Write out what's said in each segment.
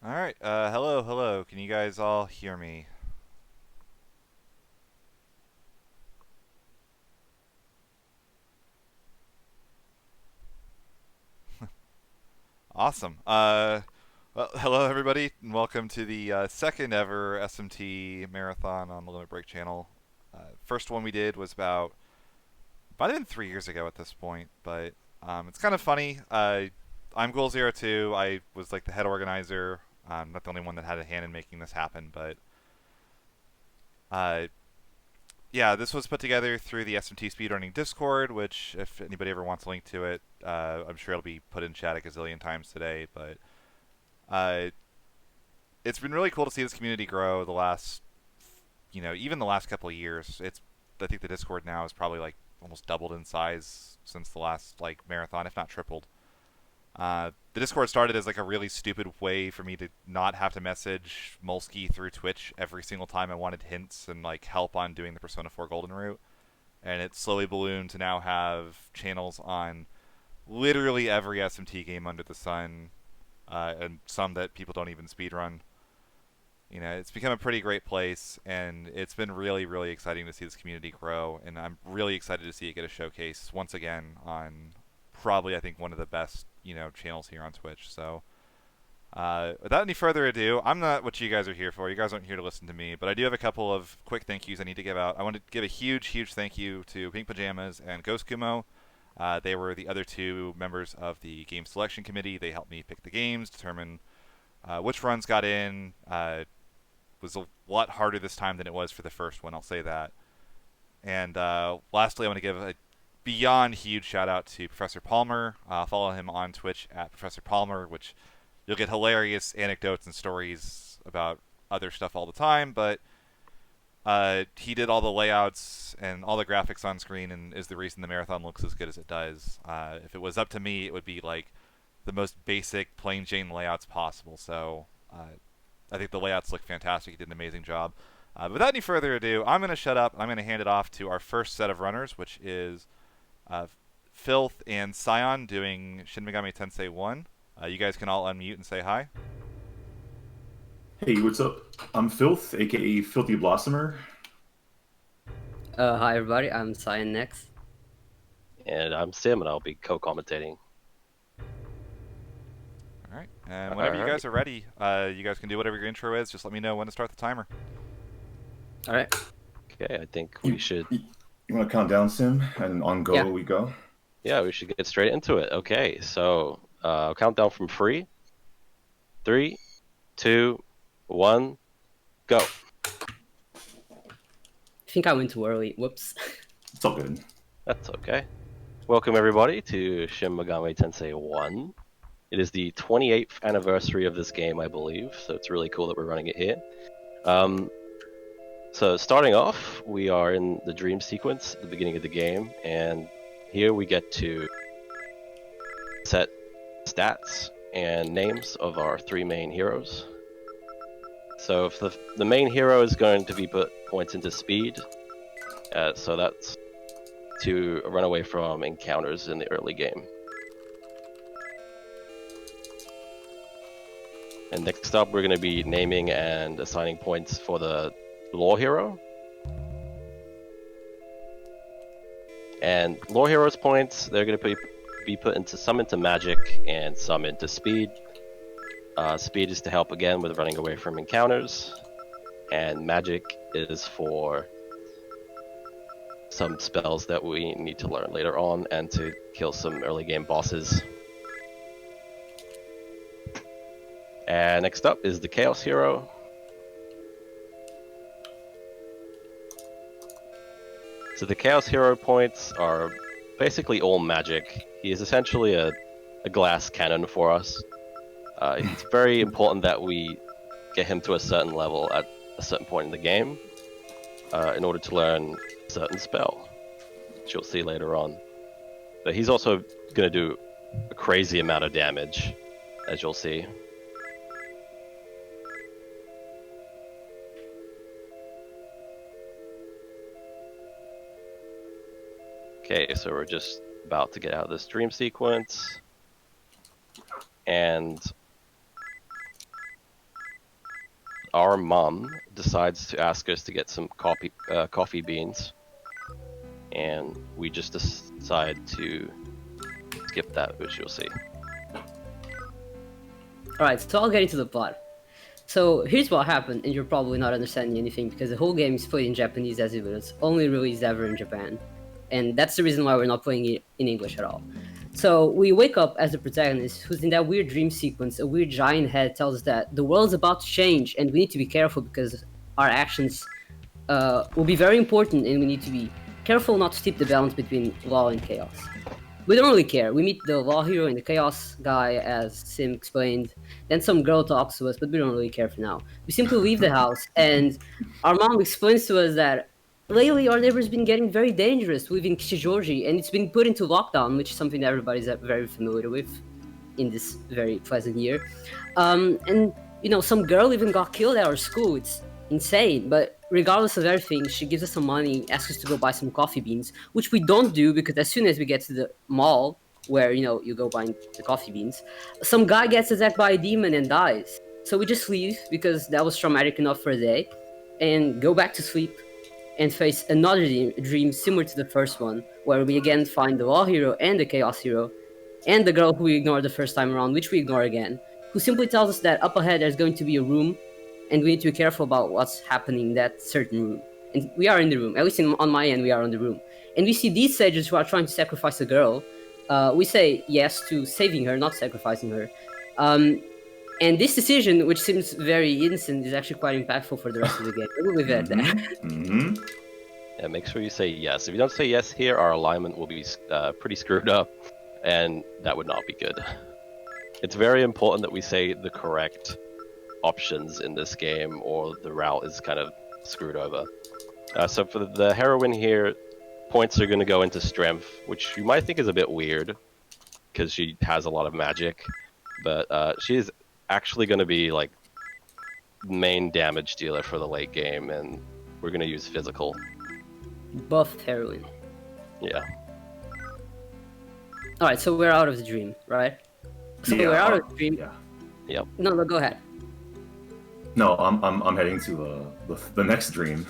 All right. Hello, hello. Can you guys all hear me? Awesome. Well, hello everybody, and welcome to the second ever SMT Marathon on the Limit Break channel. First one we did was might have been 3 years ago at this point, but it's kind of funny. I'm Goal02. I was like the head organizer. I'm not the only one that had a hand in making this happen, but uh, yeah, this was put together through the SMT Speedrunning Discord, which, if anybody ever wants a link to it, I'm sure it'll be put in chat a gazillion times today. But uh, it's been really cool to see this community grow the last, even the last couple of years. I think the Discord now is probably like almost doubled in size since the last like marathon, if not tripled. The Discord started as like a really stupid way for me to not have to message Molsky through Twitch every single time I wanted hints and like help on doing the Persona 4 Golden route, and it slowly ballooned to now have channels on literally every SMT game under the sun, and some that people don't even speedrun. It's become a pretty great place, and it's been really, really exciting to see this community grow, and I'm really excited to see it get a showcase once again on probably, I think, one of the best, channels here on Twitch. So, without any further ado, I'm not what you guys are here for. You guys aren't here to listen to me, but I do have a couple of quick thank yous I need to give out. I want to give a huge, huge thank you to Pink Pajamas and Ghost Kumo. They were the other two members of the game selection committee. They helped me pick the games, determine which runs got in. Was a lot harder this time than it was for the first one, I'll say that. And lastly, I want to give a beyond huge shout out to Professor Palmer. Follow him on Twitch at Professor Palmer, which you'll get hilarious anecdotes and stories about other stuff all the time. But he did all the layouts and all the graphics on screen, and is the reason the marathon looks as good as it does. If it was up to me, it would be like the most basic plain Jane layouts possible. So I think the layouts look fantastic. He did an amazing job. But without any further ado, I'm going to shut up. I'm going to hand it off to our first set of runners, which is uh, Filth and Sion doing Shin Megami Tensei 1. You guys can all unmute and say hi. Hey, what's up? I'm Filth, aka Filthy Blossomer. Hi everybody, I'm SIonNX. And I'm Sim, and I'll be co-commentating. All right. And All whenever you right. guys are ready, you guys can do whatever your intro is. Just let me know when to start the timer. All right. Okay, I think we You, should. you want to count down, Sim? And on go Yeah. we go? Yeah, we should get straight into it. Okay, so I'll count down from three. 3, 2, 1, go. I think I went too early. Whoops. It's all good. That's okay. Welcome everybody to Shin Megami Tensei 1. It is the 28th anniversary of this game, I believe, so it's really cool that we're running it here. So starting off, we are in the dream sequence at the beginning of the game, and here we get to set stats and names of our three main heroes. So if the main hero is going to be put points into speed, so that's to run away from encounters in the early game. And next up, we're going to be naming and assigning points for the lore hero. And lore heroes points, they're going to be put into some into magic and some into speed. Speed is to help again with running away from encounters, and magic is for some spells that we need to learn later on and to kill some early game bosses. And next up is the Chaos Hero. So the Chaos Hero points are basically all magic. He is essentially a glass cannon for us. It's very important that we get him to a certain level at a certain point in the game in order to learn a certain spell, which you'll see later on. But he's also going to do a crazy amount of damage, as you'll see. Okay, so we're just about to get out of this dream sequence. And our mom decides to ask us to get some coffee beans, and we just decide to skip that, which you'll see. Alright, so I'll get into the plot. So here's what happened, and you're probably not understanding anything because the whole game is played in Japanese as it was only released ever in Japan. And that's the reason why we're not playing it in English at all. So we wake up as the protagonist, who's in that weird dream sequence. A weird giant head tells us that the world's about to change, and we need to be careful because our actions will be very important, and we need to be careful not to tip the balance between law and chaos. We don't really care. We meet the law hero and the chaos guy, as Sim explained. Then some girl talks to us, but we don't really care for now. We simply leave the house, and our mom explains to us that lately our neighbor's been getting very dangerous. We live in Kishijoji, and it's been put into lockdown, which is something that everybody's very familiar with in this very pleasant year. And, you know, some girl even got killed at our school. It's insane, but regardless of everything, she gives us some money, asks us to go buy some coffee beans, which we don't do because as soon as we get to the mall, where, you know, you go buy the coffee beans, some guy gets attacked by a demon and dies. So we just leave because that was traumatic enough for a day and go back to sleep and face another dream similar to the first one, where we again find the law hero and the chaos hero and the girl who we ignored the first time around, which we ignore again, who simply tells us that up ahead there's going to be a room and we need to be careful about what's happening in that certain room. And we are in the room, at least on my end, we are in the room. And we see these sages who are trying to sacrifice a girl. We say yes to saving her, not sacrificing her. And this decision, which seems very innocent, is actually quite impactful for the rest of the game. We'll leave it at that. Yeah, make sure you say yes. If you don't say yes here, our alignment will be pretty screwed up, and that would not be good. It's very important that we say the correct options in this game, or the route is kind of screwed over. So for the heroine here, points are going to go into strength, which you might think is a bit weird, because she has a lot of magic, but she is actually going to be like main damage dealer for the late game, and we're going to use physical. Buff heroine. Yeah. Alright, so we're out of the dream, right? So Yeah, we're out of the dream. Yeah. Yep. No, go ahead. No, I'm heading to the next dream.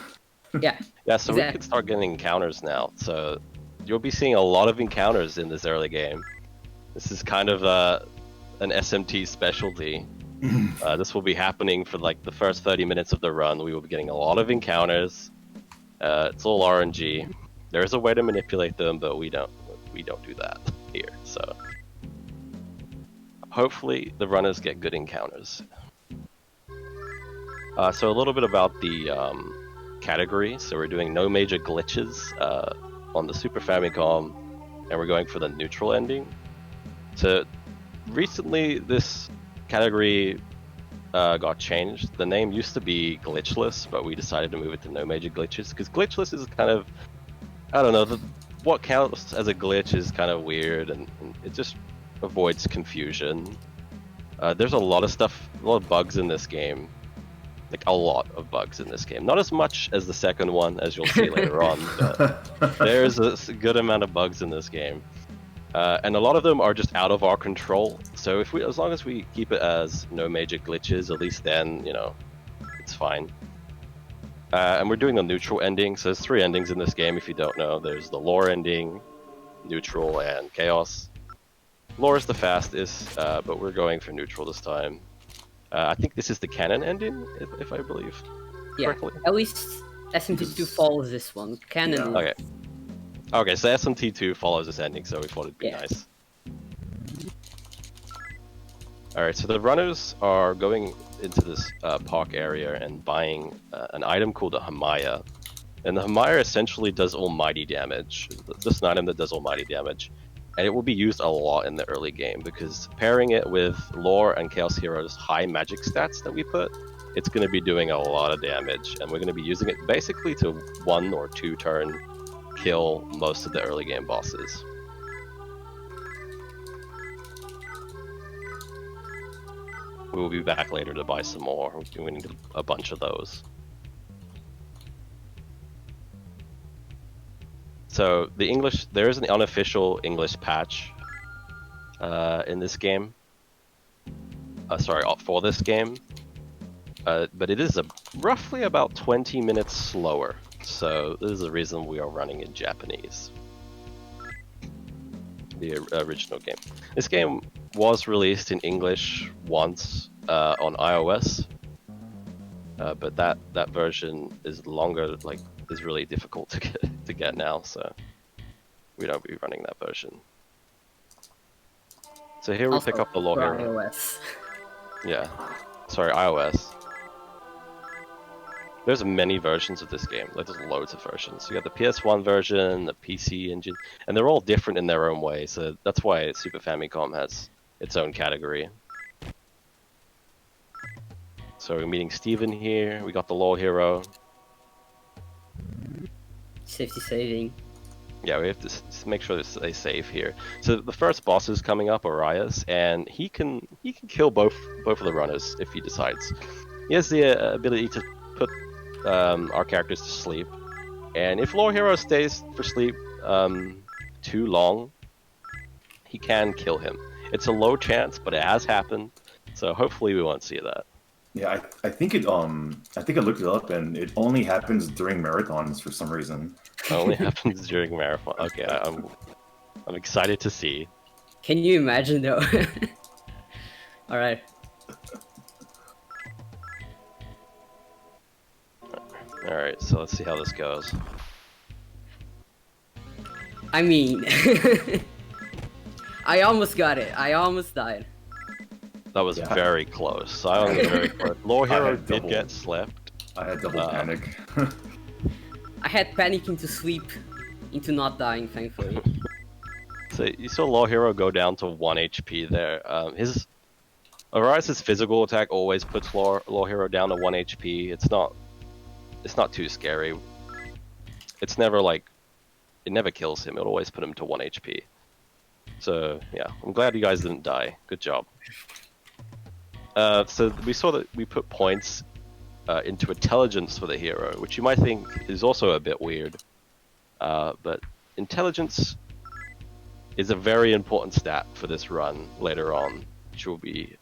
Yeah. Yeah, so we Exactly. can start getting encounters now. So you'll be seeing a lot of encounters in this early game. This is kind of an SMT specialty. This will be happening for like the first 30 minutes of the run. We will be getting a lot of encounters. It's all RNG. There is a way to manipulate them, but we don't do that here. So hopefully the runners get good encounters. So a little bit about the category. So we're doing no major glitches on the Super Famicom, and we're going for the neutral ending. So recently this category got changed. The name used to be glitchless, but we decided to move it to no major glitches, because glitchless is kind of, I don't know, what counts as a glitch is kind of weird, and it just avoids confusion. There's a lot of bugs in this game. Like a lot of bugs in this game. Not as much as the second one, as you'll see later on, but there's a good amount of bugs in this game. And a lot of them are just out of our control. So as long as we keep it as no major glitches, at least then, you know, it's fine. And we're doing the neutral ending. So there's 3 endings in this game, if you don't know. There's the lore ending, neutral, and chaos. Lore is the fastest, but we're going for neutral this time. I think this is the canon ending, if I believe correctly. At least SMT2 follows this one. Canon. Yeah. Okay, so SMT2 follows this ending, so we thought it'd be nice. Alright, so the runners are going into this park area and buying an item called a Hamaya. And the Hamaya essentially does almighty damage. It's just an item that does almighty damage. And it will be used a lot in the early game, because pairing it with Lore and Chaos Hero's high magic stats that we put, it's going to be doing a lot of damage. And we're going to be using it basically to 1 or 2 turn kill most of the early game bosses. We will be back later to buy some more. We need a bunch of those. So the English, there is an unofficial English patch in this game. Sorry, for this game. but it is roughly about 20 minutes slower. So this is the reason we are running in Japanese. The original game. This game was released in English once on iOS, but that version is longer, like is really difficult to get now. So we don't be running that version. So here we Also, pick up the Law for Hero. iOS. Yeah, sorry, iOS. There's many versions of this game. Like, there's loads of versions. You got the PS1 version, the PC engine, and they're all different in their own way. So that's why Super Famicom has its own category. So we're meeting Steven here. We got the Law Hero. Safety saving. Yeah, we have to make sure that they save here. So the first boss is coming up, Arias, and he can kill both of the runners if he decides. He has the ability to put our characters to sleep, and if Law Hero stays for sleep too long, he can kill him. It's a low chance, but it has happened, so hopefully we won't see that. Yeah, I think it I think I looked it up and it only happens during marathons for some reason. It only happens during marathon. Okay, I'm excited to see. Can you imagine though? Alright. Alright, so let's see how this goes. I mean, I almost got it. I almost died. That was Yeah. very close. So I was very close. Law I Hero had did double. get slept. I had double panic. I had panic into sleep, into not dying, thankfully. So you saw Law Hero go down to 1 HP there. His Arias' physical attack always puts Law Hero down to 1 HP. It's not too scary. It's never like, it never kills him. It'll always put him to 1 HP. So yeah, I'm glad you guys didn't die. Good job. So we saw that we put points into intelligence for the hero, which you might think is also a bit weird. But intelligence is a very important stat for this run later on, which will be,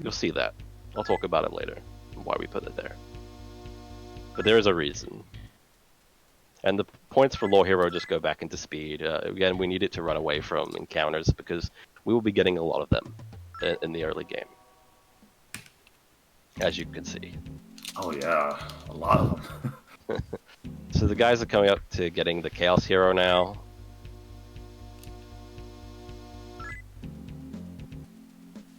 you'll see that. I'll talk about it later, why we put it there. But there is a reason. And the points for Law Hero just go back into speed. Again, we need it to run away from encounters because we will be getting a lot of them in the early game. As you can see. Oh yeah, a lot of them. So the guys are coming up to getting the Chaos Hero now.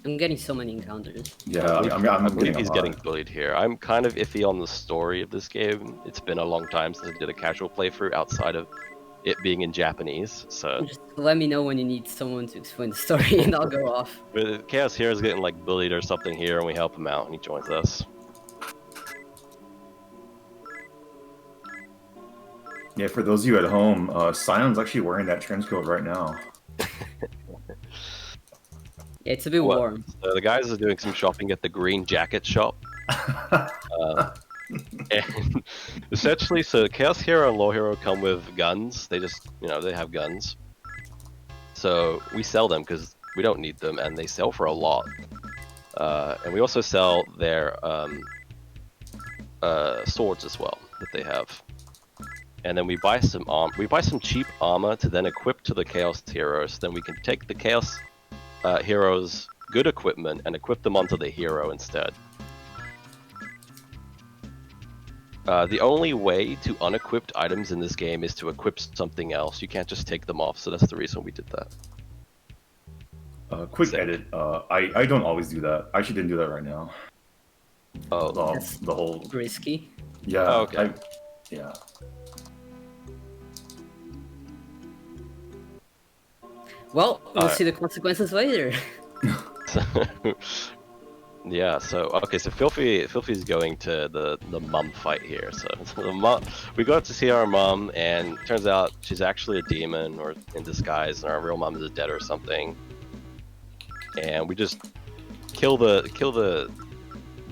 I'm getting so many encounters. Yeah, I'm I believe getting he's a lot. getting bullied here. I'm kind of iffy on the story of this game. It's been a long time since I did a casual playthrough outside of it being in Japanese, so... Just let me know when you need someone to explain the story and I'll go off. But Chaos Hero is getting like bullied or something here, and we help him out, and he joins us. Yeah, for those of you at home, SIon's actually wearing that trench coat right now. Yeah, it's a bit Well, warm. So the guys are doing some shopping at the Green Jacket shop. And essentially, so Chaos Hero and Law Hero come with guns. They just, they have guns. So we sell them because we don't need them, and they sell for a lot. And we also sell their swords as well that they have. And then we buy some cheap armor to then equip to the Chaos Heroes. Then we can take the Chaos Heroes' good equipment and equip them onto the hero instead. The only way to unequipped items in this game is to equip something else. You can't just take them off, so that's the reason we did that. Quick edit. I don't always do that. I actually didn't do that right now. Oh, The whole Risky. yeah. Oh, okay. Yeah. Well, we'll see the consequences later. Yeah, so okay, so Filthy's going to the mum fight here. So the mom, we got to see our mom, and turns out she's actually a demon or in disguise, and our real mom is dead or something. And we just kill the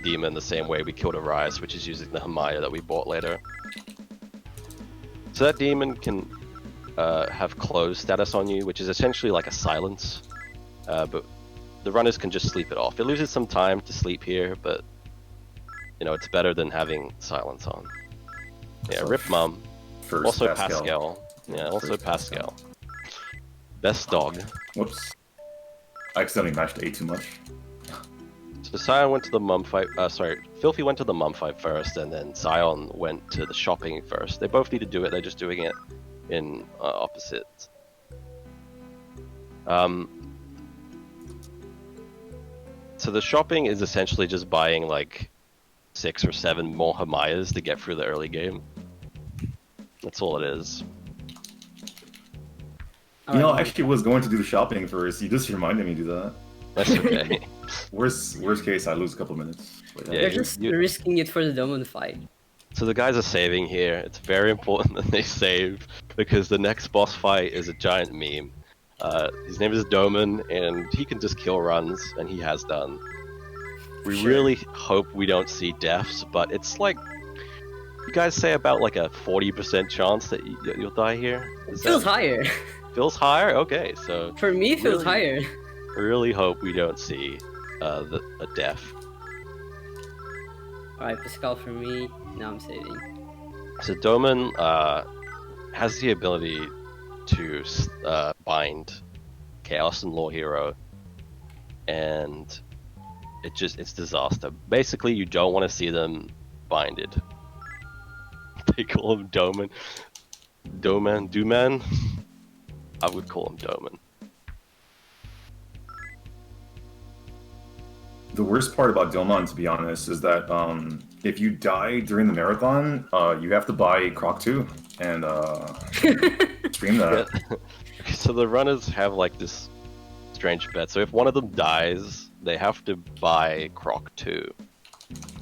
demon the same way we killed Arias, which is using the Hamaya that we bought later. So that demon can have close status on you, which is essentially like a silence, but the runners can just sleep it off. It loses some time to sleep here, but you know, it's better than having silence on. Yeah, rip mum. First Also Pascal. Yeah, also First Pascal. Best dog. Whoops. I accidentally mashed A too much. So Sion went to the mum fight. Filthy went to the mum fight first, and then Sion went to the shopping first. They both need to do it. They're just doing it in opposites. So the shopping is essentially just buying like 6 or 7 more Hamayas to get through the early game. That's all it is. You know, I actually was going to do the shopping first. You just reminded me to do that. That's okay. Worst case, I lose a couple minutes. But Yeah, They're just risking it for the Domin fight. So the guys are saving here. It's very important that they save because the next boss fight is a giant meme. His name is Domin, and he can just kill runs, and he has done. We really hope we don't see deaths, but it's like you guys say about like a 40% chance that you'll die here. Feels higher. Feels higher? Okay, so For me, it feels higher. I really hope we don't see a death. Alright, Pascal for me. Now I'm saving. So Domin has the ability to bind Chaos and Law Hero, and it's disaster. Basically, you don't want to see them binded. They call him Domin. Doman? I would call him Domin. The worst part about Doman, to be honest, is that if you die during the marathon, you have to buy Croc 2 and stream that. Okay, so the runners have like this strange bet. So if one of them dies, they have to buy Croc 2.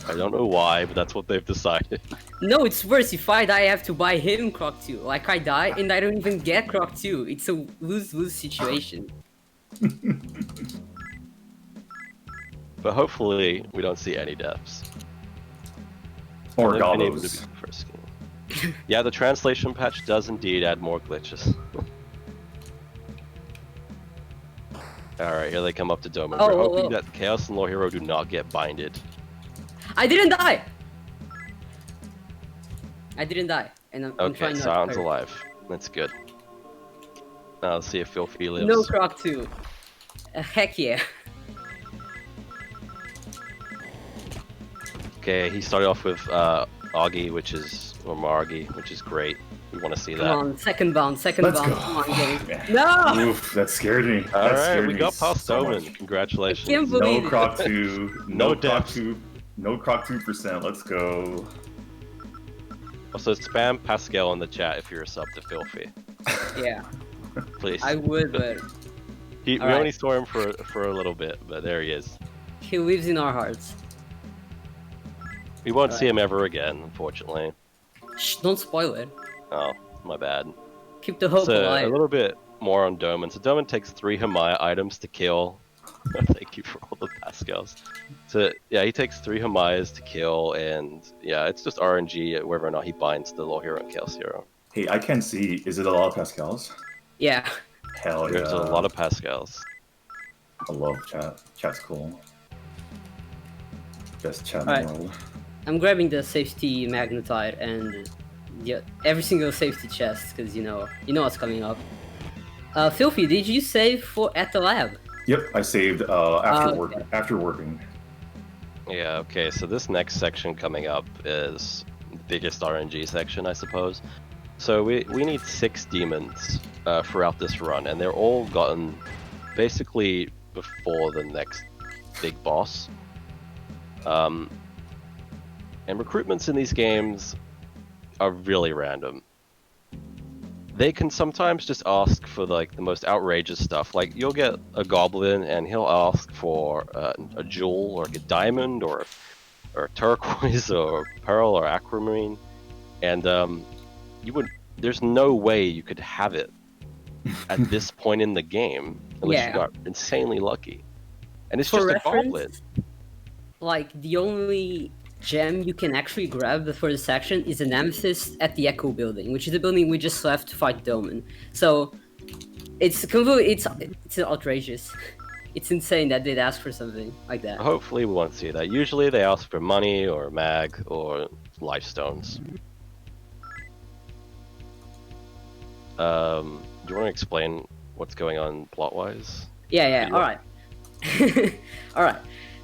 I don't know why, but that's what they've decided. No, it's worse. If I die, I have to buy him Croc 2. Like, I die and I don't even get Croc 2. It's a lose-lose situation. But hopefully, we don't see any deaths. Or They've been able to Gallows. be the first game. Yeah, the translation patch does indeed add more glitches. Alright, here they come up to Domin. We're hoping that Chaos and Law Hero do not get binded. I didn't die! I didn't die. And I'm Okay, trying not Sion's to hurt. alive. That's good. Now let's see if Filthy lives. No Croc 2. Heck yeah. Okay, he started off with Augie, or Margie, which is great. We want to see that. Come on, second bound, second Let's bound. go. Come on, game. Yeah. No! Oof, that scared me. That Alright, scared we me got past so Domin. much. Congratulations. I can't believe No it. Croc 2. No No Croc deaths. 2. No Croc 2%. Let's go. Also, spam Pascal in the chat if you're a sub to Filthy. Yeah, Please. I would, but We Alright. only saw him for a little bit, but there he is. he lives in our hearts. We won't see him ever again, unfortunately. Shh, don't spoil it. Oh, my bad. Keep the hope So, alive. a little bit more on Domin. So Domin takes 3 Hamaya items to kill. Thank you for all the Pascals. So yeah, he takes 3 Hamayas to kill, and yeah, it's just RNG whether or not he binds the Law Hero and Chaos Hero. Hey, I can't see. Is it a lot of Pascals? Yeah. Hell yeah. There's a lot of Pascals. I love chat. Chat's cool. Best chat in Alright. the world. I'm grabbing the safety magnetite and every single safety chest because you know what's coming up. Filthy, did you save at the lab? Yep, I saved after Okay. after working. Yeah, okay, so this next section coming up is the biggest RNG section, I suppose. So we need 6 demons throughout this run, and they're all gotten basically before the next big boss. And recruitments in these games are really random. They can sometimes just ask for like the most outrageous stuff. Like you'll get a goblin and he'll ask for a jewel or like a diamond or turquoise or pearl or aquamarine, and there's no way you could have it at this point in the game unless you got insanely lucky. And it's For just reference, a goblin. Like the only gem you can actually grab for the section is an amethyst at the Echo building, which is the building we just left to fight Domin. So it's completely it's outrageous. it's insane that they'd ask for something like that. Hopefully we won't see that. Usually they ask for money or mag or life stones. Do you want to explain what's going on plot-wise? Yeah, Yeah. alright. Alright,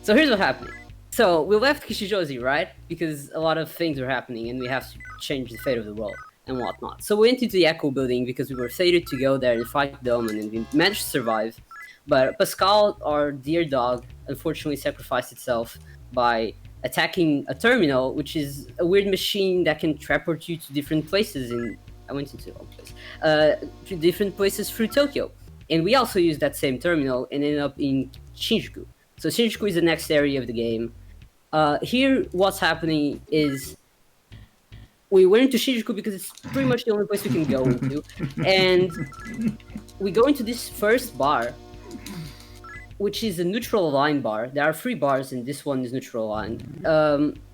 so here's what happened. So we left Kishijozi, right? Because a lot of things were happening and we have to change the fate of the world and whatnot. So we went into the Echo building because we were fated to go there and fight Doman, and we managed to survive. But Pascal, our dear dog, unfortunately sacrificed itself by attacking a terminal, which is a weird machine that can transport you to different places in... I went into the wrong place. To different places through Tokyo. And we also used that same terminal and ended up in Shinjuku. So Shinjuku is the next area of the game. Here, what's happening is we went into Shinjuku because it's pretty much the only place we can go into. And we go into this first bar, which is a neutral line bar. There are 3 bars, and this one is neutral line.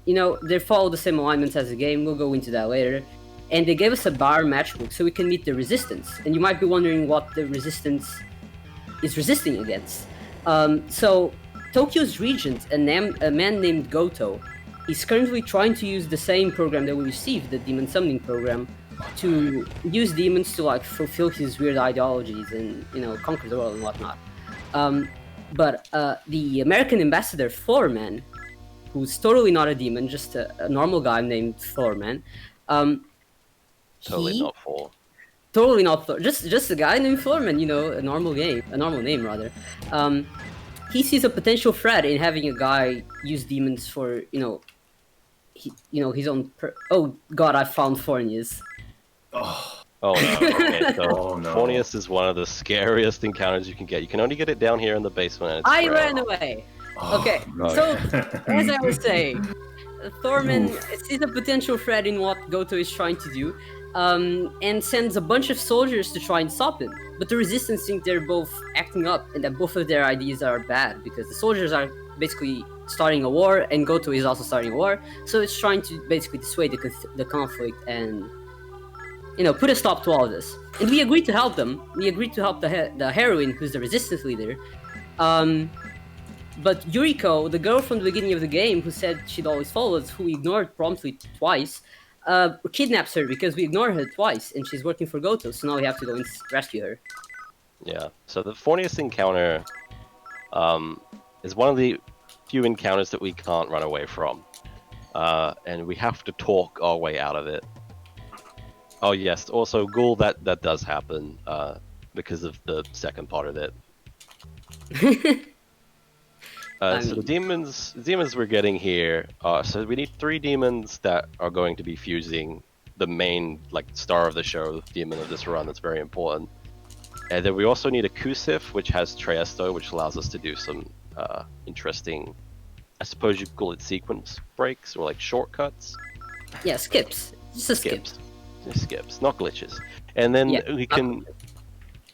You know, they follow the same alignments as the game. We'll go into that later. And they gave us a bar matchbook so we can meet the resistance. And you might be wondering what the resistance is resisting against. So Tokyo's regent, a man named Goto, is currently trying to use the same program that we received, the demon summoning program, to use demons to like fulfill his weird ideologies and, you know, conquer the world and whatnot. But the American ambassador, Thorman, who's totally not a demon, just a normal guy named Thorman, Totally not full. Totally not Thor. Just a guy named Thorman, you know, a normal name rather. He sees a potential threat in having a guy use demons for, you know, his own. Oh God, I found Fornius. Oh, Oh no, okay, so Oh, no. Fornius is one of the scariest encounters you can get. You can only get it down here in the basement. And it's I rare. ran away. oh, Okay, no. so as I was saying, Thorman sees a potential threat in what Goto is trying to do, and sends a bunch of soldiers to try and stop him. But the resistance think they're both acting up and that both of their ideas are bad because the soldiers are basically starting a war and Goto is also starting a war. So it's trying to basically dissuade the conflict and, you know, put a stop to all of this. And we agreed to help them. We agreed to help the heroine, who's the resistance leader. But Yuriko, the girl from the beginning of the game who said she'd always follow us, who we ignored promptly twice, kidnaps her because we ignored her twice, and she's working for Goto, so now we have to go and rescue her. Yeah, so the Fornius encounter is one of the few encounters that we can't run away from. And we have to talk our way out of it. Oh yes, also Ghoul, that does happen because of the second part of it. So the demons we're getting here, so we need 3 demons that are going to be fusing the main, like, star of the show, the demon of this run. That's very important. And then we also need a Kusif, which has Treesto, which allows us to do some interesting, I suppose you could call it sequence breaks, or like shortcuts. Yeah, skips. Just a skip. Skips, not glitches. And then we can...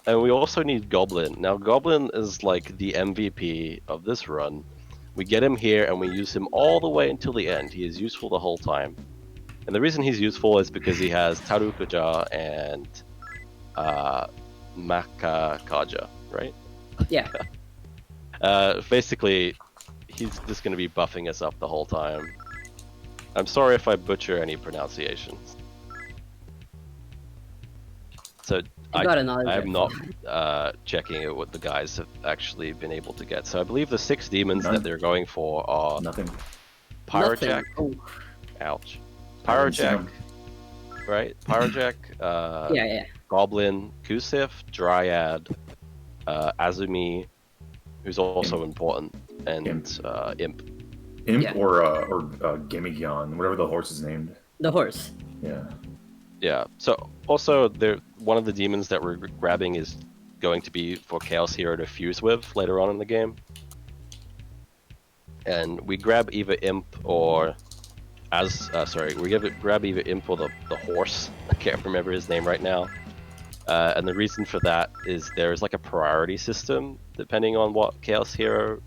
And we also need Goblin. Now, Goblin is like the MVP of this run. We get him here and we use him all the way until the end. He is useful the whole time. And the reason he's useful is because he has Tarukaja and Makakaja, right? Yeah. Basically, he's just going to be buffing us up the whole time. I'm sorry if I butcher any pronunciations. So I'm not checking out what the guys have actually been able to get. So I believe the 6 demons that they're going for are Nothing. Pyrojack. Oh. Ouch. I didn't see Pyrojack, him. right? Pyrojack, Yeah. Goblin, Kusif, Dryad, Azumi, who's also important, and Imp. Imp Yeah. or Gemigion, whatever the horse is named. The horse. Yeah. Yeah. So also, one of the demons that we're grabbing is going to be for Chaos Hero to fuse with later on in the game. And we grab either Imp or grab either Imp or the horse. I can't remember his name right now. And the reason for that is there's like a priority system depending on what Chaos Hero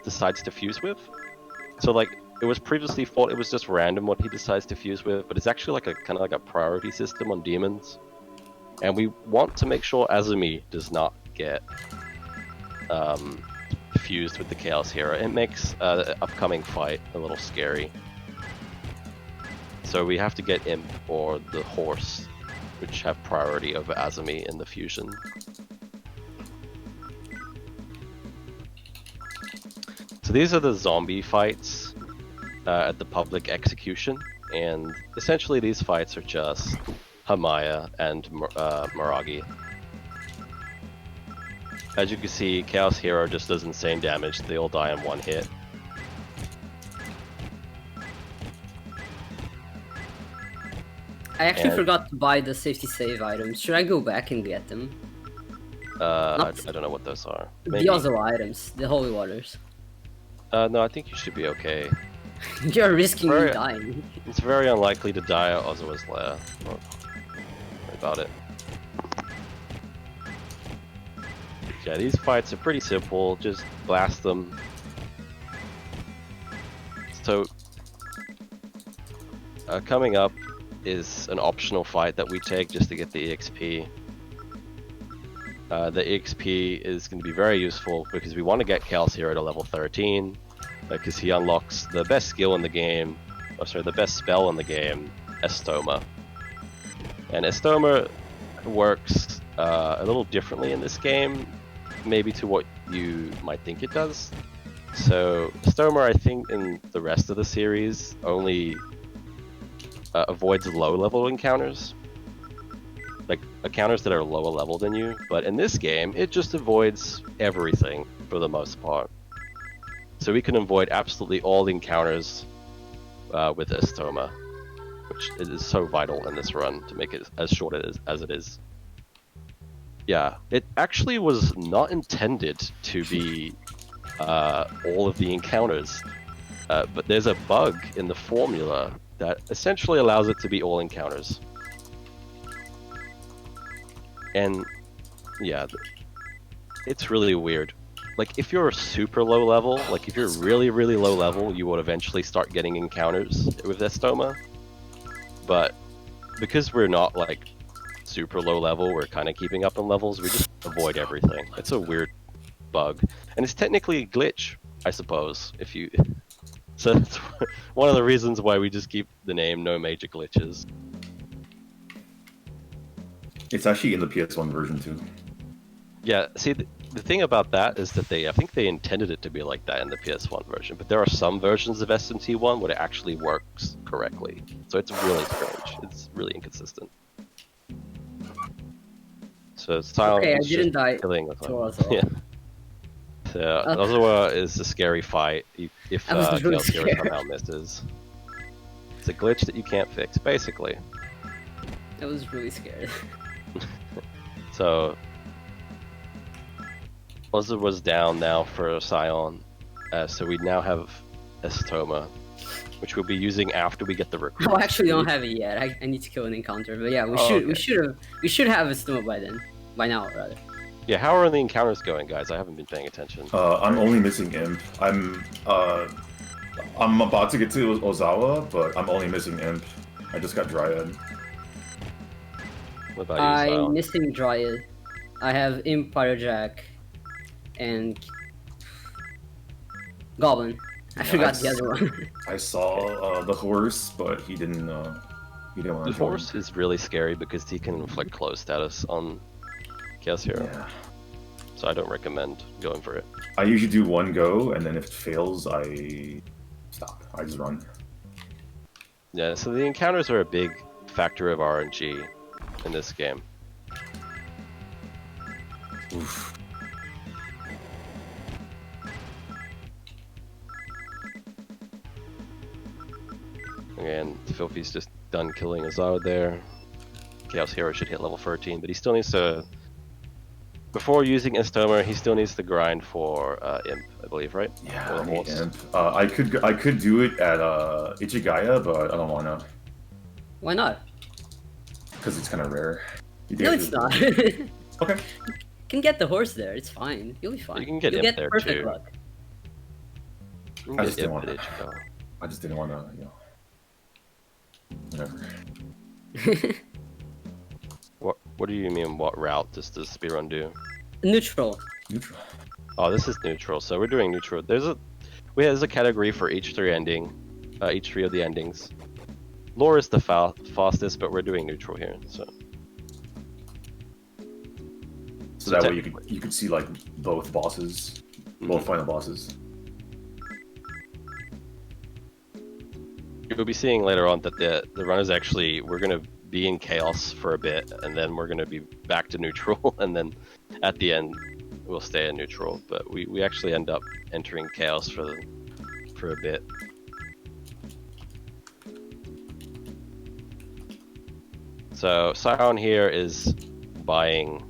decides to fuse with. So like, it was previously thought it was just random what he decides to fuse with, but it's actually like a kind of like a priority system on demons. And we want to make sure Azumi does not get fused with the Chaos Hero. It makes the upcoming fight a little scary. So we have to get Imp or the Horse, which have priority over Azumi in the fusion. So these are the zombie fights at the public execution, and essentially these fights are just Hamaya and Maragi. As you can see, Chaos Hero just does insane damage. They all die in one hit. I actually forgot to buy the safety save items. Should I go back and get them? I don't know what those are. Maybe. The other items, the holy waters. No, I think you should be okay. You're risking me dying. It's very unlikely to die at Ozawa's lair. Don't worry about it. Yeah, these fights are pretty simple. Just blast them. So, coming up is an optional fight that we take just to get the EXP. The EXP is going to be very useful because we want to get Chaos Hero to level 13 because he unlocks the best skill in the game, or sorry, the best spell in the game, Estoma. And Estoma works a little differently in this game, maybe to what you might think it does. So Estoma, I think, in the rest of the series only avoids low-level encounters. Like, encounters that are lower level than you, but in this game, it just avoids everything for the most part. So we can avoid absolutely all the encounters with Estoma, which is so vital in this run to make it as short as it is. Yeah, it actually was not intended to be all of the encounters, but there's a bug in the formula that essentially allows it to be all encounters. And yeah, it's really weird. Like, if you're super low level, like if you're really, really low level, you would eventually start getting encounters with Estoma. But because we're not like super low level, we're kind of keeping up in levels, we just avoid everything. It's a weird bug. And it's technically a glitch, I suppose, if you... So that's one of the reasons why we just keep the name No Major Glitches. It's actually in the PS1 version too. Yeah, see, the thing about that is that I think they intended it to be like that in the PS1 version, but there are some versions of SMT1 where it actually works correctly. So it's really strange. It's really inconsistent. So Silent Okay, I is didn't just die. killing with Ozawa. Yeah. So Ozawa is a scary fight if was really Chaos Hero scared. somehow misses. It's a glitch that you can't fix, basically. I was really scared. So Ozawa's down now for Sion, so we now have Estoma, which we'll be using after we get the recruit. Oh, I actually don't have it yet. I need to kill an encounter, but yeah, we should have a Stoma by now rather. Yeah, how are the encounters going, guys? I haven't been paying attention. I'm only missing Imp. I'm about to get to Ozawa, but I'm only missing Imp. I just got Dryad. What about you, Sion? I'm missing Dryad. I have Imp, Pyrojack, and Goblin. I forgot the other one. I saw the horse, but he didn't want to. The horse is really scary because he can inflict close status on Chaos Hero. Yeah. So I don't recommend going for it. I usually do one go, and then if it fails, I stop. I just run. Yeah, so the encounters are a big factor of RNG in this game. Oof. And Filthy's just done killing Ozawa there. Chaos Hero should hit level 13, but he still needs to... Before using Estoma, he still needs to grind for Imp, I believe, right? Yeah, Or I need Horse. Imp. I could do it at Ichigaya, but I don't wanna. Why not? Because it's kind of rare. You No, think it's not. You Okay. can get the horse there. It's fine. You'll be fine. You can get You'll Imp get there, perfect too. luck. You I can just get didn't Imp want at to. Ichigo. I just didn't want to, whatever. What do you mean, what route does the speedrun do? Neutral. Neutral. Oh, this is neutral. So we're doing neutral. There's a category for each three of the endings. Lore is the fastest, but we're doing neutral here. So that way you could see like both bosses, both final bosses. You'll be seeing later on that the run is actually, we're gonna be in chaos for a bit, and then we're gonna be back to neutral, and then at the end we'll stay in neutral. But we actually end up entering chaos for a bit. So Sion here is buying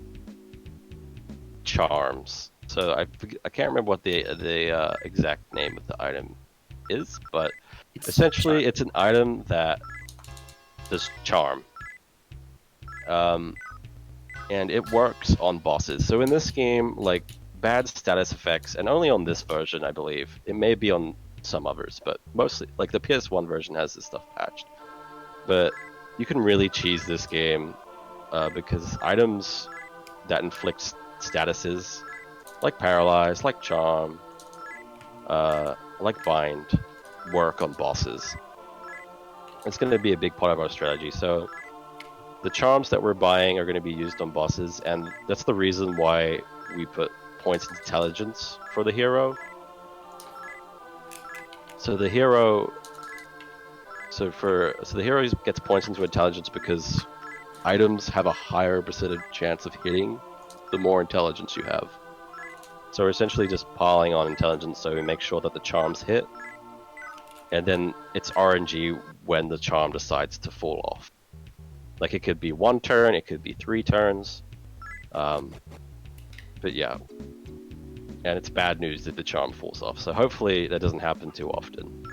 charms. So I can't remember what the exact name of the item is, but essentially it's an item that does charm. And it works on bosses. So in this game, like bad status effects, and only on this version, I believe. It may be on some others, but mostly, like the PS1 version has this stuff patched. But you can really cheese this game because items that inflict statuses, like Paralyze, like Charm, like Bind, work on bosses. It's going to be a big part of our strategy. So the charms that we're buying are going to be used on bosses, and that's the reason why we put points in intelligence for the hero. So the hero, the hero gets points into intelligence because items have a higher percentage chance of hitting the more intelligence you have. So we're essentially just piling on intelligence, so we make sure that the charms hit, and then it's RNG when the charm decides to fall off. Like it could be 1 turn, it could be 3 turns, but yeah. And it's bad news if the charm falls off, so hopefully that doesn't happen too often.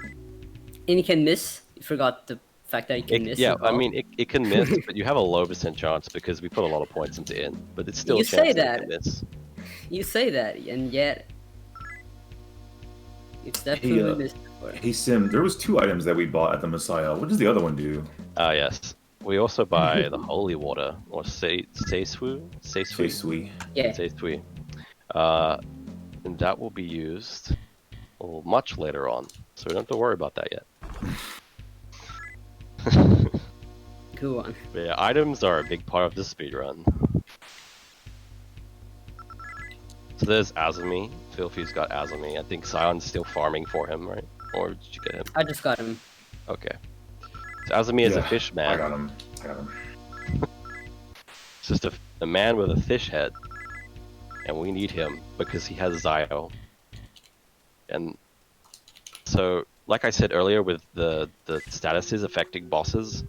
And you can miss. You forgot the fact that you can miss. Yeah, as well. I mean it can miss, but you have a low percent chance because we put a lot of points into it. But it's still You a chance say that that. it can miss. You say that, and yet it's definitely missed before. Hey Sim, there was 2 items that we bought at the Messiah. What does the other one do? Yes. We also buy the holy water, or seisui. Seisui. Yeah. Seisui. And that will be used much later on, so we don't have to worry about that yet. Go on. But yeah, items are a big part of the speedrun. So there's Azumi. Filthy's got Azumi. I think Sion's still farming for him, right? Or did you get him? I just got him. Okay. So Azumi is a fish man. I got him. It's just a man with a fish head. And we need him because he has Zio. And so, like I said earlier with the statuses affecting bosses,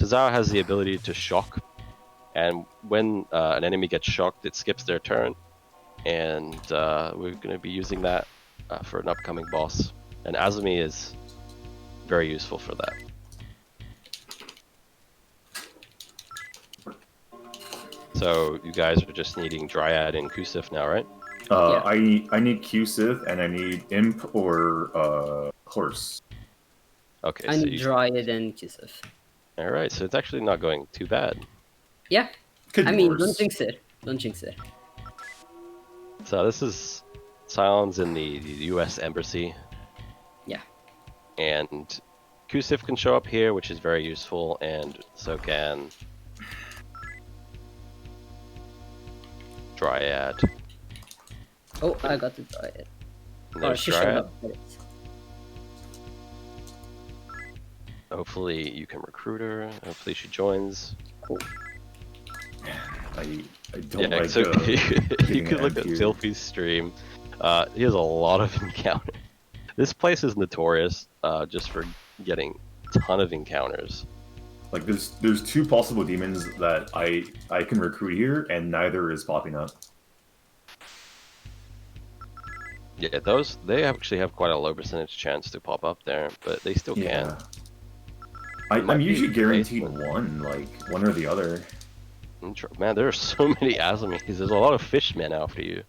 Zio has the ability to shock. And when an enemy gets shocked, it skips their turn. And we're going to be using that for an upcoming boss. And Azumi is very useful for that. So you guys are just needing Dryad and Kusif now, right? Yeah. I need Kusith and I need Imp or Horse. Okay, I so need Dryad and Kisif. Alright, so it's actually not going too bad. Yeah. Could I be mean, worse. don't jinx it. Don't jinx it. So this is Sion's in the US Embassy. Yeah. And Kusif can show up here, which is very useful, and so can Dryad. Oh, I got the Dryad. And Oh, there's she showed Dryad. up. Hopefully you can recruit her. Hopefully she joins. Cool. I don't Yeah, like so you getting could an look at MP. Filthy's stream. He has a lot of encounters. This place is notorious just for getting a ton of encounters. Like there's 2 possible demons that I can recruit here, and neither is popping up. Yeah, they actually have quite a low percentage chance to pop up there, but they still can. I'm might be usually guaranteed basement. one or the other. Man, there are so many Azumis. There's a lot of fishmen after you.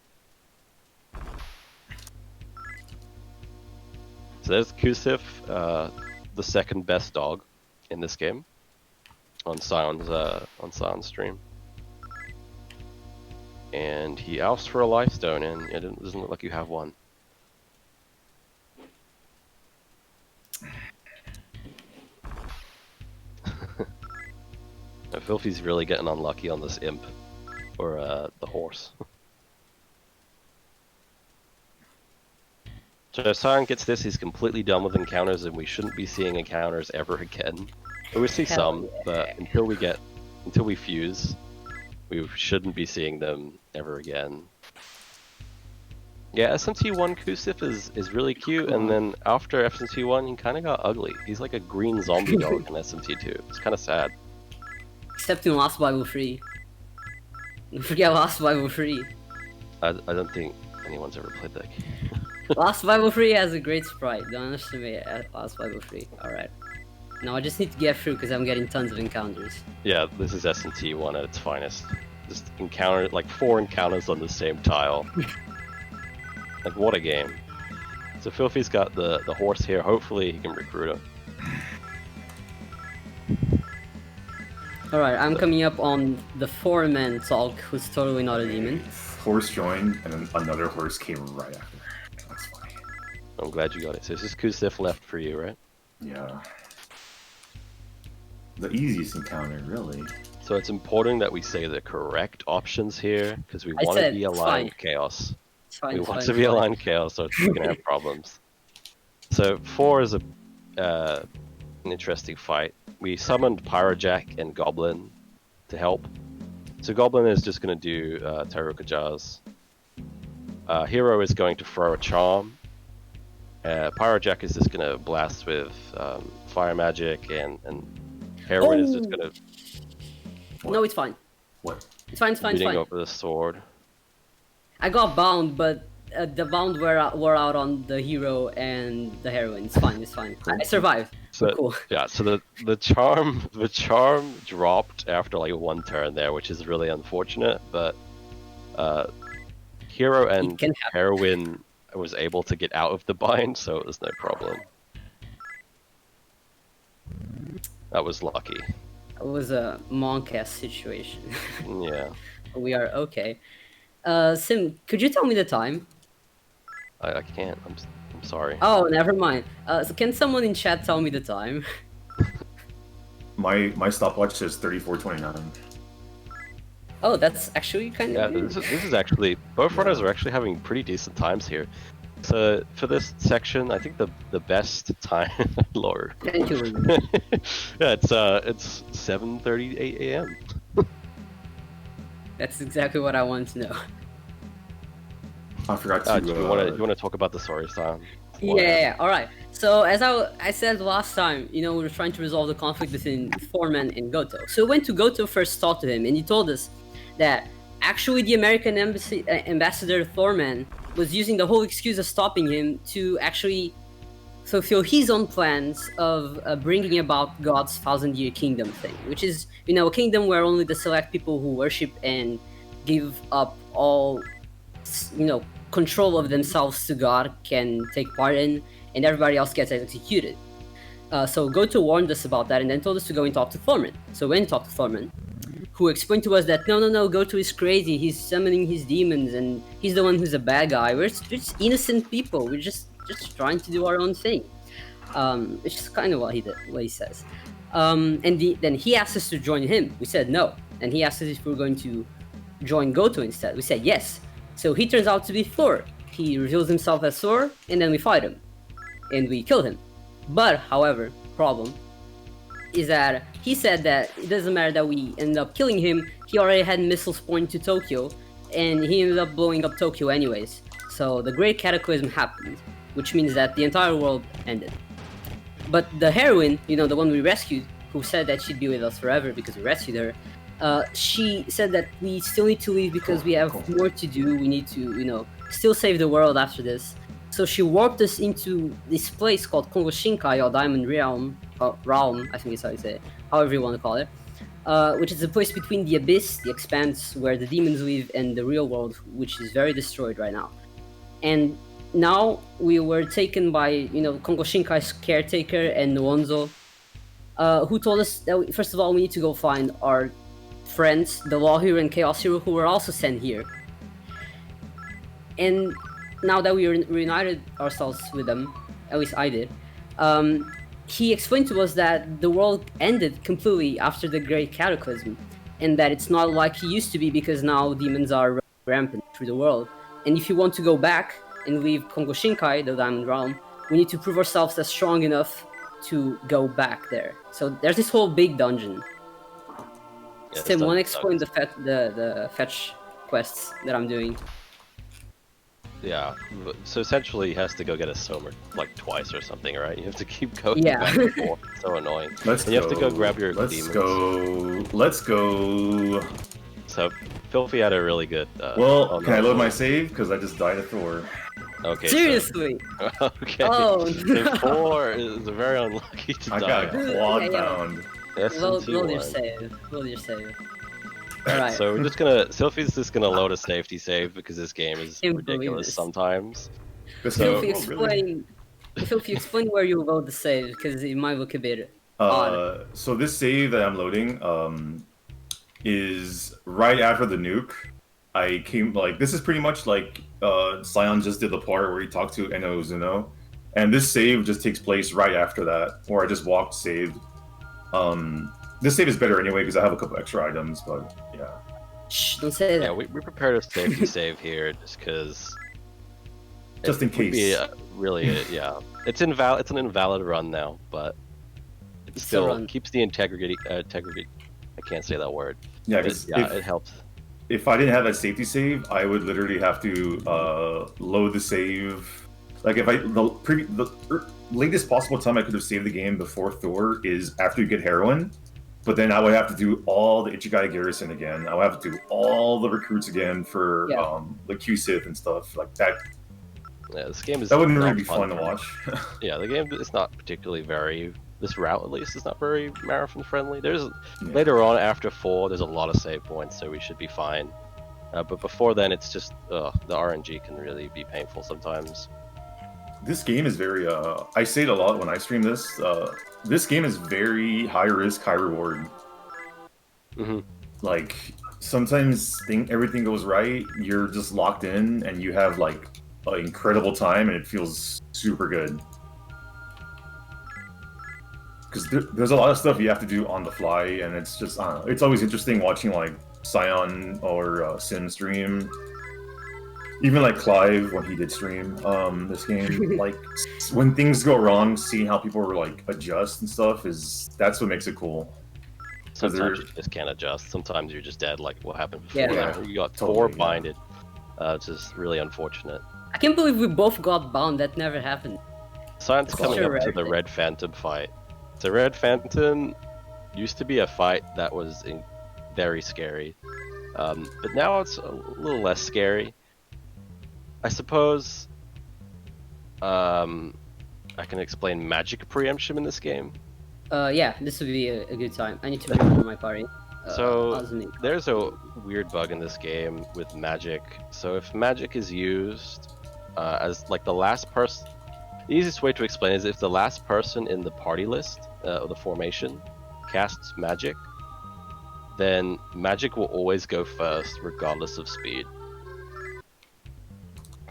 So there's Kusif, the second best dog in this game on Sion's stream. And he asked for a life stone, and it doesn't look like you have one. Filthy's really getting unlucky on this imp, or the horse. So if Sion gets this, he's completely done with encounters, and we shouldn't be seeing encounters ever again. But we see some, but until we fuse, we shouldn't be seeing them ever again. Yeah, SMT1 Kusif is really cute, and then after SMT1, he kind of got ugly. He's like a green zombie dog in SMT2. It's kind of sad. Except in Last Bible Free. Don't forget Last Bible Free. I don't think anyone's ever played that game. Last Bible Free has a great sprite. Don't underestimate Last Bible Free. Alright. Now I just need to get through because I'm getting tons of encounters. Yeah, this is SMT1 at its finest. Just encounter, like 4 encounters on the same tile. Like, what a game. So Filthy's got the horse here. Hopefully he can recruit him. Alright, I'm coming up on the 4-man Talk, who's totally not a demon. Horse joined, and then another horse came right after. That's funny. I'm glad you got it. So it's just Kusif left for you, right? Yeah. The easiest encounter, really. So it's important that we say the correct options here, because we I want to said, be it's aligned fine. chaos. It's fine, We it's want fine, to it's be fine. aligned chaos, or we're gonna have problems. So 4 is an interesting fight. We summoned Pyrojack and Goblin to help. So Goblin is just gonna do Taruka Jars. Hero is going to throw a charm. Pyrojack is just gonna blast with fire magic, and Heroine is just gonna No, it's fine. What? It's fine, it's fine, it's beating fine. over the sword. I got bound, but the bound wore out on the hero and the heroine. It's fine, it's fine. I survived. So Cool. yeah, so the charm dropped after like 1 turn there, which is really unfortunate. But Hero and can happen. Heroine was able to get out of the bind, so it was no problem. That was lucky. It was a monk-ass situation. Yeah, We are okay. Sim, could you tell me the time? I can't. I'm sorry. Oh, never mind. So can someone in chat tell me the time? My stopwatch says 34:29. Oh, that's actually kind Yeah, of good. this is actually, both runners are actually having pretty decent times here. So for this section, I think the best time, Lord. Thank you. Yeah, it's 7:38 a.m. That's exactly what I wanted to know. I forgot to. Do you want to talk about the story time? Yeah, alright. So, as I said last time, we were trying to resolve the conflict between Foreman and Goto. So we went to Goto first, talked to him, and he told us that actually the American ambassador Thorman was using the whole excuse of stopping him to actually fulfill his own plans of bringing about God's 1,000-year kingdom thing, which is, a kingdom where only the select people who worship and give up all, control of themselves to God can take part in, and everybody else gets executed. So Goto warned us about that and then told us to go and talk to Thorman. So we went and talked to Thorman, who explained to us that no, Goto is crazy, he's summoning his demons and he's the one who's a bad guy. We're just innocent people, we're just trying to do our own thing. It's just kind of what he says. Then he asked us to join him. We said no. And he asked us if we were going to join Goto instead. We said yes. So he turns out to be Thor. He reveals himself as Thor, and then we fight him. And we kill him. But, however, problem is that he said that it doesn't matter that we end up killing him, he already had missiles pointing to Tokyo, and he ended up blowing up Tokyo anyways. So the Great Cataclysm happened, which means that the entire world ended. But the heroine, the one we rescued, who said that she'd be with us forever because we rescued her, she said that we still need to leave because we have more to do. We need to, still save the world after this. So she warped us into this place called Kongo Shinkai, or Diamond Realm, I think is how you say it, however you want to call it, which is a place between the Abyss, the Expanse, where the demons live, and the real world, which is very destroyed right now. And now we were taken by, Kongo Shinkai's caretaker and Nwonzo, who told us that, first of all, we need to go find our friends, the Law Hero and Chaos Hero, who were also sent here And now that we reunited ourselves with them, at least I did, he explained to us that the world ended completely after the Great Cataclysm, and that it's not like it used to be because now demons are rampant through the world. And if you want to go back and leave Kongo Shinkai, the Diamond Realm, we need to prove ourselves as strong enough to go back there. So there's this whole big dungeon. Yeah, Tim, want to explain the fetch quests that I'm doing? Yeah, so essentially he has to go get a Somer like twice or something, right? You have to keep going Yeah. back and forth. It's so annoying. Let's and you have to go grab your Let's demons. go. Let's go. So Filthy had a really good. Well, oh, can no, I load no. my save? Because I just died at Thor. Okay. Seriously? So, okay. Oh, So no. 4 is very unlucky to I die. got clawed Yeah, yeah. bound. Load your SMT1. save. Load your save. Alright. So we're just gonna. Sylphie's just gonna load a safety save because this game is Can't believe ridiculous this. sometimes. So, So, if you explain where you load the save, because it might look a bit odd. so this save that I'm loading is right after the nuke. I came like this is pretty much like Sion just did the part where he talked to Eno Uzuno, and this save just takes place right after that, where I just walked saved. This save is better anyway because I have a couple extra items, but yeah. Shh, don't say that. Yeah, we prepared a safety save here just because. Just in case. Yeah. It's an invalid run now, but it It's a still run. keeps the integrity. I can't say that word. Yeah, But because yeah, it helps. if I didn't have that safety save, I would literally have to load the save. Like if the latest possible time I could have saved the game before Thor is after you get heroin, but then I would have to do all the Ichigai Garrison again. I would have to do all the recruits again for Yeah. the Q-Sith and stuff like that. Yeah, this game is. That wouldn't not really be fun to for me. watch. Yeah, the game is not particularly very. This route, at least, is not very marathon friendly. There's Yeah. later on after 4, there's a lot of save points, so we should be fine. But before then, it's just the RNG can really be painful sometimes. This game is very. I say it a lot when I stream this. This game is very high risk, high reward. Mm-hmm. Like sometimes everything goes right, you're just locked in, and you have like an incredible time, and it feels super good. Because there's a lot of stuff you have to do on the fly, and it's just I don't know. It's always interesting watching like Sion or Sim stream. Even like Clive when he did stream this game, like when things go wrong, seeing how people were like adjust and stuff that's what makes it cool. Sometimes you just can't adjust. Sometimes you're just dead, like what happened before. Yeah. You got Totally, 4 yeah. binded, which is really unfortunate. I can't believe we both got bound. That never happened. Science It's coming sure up to the rare. Red Phantom fight. So Red Phantom used to be a fight that was very scary, but now it's a little less scary. I suppose I can explain magic preemption in this game. Yeah, this would be a good time. I need to bring on my party. So Osmi. there's a weird bug in this game with magic. So if magic is used as like the last person, the easiest way to explain is if the last person in the party list or the formation casts magic, then magic will always go first regardless of speed.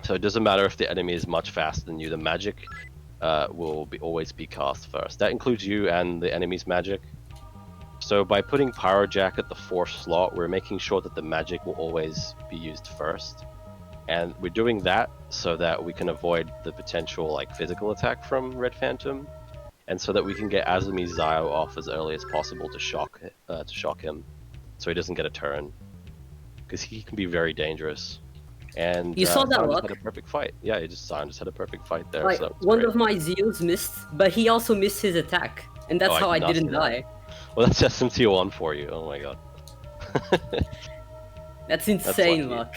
So it doesn't matter if the enemy is much faster than you, the magic will always be cast first. That includes you and the enemy's magic. So by putting Pyrojack at the 4th slot, we're making sure that the magic will always be used first. And we're doing that so that we can avoid the potential like physical attack from Red Phantom, and so that we can get Azumi Zio off as early as possible to shock him, so he doesn't get a turn, because he can be very dangerous. And You saw that Sion just luck? had a perfect fight. Yeah, Sion just had a perfect fight there. Like so it's one great. of my Zeals missed, but he also missed his attack, and that's Oh, I how I did not didn't see that. die. Well, that's SMT1 for you. Oh my god. That's insane lucky. luck.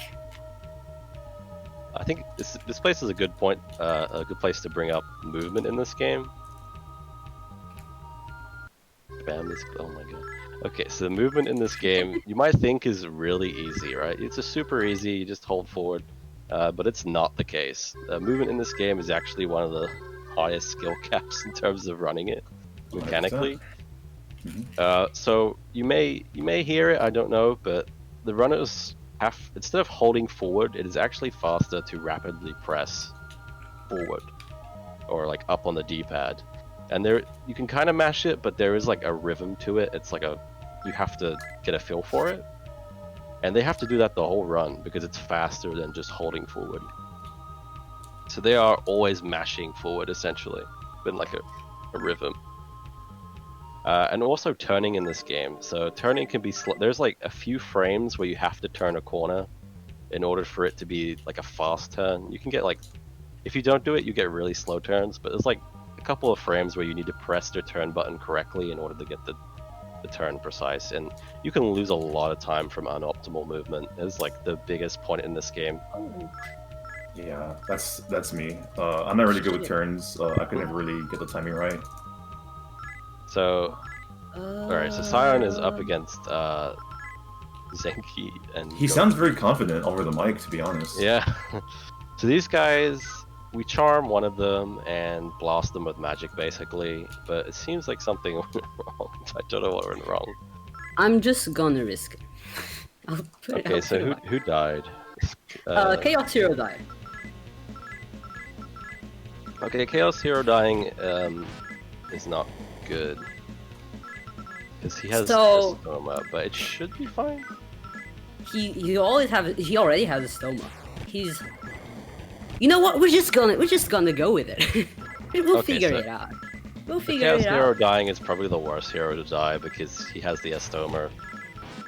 I think this place is a good point, a good place to bring up movement in this game. Bam! Oh my god. Okay, so the movement in this game, you might think is really easy, right? It's a super easy. You just hold forward, but it's not the case. Movement in this game is actually one of the highest skill caps in terms of running it mechanically. So you may hear it. I don't know, but the runners instead of holding forward, it is actually faster to rapidly press forward or like up on the D-pad. And there you can kind of mash it, but there is like a rhythm to it. It's like you have to get a feel for it. And they have to do that the whole run because it's faster than just holding forward. So they are always mashing forward essentially, with like a rhythm. And also turning in this game. So turning can be there's like a few frames where you have to turn a corner in order for it to be like a fast turn. You can get like, if you don't do it, you get really slow turns, but there's like a couple of frames where you need to press the turn button correctly in order to get the turn precise, and you can lose a lot of time from unoptimal movement. It's like the biggest point in this game. Yeah, that's me. I'm not really good with turns. I could never really get the timing right. So, alright, so Sion is up against Zenki and He Goku. sounds very confident over the mic, to be honest. Yeah. So these guys, we charm one of them and blast them with magic basically, but it seems like something went wrong. I don't know what went wrong. I'm just gonna risk it. I'll put Okay, so who died? Chaos Hero died. Okay, Chaos Hero dying is not good. Because he has So- a stoma, but it should be fine. He already has a stoma. You know what? We're just gonna go with it. We'll Okay, figure so- it out. We'll The figure Chaos it Hero out. dying is probably the worst hero to die because he has the estoma.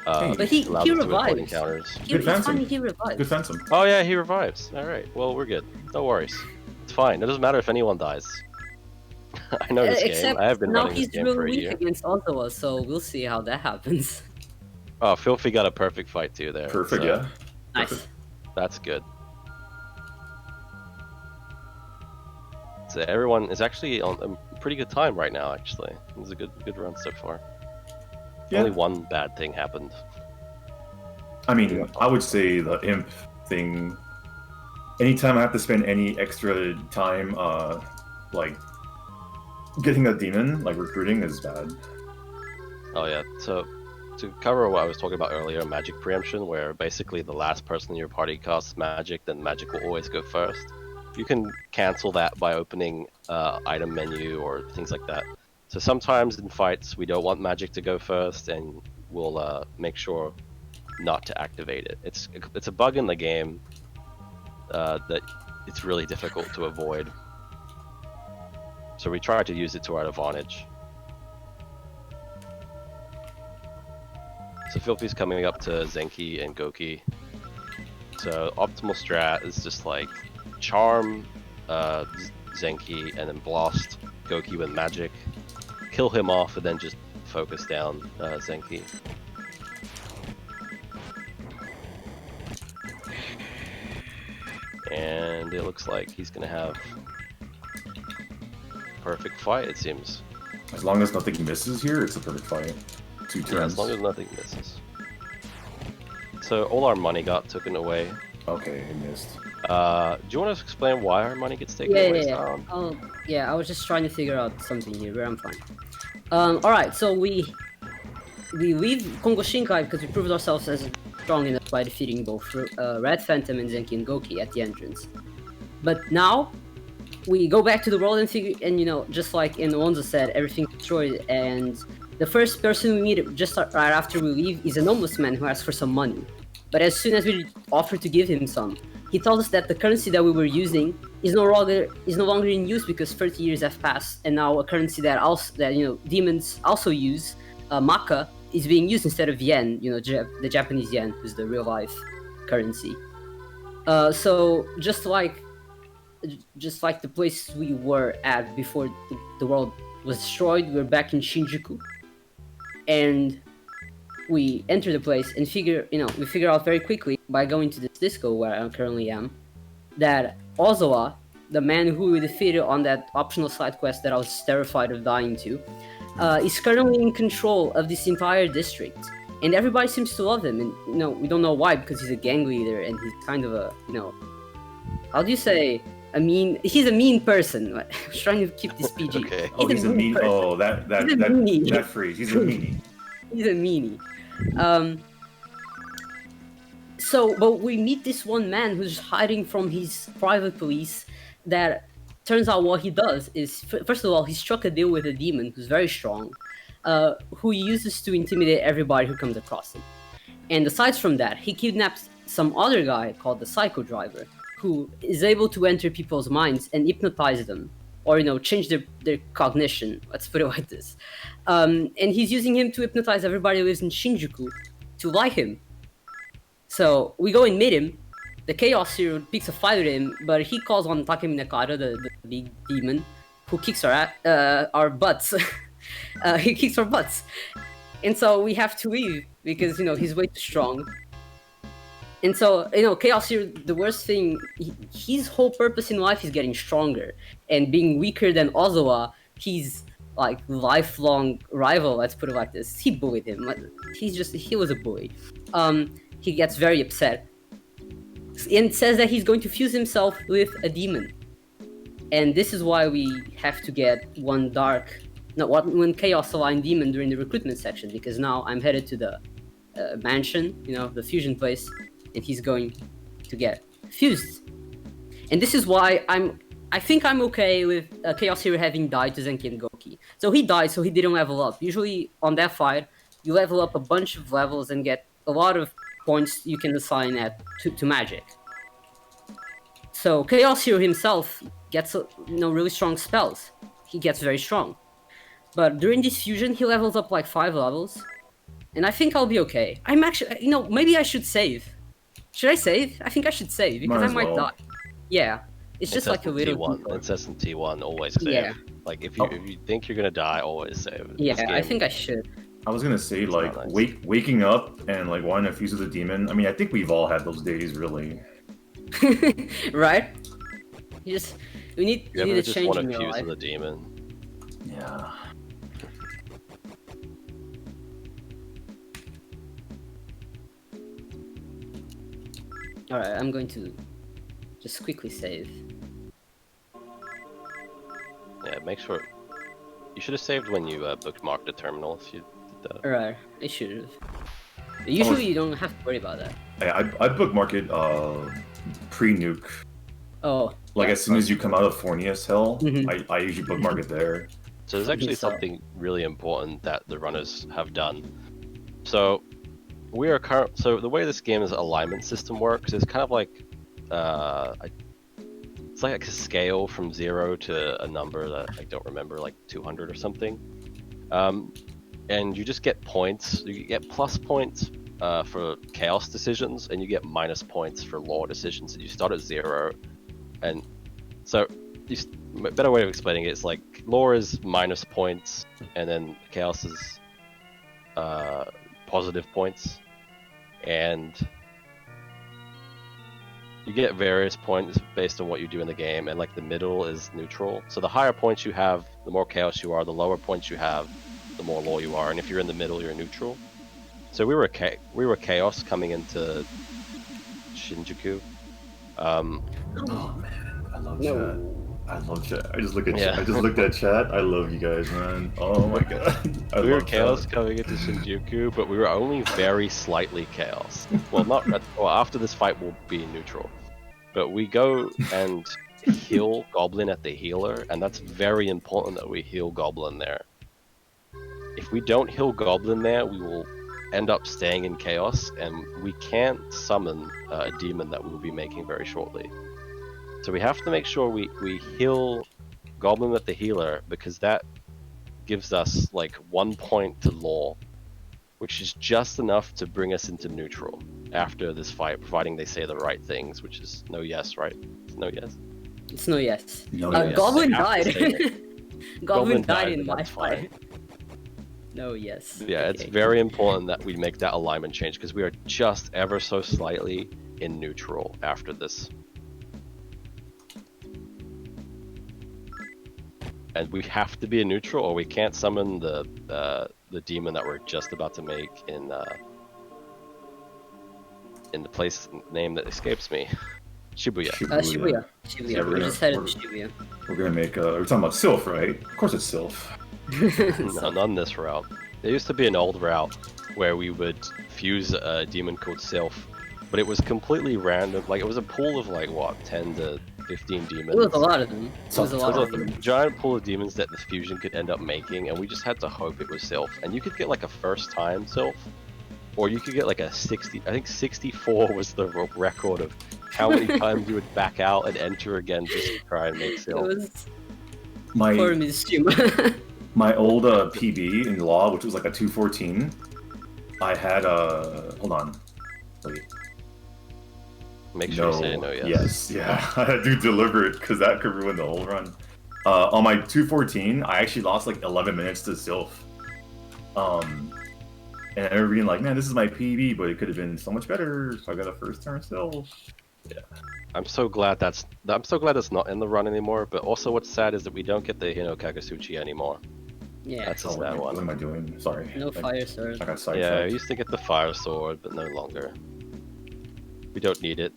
But he allows us to avoid revives. encounters. It's fine. Phantom. He revives. Good Phantom. Oh yeah, he revives. Alright, well we're good. No worries. It's fine. It doesn't matter if anyone dies. I know this game. Except I have been now running this he's game real for a weak year. against Ottawa, so we'll see how that happens. Oh, Filthy got a perfect fight too there. Perfect, so yeah. Nice. That's good. So everyone is actually on a pretty good time right now. Actually, it was a good run so far. Yeah. Only one bad thing happened. I mean, I would say the imp thing. Anytime I have to spend any extra time, like getting a demon, like recruiting, is bad. Oh yeah. So to cover what I was talking about earlier, magic preemption, where basically the last person in your party casts magic, then magic will always go first. You can cancel that by opening item menu or things like that. So sometimes in fights we don't want magic to go first, and we'll make sure not to activate it. It's a bug in the game that it's really difficult to avoid. So we try to use it to our advantage. So Filthy's coming up to Zenki and Goki. So optimal strat is just like charm Zenki and then blast Goki with magic, kill him off, and then just focus down Zenki. And it looks like he's gonna have perfect fight, it seems. As long as nothing misses here, it's a perfect fight. 2 Yeah, turns. as long as nothing misses. So all our money got taken away. Okay, it missed. Do you want to explain why our money gets taken Yeah, away? yeah, yeah. Yeah, I was just trying to figure out something here, but I'm fine. Alright, so we leave Kongo Shinkai because we proved ourselves as strong enough by defeating both Red Phantom and Zenki and Goki at the entrance. But now, we go back to the world and figure, and you know, just like in Alonso said, everything's destroyed, and the first person we meet just right after we leave is an homeless man who asks for some money. But as soon as we offer to give him some, he tells us that the currency that we were using is no longer in use because 30 years have passed, and now a currency that demons also use, Maka, is being used instead of yen. You know, the Japanese yen, who's the real life currency. So just like the place we were at before the world was destroyed, we're back in Shinjuku, and we enter the place and we figure out very quickly by going to this disco where I currently am, that Ozawa, the man who we defeated on that optional side quest that I was terrified of dying to, is currently in control of this entire district, and everybody seems to love him. And we don't know why, because he's a gang leader and he's kind of a how do you say he's a mean person. I was trying to keep this PG. Okay. Oh, he's a mean. person. Oh, that meanie. that phrase. He's a meanie. He's a meanie. But we meet this one man who's hiding from his private police. That turns out what he does is, first of all, he struck a deal with a demon who's very strong, who he uses to intimidate everybody who comes across him. And aside from that, he kidnaps some other guy called the Psycho Driver, who is able to enter people's minds and hypnotize them, or change their cognition. Let's put it like this. And he's using him to hypnotize everybody who lives in Shinjuku to like him. So we go and meet him. The Chaos Hero picks a fight with him, but he calls on Takemi Nakata, the big demon, who kicks our butts. He kicks our butts. And so we have to leave because, he's way too strong. And so, Chaos Hero, the worst thing, his whole purpose in life is getting stronger. And being weaker than Ozawa, he's like lifelong rival, let's put it like this. He bullied him. He was a bully. He gets very upset and says that he's going to fuse himself with a demon. And this is why we have to get one Chaos Aligned demon during the recruitment section, because now I'm headed to the mansion, the fusion place, and he's going to get fused. And this is why I think I'm okay with Chaos Hero having died to Zenki and Goki. So he died, so he didn't level up. Usually on that fight, you level up a bunch of levels and get a lot of points you can assign to magic. So Chaos Hero himself gets really strong spells. He gets very strong. But during this fusion, he levels up like 5 levels. And I think I'll be okay. I'm actually, maybe I should save. Should I save? I think I should save, because I might die. Yeah. It's just like a little... It's SMT1, always save. Yeah. Like, if you think you're gonna die, always save. Yeah, I think I should. I was gonna say, like, nice. Waking up and, like, wanting to fuse with a demon. I mean, I think we've all had those days, really. Right? We need a change in your life. Fuse with a demon. Yeah. Alright, I'm going to just quickly save. Yeah, make sure... You should have saved when you bookmarked the terminal if you did that. Alright, I should have. Usually you don't have to worry about that. Yeah, I bookmark it pre-nuke. Oh. Like, as soon as you come out of Fornius Hell, I usually bookmark it there. So there's actually something really important that the runners have done. So so the way this game's alignment system works is kind of like it's like a scale from 0 to a number that I don't remember, like 200 or something. And you just get points. You get plus points for chaos decisions, and you get minus points for law decisions. And you start at 0, and so a better way of explaining it is like law is minus points, and then chaos is positive points, and you get various points based on what you do in the game, and like the middle is neutral. So the higher points you have, the more chaos you are. The lower points you have, the more law you are. And if you're in the middle, you're neutral. So we were chaos coming into Shinjuku. Oh man, I love chat. I love chat. I just looked at chat. I love you guys, man. Oh my god. We were chaos coming into Shinjuku, but we were only very slightly chaos. Well, after this fight, we'll be neutral. But we go and heal Goblin at the healer, and that's very important that we heal Goblin there. If we don't heal Goblin there, we will end up staying in chaos, and we can't summon a demon that we will be making very shortly. So we have to make sure we heal Goblin at the healer, because that gives us like 1 point to law, which is just enough to bring us into neutral after this fight, providing they say the right things, which is no yes, right? It's no yes? It's no yes. No yes. Goblin died. Goblin died in my fight. No yes. Yeah, okay. It's very important that we make that alignment change, because we are just ever so slightly in neutral after this. And we have to be in neutral, or we can't summon the demon that we're just about to make in the place name that escapes me. Shibuya. Shibuya. Yeah, we're just headed to Shibuya. We're gonna make we're talking about Sylph, right? Of course it's Sylph. No, not on this route. There used to be an old route where we would fuse a demon called Sylph but it was completely random. Like, it was a pool of like what, 10 to 15 demons. It was a lot of them. It was a It lot was of a them. giant pool of demons that the fusion could end up making, and we just had to hope it was Sylph. And you could get like a first time Sylph, or you could get like a 60. I think 64 was the record of how many times you would back out and enter again just to try and make It Sylph. was My poor Mistream. my old PB in law, which was like a 214, I had a hold on, wait. Make sure you say no. Yes. Yeah. I had to deliver it because that could ruin the whole run. On my 214, I actually lost like 11 minutes to Sylph. And I remember being like, man, this is my PB, but it could have been so much better if I got a first turn Sylph. Yeah. I'm so glad that's not in the run anymore. But also, what's sad is that we don't get the Hino Kagasuchi anymore. Yeah. That's a Oh, sad what one. am I doing? Sorry. No fire sword. I got Yeah, I sidetracked. used to get the fire sword, but no longer. We don't need it.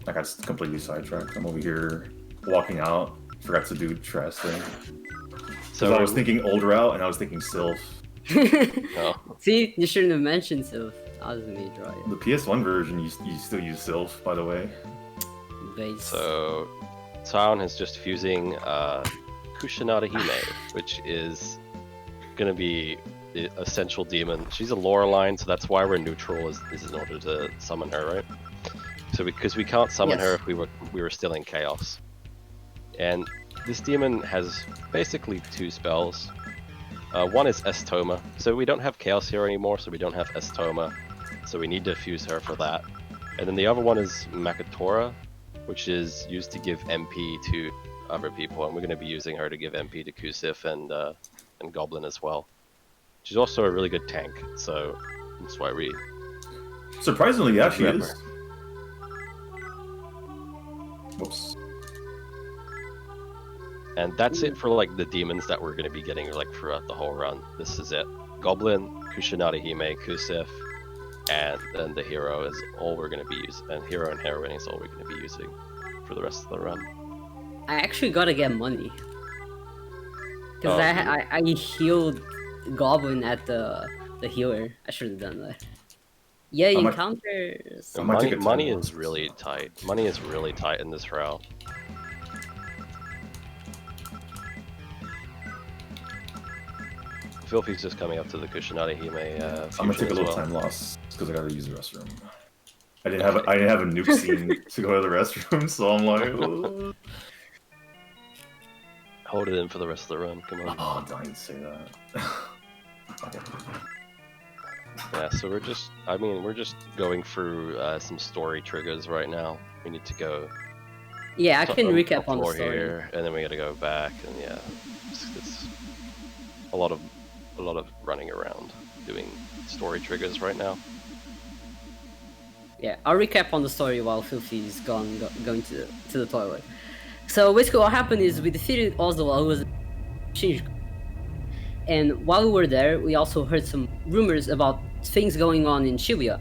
I got completely sidetracked. I'm over here walking out. Forgot to do Tress thing. So I was thinking old route and I was thinking Sylph. no. See, you shouldn't have mentioned Sylph. I was gonna draw The PS1 version, you still use Sylph, by the way. you. Base. So Sion is just fusing Kushinada Hime, which is gonna be the essential demon. She's a Loreline, so that's why we're neutral, is in order to summon her, right? So because we can't summon Yes. her if we were still in chaos. And this demon has basically two spells. One is Estoma, so we don't have chaos here anymore, so we don't have Estoma, so we need to fuse her for that. And then the other one is Makatora, which is used to give MP to other people, and we're going to be using her to give MP to Kusif and Goblin as well. She's also a really good tank, so that's why we... Surprisingly, yeah, she Remember. is. Whoops. And that's it for like the demons that we're going to be getting like throughout the whole run. This is it. Goblin, Kushinada Hime, Kusif, and then the hero is all we're going to be using. And hero and heroine is all we're going to be using for the rest of the run. I actually gotta get money. Because Oh, I healed Goblin at the healer. I should have done that. Yeah, I might- encounters. I might take a Money time is off. really tight. Money is really tight in this route. Filthy's just coming up to the Kushinada Hime I'm gonna fusion take a as little well. time loss because I gotta use the restroom. I didn't have a nuke scene to go to the restroom, so I'm like, oh, Hold it in for the rest of the run. Come on. oh don't say that. Okay. Yeah, so we're just going through some story triggers right now. We need to go Yeah, I can top recap on the floor story. here, and then we gotta go back, and yeah, it's a lot of running around doing story triggers right now. Yeah, I'll recap on the story while Filthy's going to the toilet. So basically what happened is we defeated Ozawa, who was Shinjuku. And while we were there, we also heard some rumors about things going on in Shibuya.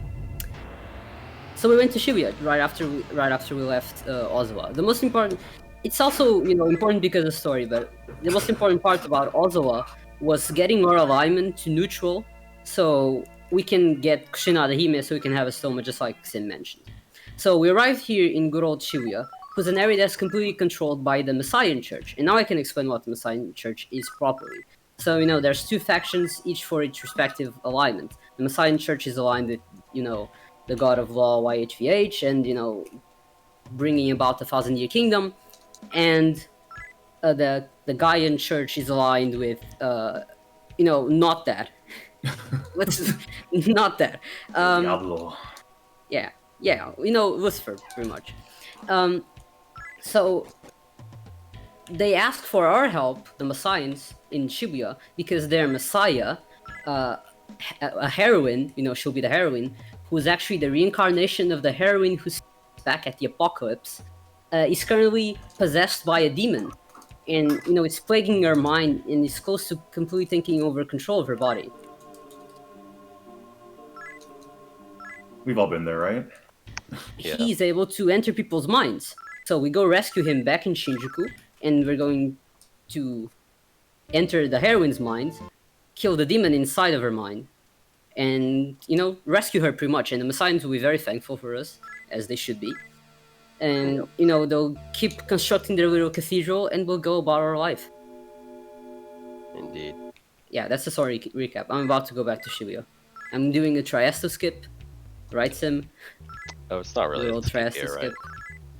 So we went to Shibuya right after we left Ozawa. The most important, it's also important because of the story, but the most important part about Ozawa was getting our alignment to neutral, so we can get Kushinada Hime, so we can have a Stoma just like Sim mentioned. So we arrived here in good old Shibuya, who's an area that's completely controlled by the Messian Church. And now I can explain what the Messian Church is properly. So, there's two factions, each for its respective alignment. The Messian Church is aligned with, the God of Law, YHVH, and, bringing about the 1,000-year kingdom. And the Gaian Church is aligned with, not that. Not that. Diablo. Yeah, Lucifer, pretty much. So they asked for our help, the Messians in Shibuya, because their Messiah, a heroine, she'll be the heroine, who's actually the reincarnation of the heroine who's back at the apocalypse, is currently possessed by a demon. And, it's plaguing her mind and is close to completely taking over control of her body. We've all been there, right? Yeah. He's able to enter people's minds. So we go rescue him back in Shinjuku, and we're going to enter the heroine's mind, kill the demon inside of her mind, and rescue her pretty much. And the Messiahs will be very thankful for us, as they should be. And they'll keep constructing their little cathedral, and we'll go about our life. Indeed. Yeah, that's the story recap. I'm about to go back to Shibuya. I'm doing a Triasto skip, right, Sim? Oh, it's not really Little a skip Triasto here, right? skip.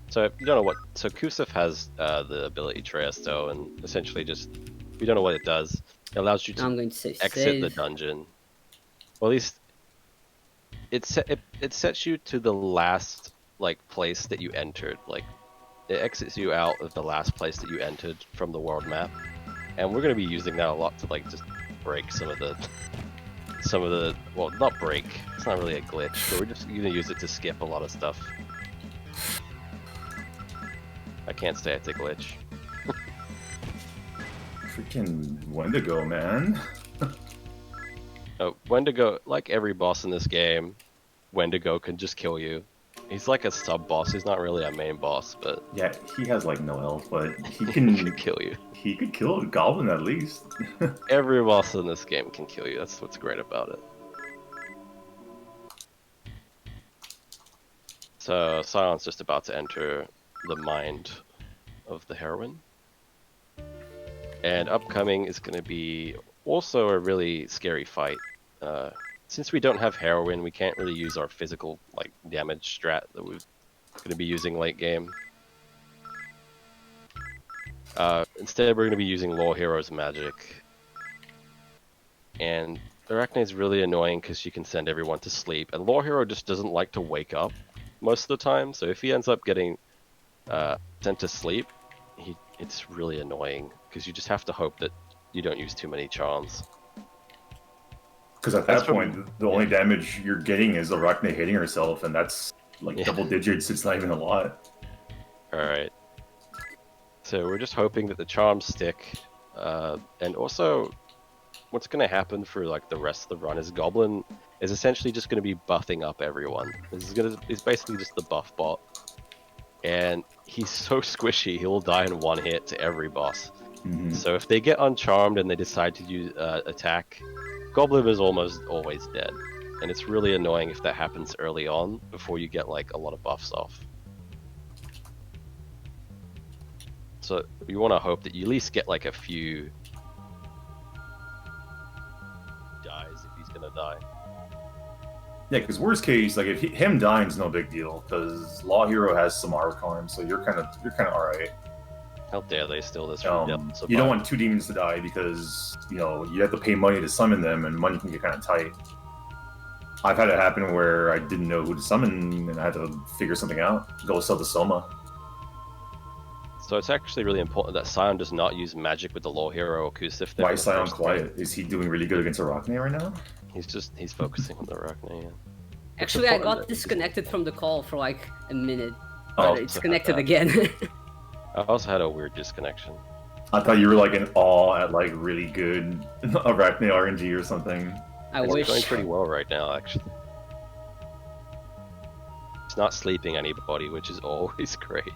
So you don't know what. So Kusif has the ability Triasto, and essentially just we don't know what it does. It allows you I'm to going to say exit save. the dungeon. Well, at least it sets you to the last place that you entered. Like it exits you out of the last place that you entered from the world map, and we're going to be using that a lot to just break some of the well, not break. It's not really a glitch, but we're just going to use it to skip a lot of stuff. I can't say it's a glitch. Freaking Wendigo, man. Wendigo, like every boss in this game, Wendigo can just kill you. He's like a sub-boss, he's not really a main boss, but... Yeah, he has no health, but he he can can kill you. He could kill a goblin at least. Every boss in this game can kill you, that's what's great about it. So, SIon's just about to enter the mind of the heroine. And upcoming is going to be also a really scary fight. Since we don't have heroine, we can't really use our physical damage strat that we're going to be using late game. Instead, we're going to be using Law Hero's magic. And Arachne is really annoying because she can send everyone to sleep. And Law Hero just doesn't like to wake up most of the time. So if he ends up getting sent to sleep, it's really annoying because you just have to hope that you don't use too many charms. Because at that point, the only damage you're getting is Arachne hitting herself, and that's double digits. It's not even a lot. Alright. So we're just hoping that the charms stick. And also, what's going to happen for the rest of the run is Goblin is essentially just going to be buffing up everyone. He's basically just the buff bot. And he's so squishy, he'll die in one hit to every boss. Mm-hmm. So if they get uncharmed and they decide to use attack, Goblin is almost always dead. And it's really annoying if that happens early on, before you get a lot of buffs off. So you want to hope that you at least get a few dies if he's gonna die. Yeah, because worst case, if him dying is no big deal, because Law Hero has some Archon, so you're kind of all right. How dare they steal this You don't want two demons to die because you have to pay money to summon them, and money can get kind of tight. I've had it happen where I didn't know who to summon, and I had to figure something out. Go sell the Soma. So it's actually really important that SIon does not use magic with the Law Hero or Kusif. Why is SIon quiet? Is he doing really good against Arachne right now? He's focusing on the Arachne, yeah. Actually, I got disconnected from the call for a minute, but it's connected again. I also had a weird disconnection. I thought you were in awe at really good Arachne RNG or something. Wish. It's going pretty well right now, actually. It's not sleeping anybody, which is always great.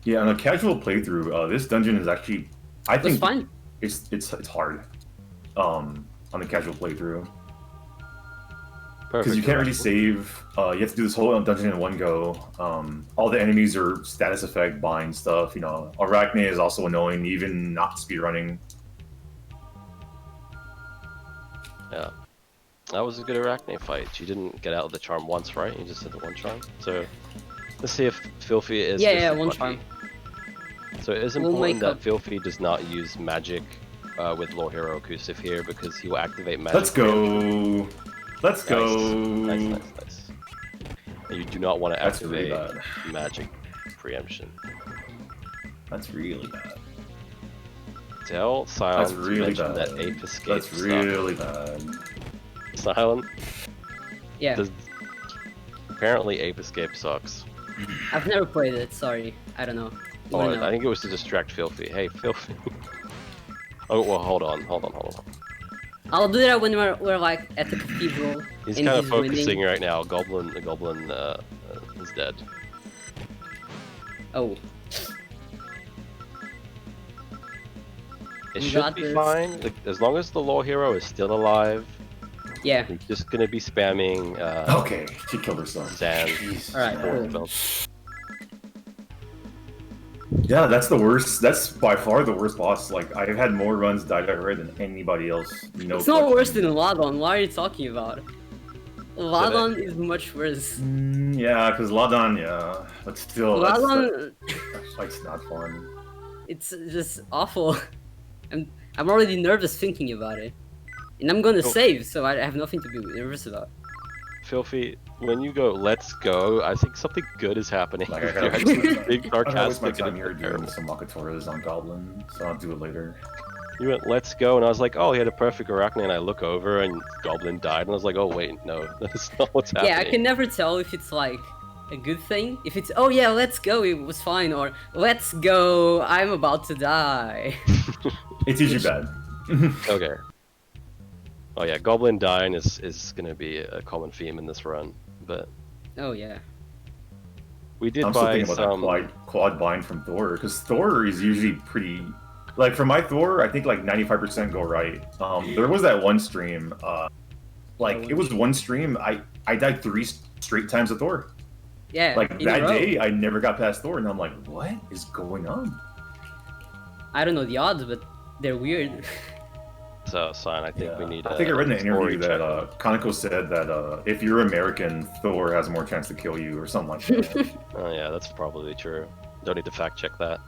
Yeah, on a casual playthrough, this dungeon is actually, I think, it's fine. It's hard. On the casual playthrough. Perfect. Because you can't really save. You have to do this whole dungeon in one go. All the enemies are status effect bind stuff. Arachne is also annoying, even not speedrunning. Yeah. That was a good Arachne fight. She didn't get out of the charm once, right? You just did the one charm. So, let's see if Filthy is... Yeah, one charm. So it is important that Filthy does not use magic with Law Hero Kusif here, because he will activate magic. Let's go! Let's go! Nice. And you do not want to activate magic preemption. That's really bad. Tell SIon to mention that Ape Escape That's really bad. SIon? Yeah. Apparently Ape Escape sucks. I've never played it, sorry. I don't know. I think it was to distract Filthy. Hey, Filthy. Oh, well, hold on. I'll do that when we're at the cathedral. He's kind of focusing right now. The goblin is dead. Oh. It We should got be this. fine, like, as long as the law hero is still alive. Yeah. He's just gonna be spamming Okay, she killed herself. Zan. Jesus, Alright, man. cool. Yeah, that's the worst. That's by far the worst boss. Like, I've had more runs die red than anybody else. No It's not question. worse than Ladon. What are you talking about? Ladon is much worse. Yeah, because Ladon, yeah. But still, Ladon, that fight's not fun. it's just awful. I'm already nervous thinking about it. And I'm gonna save, so I have nothing to be nervous about. Filthy, when you go, let's go, I think something good is happening. Like, You're actually being I don't know, waste my sarcastic time and here it's doing terrible. some Makatoras on Goblin, so I'll do it later. You went, let's go, and I was like, oh, he had a perfect Arachne, and I look over, and Goblin died, and I was like, oh, wait, no, that's not what's happening. Yeah, I can never tell if it's like a good thing. If it's, oh yeah, let's go, it was fine, or let's go, I'm about to die. It's usually bad. Okay. Oh yeah, Goblin dying is gonna be a common theme in this run, but Oh yeah. we did I'm still buy thinking about some. that quad bind from Thor, because Thor is usually pretty. Like for my Thor, I think like 95% go right. There was that one stream, it was one stream. I died 3 straight times of Thor. Yeah. Like in a that row. day, I never got past Thor, and I'm like, what is going on? I don't know the odds, but they're weird. So, Sign, I think we need. I think I read in an story interview that check. Kaneko said that if you're American, Thor has more chance to kill you, or something like that. Oh yeah, that's probably true. Don't need to fact check that.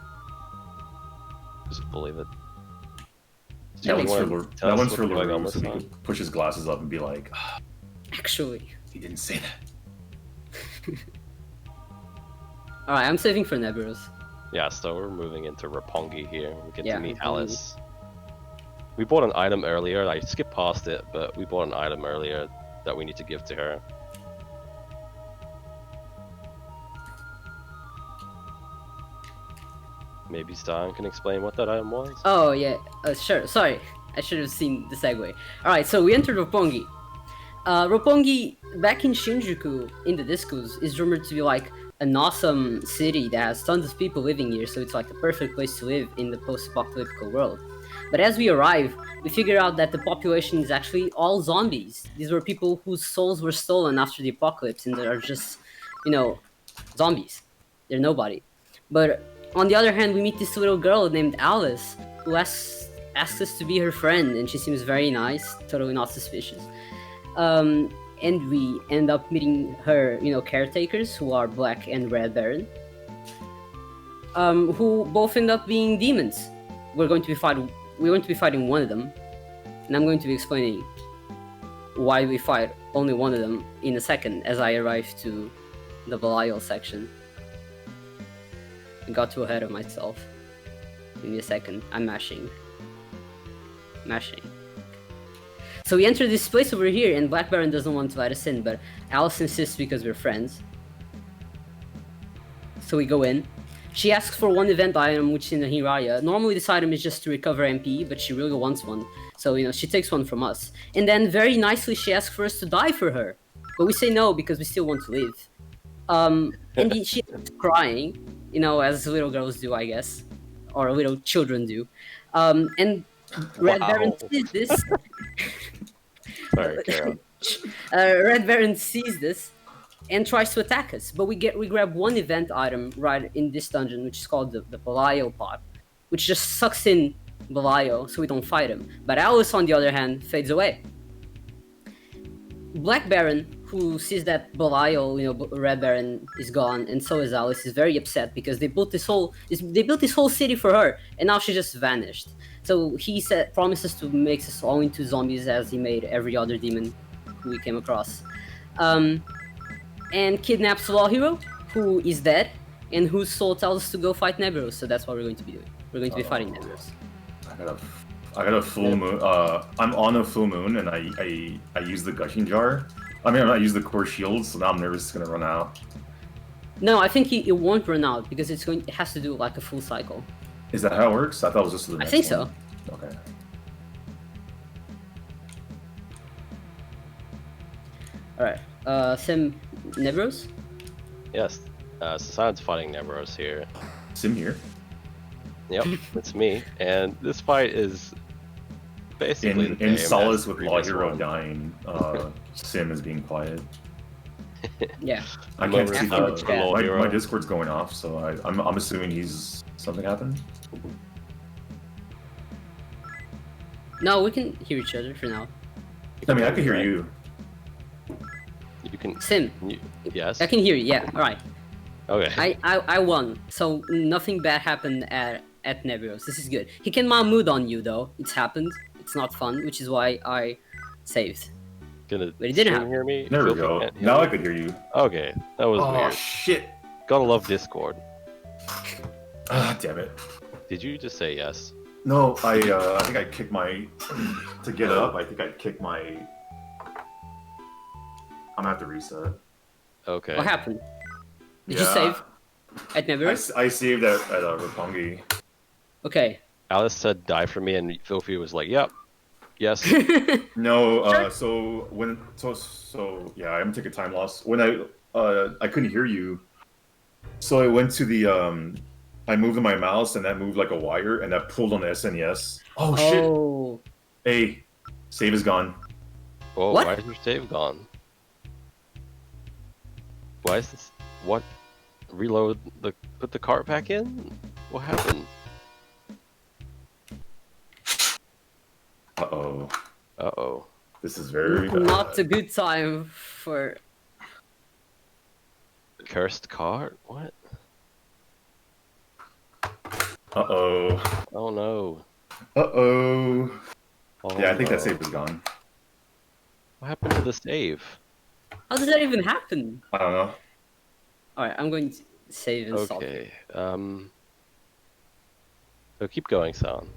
Just believe it. That one's for Tell us LaRue, what's going on so with he that. could push his glasses up and be like, "Ah, Actually. he didn't say that. Alright, I'm saving for Neburos. Yeah, so we're moving into Roppongi here. We get Yeah, to meet Roppongi. Alice. We bought an item earlier. I skipped past it, but we bought an item earlier that we need to give to her. Maybe Stein can explain what that item was? Oh yeah, sure. Sorry, I should have seen the segue. All right, so we entered Roppongi. Roppongi, back in Shinjuku, in the discos, is rumored to be like an awesome city that has tons of people living here. So it's like the perfect place to live in the post-apocalyptic world. But as we arrive, we figure out that the population is actually all zombies. These were people whose souls were stolen after the apocalypse, and they are just, zombies. They're nobody. But on the other hand, we meet this little girl named Alice, who asks us to be her friend, and she seems very nice, totally not suspicious. And we end up meeting her, caretakers, who are Black and Red Baron, who both end up being demons. We're going to be fighting one of them, and I'm going to be explaining why we fight only one of them in a second as I arrive to the Belial section. I got too ahead of myself. Give me a second. I'm mashing. So we enter this place over here, and Black Baron doesn't want to let us in, but Alice insists because we're friends. So we go in. She asks for one event item, which is in the Hiraya. Normally this item is just to recover MP, but she really wants one. So, she takes one from us. And then very nicely she asks for us to die for her. But we say no because we still want to live. And she ends up crying, as little girls do, I guess. Or little children do. And Red Baron sees this. Sorry, Carol. Red Baron sees this and tries to attack us, but we grab one event item right in this dungeon, which is called the Belial pot, which just sucks in Belial, so we don't fight him. But Alice, on the other hand, fades away. Black Baron, who sees that Belial, Red Baron is gone, and so is Alice, is very upset because they built this whole city for her, and now she just vanished. So he promises to make us all into zombies, as he made every other demon who we came across. And kidnaps the law hero, who is dead, and whose soul tells us to go fight Nebulos. So that's what we're going to be doing. We're going to be fighting Nebulos. I got a full moon. I'm on a full moon, and I use the gushing jar. I use the core shield, so now I'm nervous it's gonna run out. No, I think it won't run out because it has to do like a full cycle. Is that how it works? I thought it was just the next I think one. so. Okay. Alright, Sim Nebulos? Yes, Sasad's fighting Nebulos here. Sim here. Yep, it's me. And this fight is basically the In same solace as the with Law previous Hero one. dying, Sim is being quiet. Yeah. I I'm can't over see for the Law my Hero. Discord's going off, so I'm assuming he's something happened. No, we can hear each other for now. I mean, I can hear Right? you. You can. Sim, Yes. I can hear you. Yeah. All right. Okay. I won, so nothing bad happened at Nebios. This is good. He can Mahmood on you though. It's happened. It's not fun, which is why I saved. Gonna But it didn't stream happen. hear me? There we Filthy go. can't hear Now me? I could hear you. Okay, that was Oh weird. shit! Gotta love Discord. Ah, damn it. Did you just say yes? No, I think I kicked my to get up. I think I kicked my. I'm gonna have to reset. Okay. What happened? Did you Yeah. save at Nebios? I saved at Roppongi. Okay. Alice said die for me, and Filthy was like, "Yep, yes." No, Sure. so yeah, I'm taking time loss. When I couldn't hear you, so I went to the I moved my mouse and that moved like a wire and that pulled on the SNES. Oh shit! Oh. Hey, save is gone. Whoa, What? why is your save gone? Why is this? What? Reload the. Put the cart back in? What happened? Uh-oh. Uh-oh. This is very bad. Not a good time for. Cursed cart? What? Uh-oh. Oh no. Uh-oh. Oh, Yeah, I think no. that save is gone. What happened to the save? How did that even happen? I don't know. Alright, I'm going to save and stop. Okay. So keep going, San.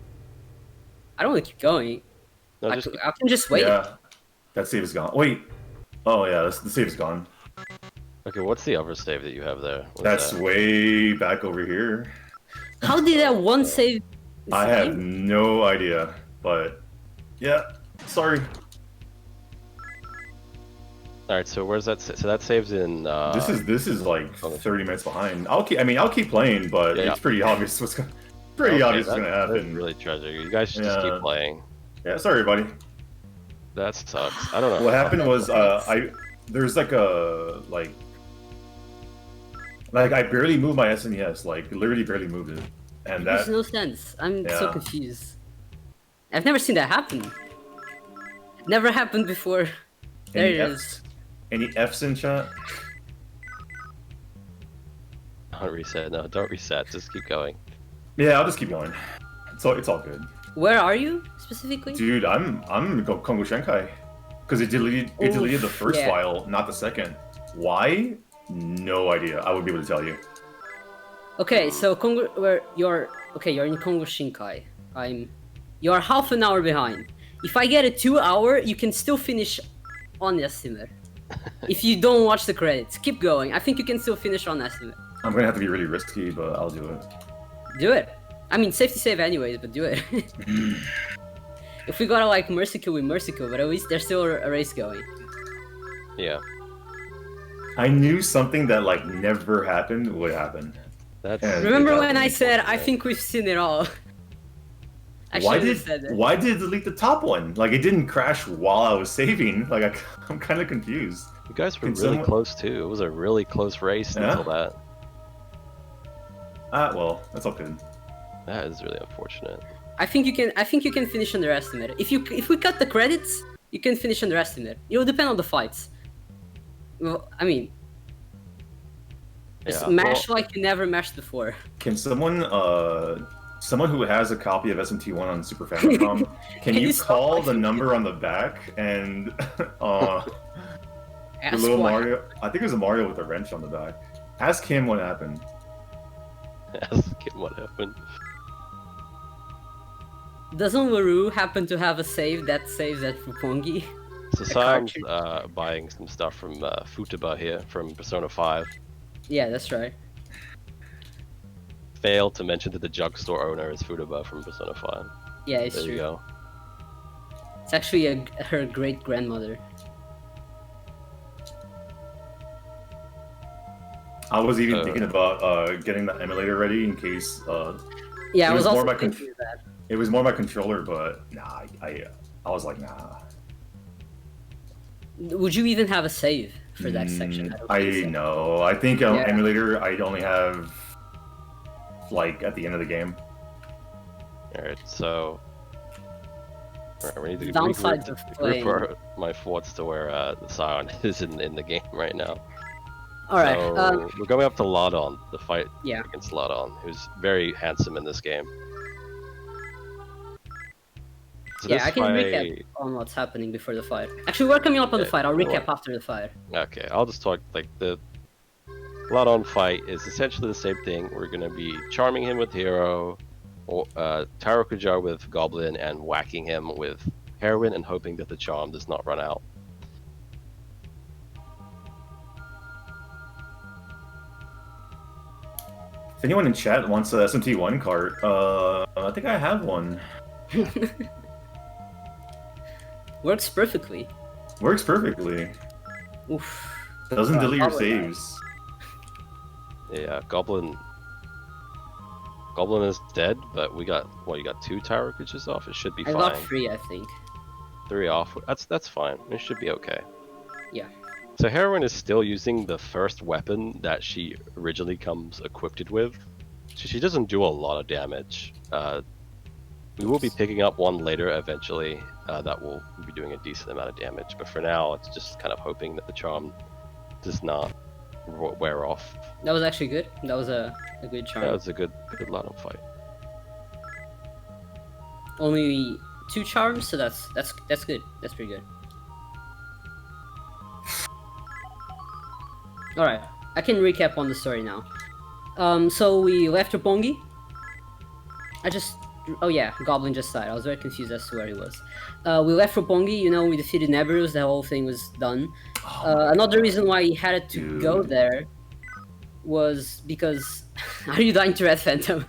I don't want to keep going. No, I just can just wait. Yeah, that save is gone. Wait. Oh yeah, the save is gone. Okay, what's the other save that you have there? What's That's that? way back over here. How did that one save? I have no idea, but yeah, sorry. Alright, so where's that? So that saves in. This is like okay. 30 minutes behind. I'll keep playing, but Yeah. it's pretty obvious what's gonna obvious what's gonna That's happen. really tragic. You guys should just Yeah. keep playing. Yeah, sorry, buddy. That sucks. I don't know. What happened was there's like a like I barely moved my SNES, like literally barely moved it, and It makes that no sense. I'm so Yeah. confused. I've never seen that happen. Never happened before. There any it Fs, is. any Fs in chat? Don't reset. No, don't reset. Just keep going. Yeah, I'll just keep going. It's all good. Where are you specifically? Dude, I'm Kongo Shenkai, because it deleted the first yeah. file, not the second. Why? No idea. I would be able to tell you. Okay, so you're in Kongo Shinkai. You're half an hour behind. If I get a 2 hour, you can still finish on Estimate. If you don't watch the credits, keep going. I think you can still finish on Estimate. I'm gonna have to be really risky, but I'll do it. Do it. I mean, safety save anyways, but do it. If we gotta like mercy kill, we mercy kill, but at least there's still a race going. Yeah. I knew something that like never happened would happen. That's. And Remember it when I happened. said I think we've seen it all? I Why shouldn't did have said that. why did it delete the top one? Like it didn't crash while I was saving. Like I'm kind of confused. You guys were Can really someone- close too. It was a really close race Yeah? until that. Well, that's all good. That is really unfortunate. I think you can finish underestimate. If we cut the credits, you can finish underestimate. It will depend on the fights. Well, I mean, Yeah. mash like you never mashed before. Can someone who has a copy of SMT1 on Super Famicom, can you stop call the watching number on the back and the Ask little why. Mario? I think there's a Mario with a wrench on the back. Ask him what happened. Ask him what happened. Doesn't Waru happen to have a save that saves at Fupongi? So Sam's cartridge. buying some stuff from Futaba here from Persona 5. Yeah, that's right. Failed to mention that the jug store owner is Futaba from Persona 5. Yeah, it's There true. you go. It's actually her great grandmother. I was even thinking about getting the emulator ready in case Yeah, It I was was more also my thinking of that. It was more my controller, but nah, I was like, nah. Would you even have a save for that section? I don't I think so. know. I think Yeah. emulator. I only have like at the end of the game. Alright, so we need to Downsides of playing. my thoughts to where the Scion is in the game right now. All right. So we're going up to Ladon, the fight Yeah. against Ladon, who's very handsome in this game. So Yeah, this I can fight... recap on what's happening before the fight. Actually, we're coming up on the fight. I'll recap after the fight. Okay, I'll just talk, like, the Ladon fight is essentially the same thing. We're gonna be charming him with Hero, or Tarokuja with Goblin, and whacking him with Heroin and hoping that the charm does not run out. If anyone in chat wants a SMT1 cart, I think I have one. Works perfectly. Works perfectly. Oof. Doesn't delete your Goblin saves. Yeah, Goblin is dead, but we got, what, you got 2 Tarokujas off? It should be I fine. got 3, I think. 3 off. That's fine. It should be okay. Yeah. So Heroin is still using the first weapon that she originally comes equipped with. She doesn't do a lot of damage. We will be picking up one later eventually that will be doing a decent amount of damage, but for now it's just kind of hoping that the charm does not wear off. That was actually good. That was a good charm. That was a good Ladon fight. Only 2 charms, so that's good. That's pretty good. Alright, I can recap on the story now. So we left Roppongi. Oh yeah, Goblin just died. I was very confused as to where he was. We left Roppongi, you know, we defeated Neberus, the whole thing was done. Another reason why he had to go there was because... Are you dying to Red Phantom?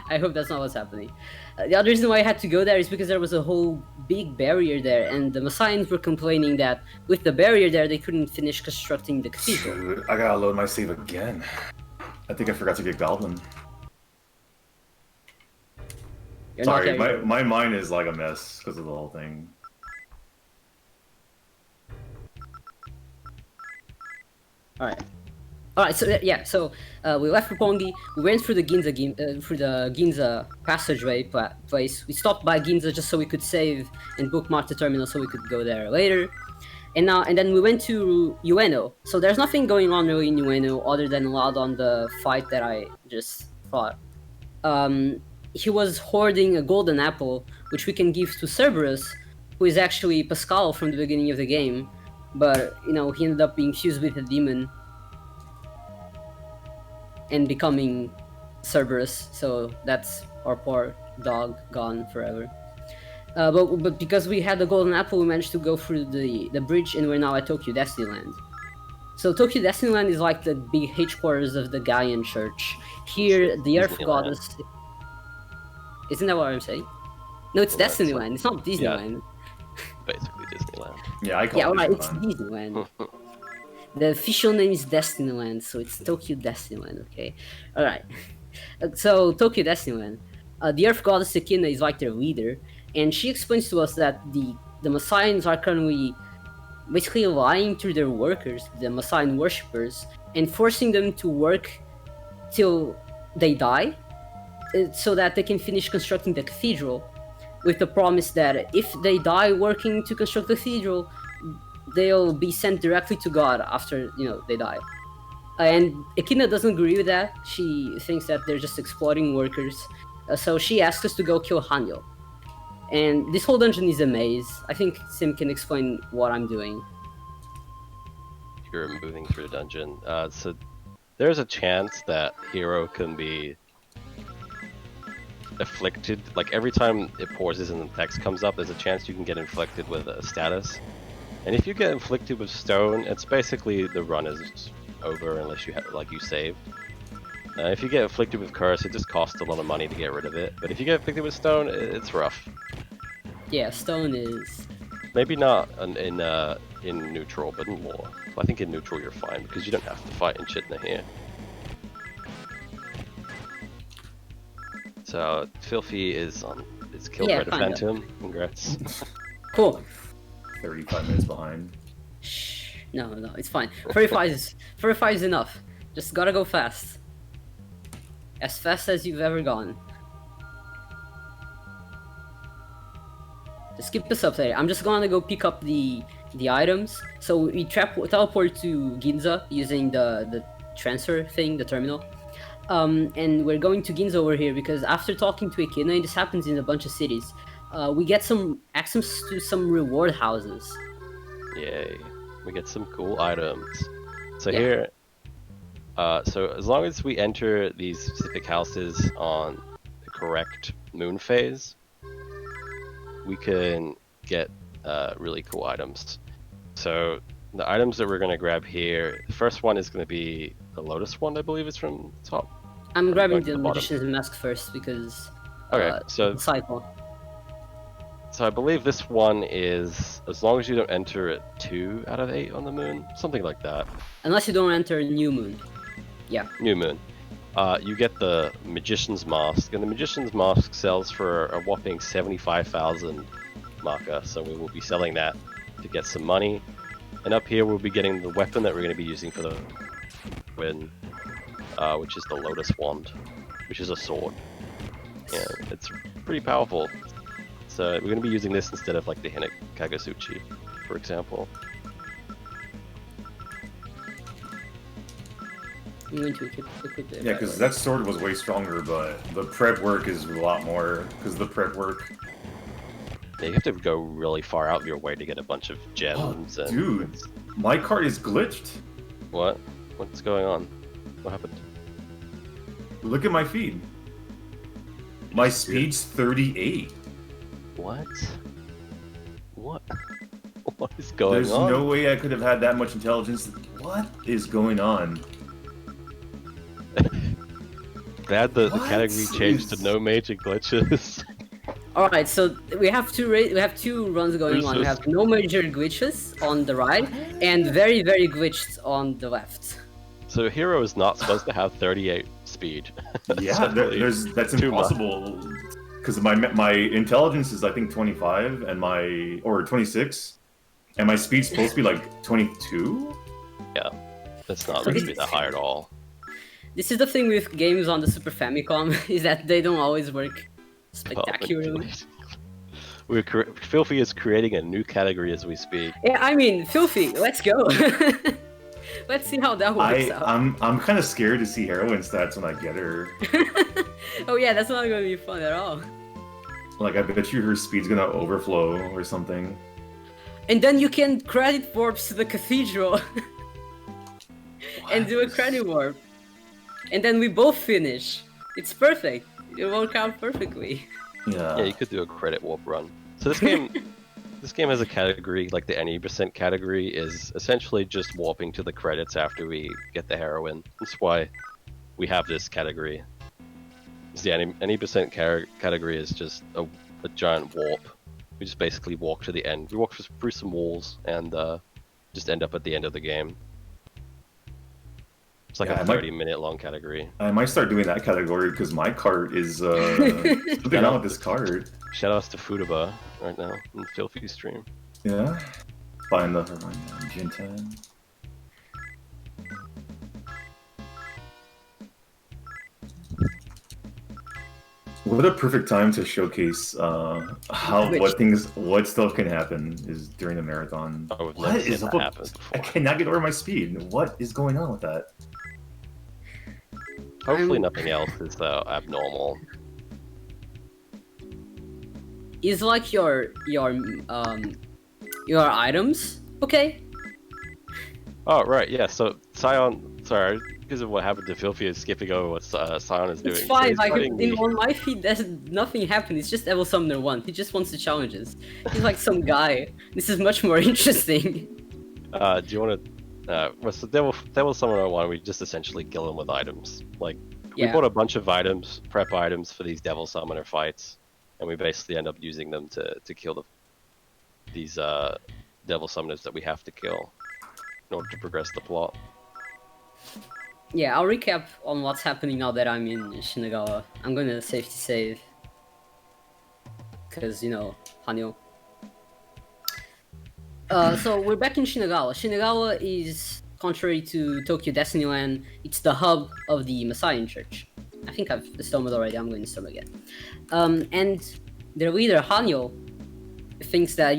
I hope that's not what's happening. The other reason why I had to go there is because there was a whole big barrier there, and the Messians were complaining that with the barrier there, they couldn't finish constructing the cathedral. Dude, I gotta load my save again. I think I forgot to get Goblin. You're Sorry, not my mind is like a mess because of the whole thing. Alright, so yeah, so we left Roppongi, we went through the Ginza passageway place. We stopped by Ginza just so we could save and bookmark the terminal so we could go there later. And then we went to Ueno. So there's nothing going on really in Ueno other than Ladon the fight that I just fought. He was hoarding a golden apple, which we can give to Cerberus, who is actually Pascal from the beginning of the game. But, you know, he ended up being fused with a demon and becoming Cerberus, so that's our poor dog gone forever. But because we had the golden apple, we managed to go through the bridge, and we're now at Tokyo Destinyland. So Tokyo Destinyland is like the big headquarters of the Gaian Church. Here, the Earth Goddess... Isn't that what I'm saying? No, it's Destinyland, it's not Disneyland. Yeah, basically Disneyland. Yeah, I call it right, Disneyland. it's Disneyland. The official name is Destinyland, so it's Tokyo Destinyland, okay? Alright. So, Tokyo Destinyland. The Earth Goddess Sekina is like their leader, and she explains to us that the Messians are currently basically lying to their workers, the Messian worshippers, and forcing them to work till they die, so that they can finish constructing the cathedral, with the promise that if they die working to construct the cathedral, they'll be sent directly to God after, you know, they die. And Ekina doesn't agree with that. She thinks that they're just exploiting workers. So she asks us to go kill Hanyo. And this whole dungeon is a maze. I think Sim can explain what I'm doing. You're moving through the dungeon. So there's a chance that Hero can be afflicted. Like every time it pauses and the text comes up, there's a chance you can get inflicted with a status. And if you get inflicted with stone, it's basically the run is over unless you have, like, you saved. If you get inflicted with curse, it just costs a lot of money to get rid of it. But if you get inflicted with stone, it's rough. Yeah, stone is... Maybe not in neutral, but in lore. I think in neutral you're fine because you don't have to fight in Chitna here. So Filthy is killed Yeah, by the kinda. Phantom. Congrats. Cool. 35 minutes behind. Shh. No, it's fine. 45 is enough. Just gotta go fast. As fast as you've ever gone. Just skip this up there. I'm just gonna go pick up the items. So we teleport to Ginza using the transfer thing, the terminal. And we're going to Ginza over here because after talking to Echidna, and this happens in a bunch of cities, we get some access to some reward houses. Yay. We get some cool items. So Yeah. here, so as long as we enter these specific houses on the correct moon phase, we can get really cool items. So the items that we're going to grab here, the first one is going to be the Lotus one, I believe is from the top. I'm grabbing going to the the bottom. Magician's Mask first because Okay, so cycle. I believe this one is, as long as you don't enter it 2 out of 8 on the moon, something like that. Unless you don't enter New Moon. Yeah. New moon. You get the Magician's Mask, and the Magician's Mask sells for a whopping 75,000 marker, so we will be selling that to get some money. And up here we'll be getting the weapon that we're going to be using for the win, which is the Lotus Wand, which is a sword. Yeah, it's pretty powerful. So we're going to be using this instead of like the Hinnik Kagasuchi, for example. I'm going to equip it. Yeah, because that sword was way stronger, but the prep work is a lot more. Because the prep work. Yeah, you have to go really far out of your way to get a bunch of gems. Oh, and dude, my cart is glitched. What? What's going on? What happened? Look at my feed. My speed's 38. What? What? What is going There's on? no way I could have had that much intelligence. What is going on? They had the What category changed is- to no major glitches. All right, so we have two runs going There's on. We this- have no major glitches on the right and very glitched on the left. So Hero is not supposed to have 38 speed. Yeah, that's too much. impossible. Because my intelligence is I think 25 and or 26, and my speed's supposed to be like 22. Yeah, that's not going to be that high at all. This is the thing with games on the Super Famicom is that they don't always work spectacularly. Filthy is creating a new category as we speak. Yeah, I mean, Filthy, let's go. Let's see how that works out. I'm kind of scared to see heroin stats when I get her. Oh yeah, that's not going to be fun at all. Like I bet you her speed's gonna overflow or something. And then you can credit warps to the cathedral and do a credit warp. And then we both finish. It's perfect. It worked out perfectly. Yeah. Yeah, you could do a credit warp run. So this game, this game has a category, like the any percent category is essentially just warping to the credits after we get the heroine. That's why we have this category. The any percent category is just a giant warp. We just basically walk to the end. We walk through some walls and just end up at the end of the game. It's like Yeah, a 30-minute long category. I might start doing that category because my cart is something wrong with this cart. Shout outs to Futaba right now in the Filthy stream. Yeah. Find the Horizon Jintan. What a perfect time to showcase what stuff can happen is during the marathon. Oh, we've What never seen is that up with- happen I before. cannot get over my speed. What is going on with that? Hopefully nothing else is abnormal. Is like your items okay? Oh, right, yeah, so Sion, sorry, because of what happened to Filthy is skipping over what Sion is doing. It's So fine. he's Like fighting the- on my feed, there's nothing happened. It's just Evil Summoner 1. He just wants the challenges. He's like some guy. This is much more interesting. do you want to... well, so Devil Summoner 1, we just essentially kill him with items. Like, we Yeah. bought a bunch of items, prep items for these Devil Summoner fights, and we basically end up using them to kill these Devil Summoners that we have to kill in order to progress the plot. Yeah, I'll recap on what's happening now that I'm in Shinagawa. I'm gonna safety save. Because, Hanyo. So we're back in Shinagawa. Shinagawa is, contrary to Tokyo Destinyland, it's the hub of the Masayan Church. I think I've stumbled already, I'm going to start again. And their leader, Hanyo, thinks that,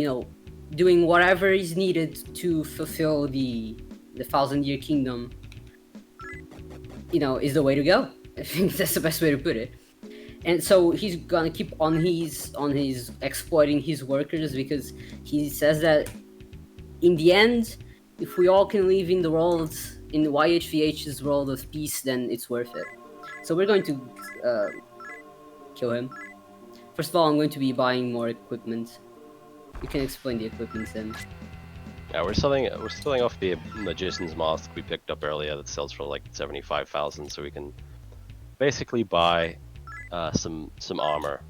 doing whatever is needed to fulfill the Thousand-Year Kingdom, is the way to go. I think that's the best way to put it. And so he's gonna keep on his exploiting his workers, because he says that in the end, if we all can live in the world, in YHVH's world of peace, then it's worth it. So we're going to kill him. First of all, I'm going to be buying more equipment. You can explain the equipment then. Yeah, we're selling off the Magician's Mask we picked up earlier that sells for like 75,000, so we can basically buy some armor,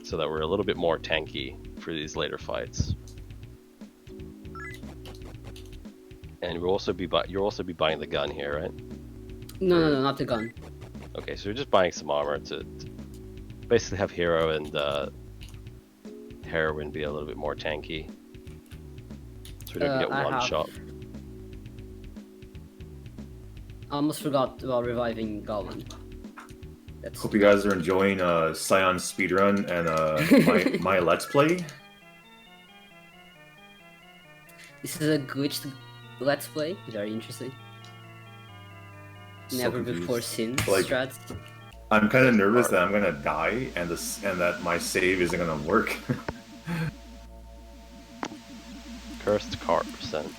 so that we're a little bit more tanky for these later fights. And you'll also be buying the gun here, right? No, not the gun. Okay, so we're just buying some armor to basically have Hero and Heroine be a little bit more tanky, so we don't get one shot. I almost forgot about reviving Goblin. Hope you guys are enjoying SION Speedrun and my Let's Play. This is a glitched Let's Play. Very interesting. So Never confused. before seen Like, strats. I'm kind of nervous that I'm gonna die and that my save isn't gonna work. Cursed cart percent.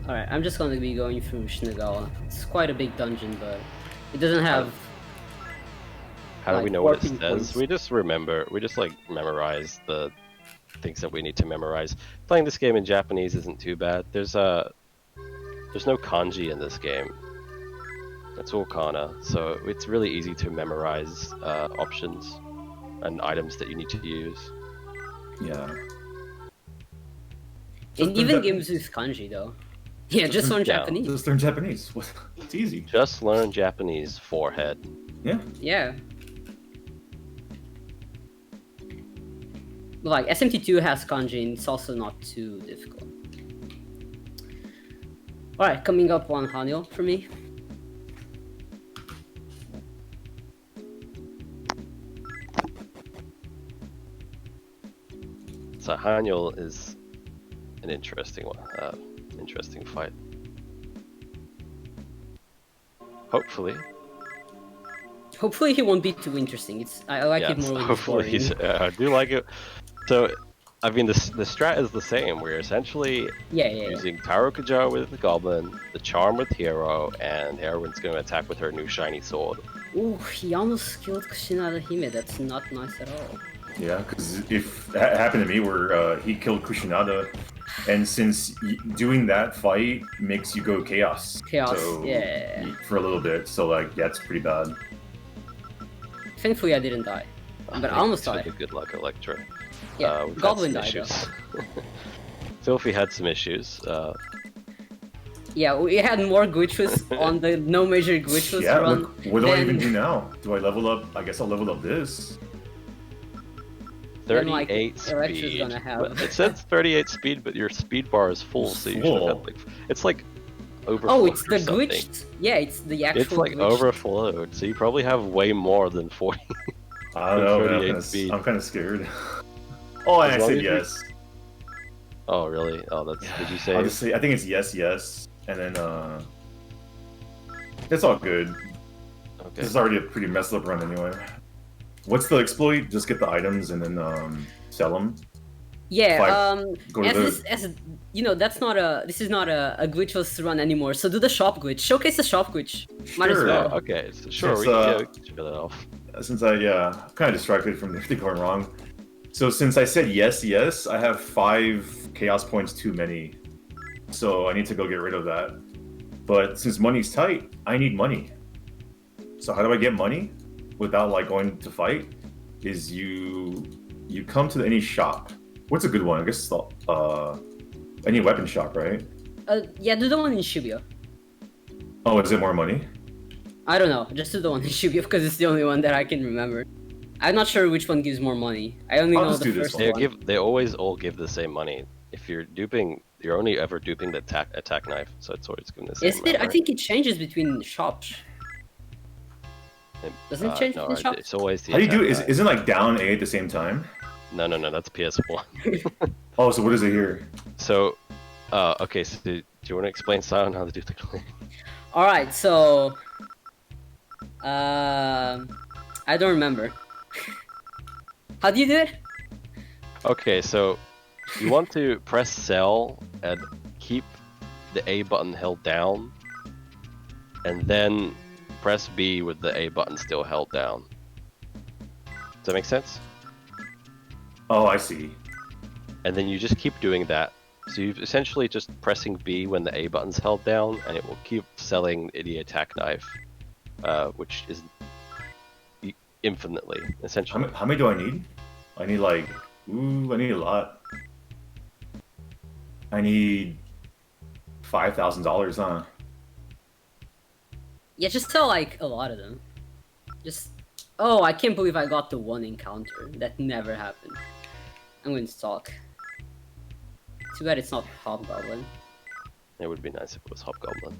Alright, I'm just gonna be going through Shinagawa. It's quite a big dungeon, but it doesn't have... How do we like, know what it warping says? points. We just like memorize the things that we need to memorize. Playing this game in Japanese isn't too bad. There's no kanji in this game. It's all kana, so it's really easy to memorize options and items that you need to use. Yeah. And even games with kanji, though. Yeah, just learn Japanese. Just learn Japanese. It's easy. Just learn Japanese, forehead. Yeah. Yeah. But like, SMT2 has kanji, and it's also not too difficult. Alright, coming up on Hanyo for me. So Hanyul is an interesting one, interesting fight. Hopefully Hopefully he won't be too interesting. I like it more when it's hopefully boring. I do like it. So, I mean, the strat is the same. We're essentially using Tarokuja with the Goblin, the Charm with Hero, and Heroine's going to attack with her new shiny sword. Ooh, he almost killed Kushinada Hime. That's not nice at all. Yeah, because if that happened to me where he killed Kushinada, and since doing that fight makes you go Chaos. Chaos, so, yeah. For a little bit, so like that's pretty bad. Thankfully I didn't die. But I almost died. Good luck, Electra. Yeah, We've Goblin had some died issues. Filthy had some issues. Yeah, we had more glitches on the no major glitches run. Look, what do I even do now? Do I level up? I guess I'll level up this. 38 Electra's speed. gonna have- But it says 38 speed, but your speed bar is full, so you should have like it's like overflowed. Oh, it's the or something. glitched. Yeah, it's the actual. It's like glitched. overflowed, so you probably have way more than 40. I don't know. 38 speed. I'm kind of scared. Oh, and I As long said as you- yes. Oh, really? Oh, that's. Did you say? I'll just say I think it's yes, and then it's all good. Okay. This is already a pretty messed up run anyway. What's the exploit? Just get the items and then sell them. Yeah, Go to as you know, this is not a glitchless run anymore. So do the shop glitch. Showcase the shop glitch. Might as Sure. well. Okay. So sure, Since, we can show that off. Since I kind of distracted from everything going wrong. So since I said yes, I have 5 chaos points too many. So I need to go get rid of that. But since money's tight, I need money. So how do I get money without like going to fight? Is you you come to any shop. What's a good one? I guess any weapon shop, right? Yeah, do the one in Shibuya. Oh, is it more money? I don't know, just do the one in Shibuya because it's the only one that I can remember. I'm not sure which one gives more money. I only I'll know just the do this first one. one. They always all give the same money. If you're duping, you're only ever duping the attack knife, so it's always giving the same Is it? I amount, think it changes between shops. right? Doesn't it change No, between shops? it's always the How do you do attack it? knife. Isn't like down A at the same time? No, that's PS1. Oh, so what is it here? So, okay, so do you want to explain, Sion, how to do the glitch? Alright, so... I don't remember. How do you do it? Okay, so you want to press cell and keep the A button held down, and then press B with the A button still held down. Does that make sense? Oh, I see. And then you just keep doing that. So you're essentially just pressing B when the A button's held down, and it will keep selling the attack knife, which is infinitely, essentially. How many do I need? I need like, I need a lot. I need $5,000, huh? Yeah, just sell like a lot of them. Just... Oh, I can't believe I got the one encounter. That never happened. I'm going to talk. Too bad it's not Hobgoblin. It would be nice if it was Hobgoblin.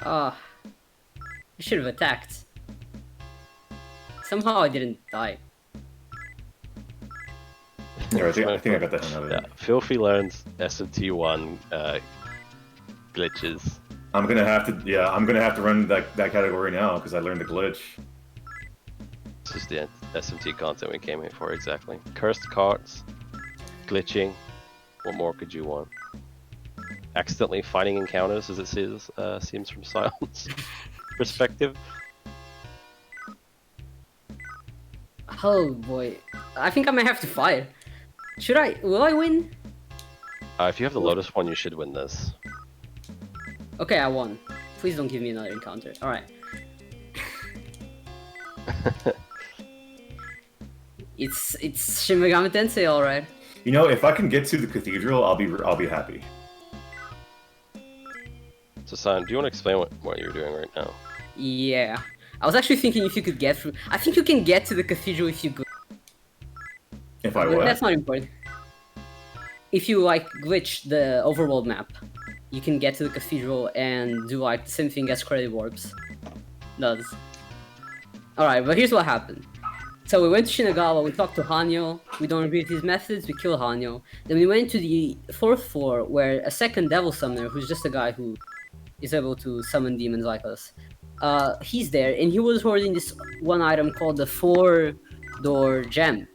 Ah, I should have attacked. Somehow I didn't die. Yeah, I think I got the hang of it. Yeah, Filthy learns SMT1 glitches. I'm gonna have to run that category now because I learned the glitch. This is the SMT content we came here for, exactly. Cursed cards, glitching. What more could you want? Accidentally finding encounters, as it seems from Sion's perspective. Oh boy, I think I might have to fight. Should I? Will I win? If you have the Lotus one, you should win this. Okay, I won. Please don't give me another encounter. Alright. It's Shin Megami Tensei, alright. You know, if I can get to the cathedral, I'll be happy. So, Sion, do you want to explain what you're doing right now? Yeah. I was actually thinking if you could get through. I think you can get to the cathedral if you glitch. If I But what? that's not important. If you like glitch the overworld map, you can get to the cathedral and do like the same thing as Credit Warps does. Alright, but here's what happened. So we went to Shinagawa, we talked to Hanyo, we don't agree with his methods, we kill Hanyo. Then we went to the 4th floor where a second devil summoner, who's just a guy who is able to summon demons like us, he's there and he was hoarding this one item called the 4-door gem,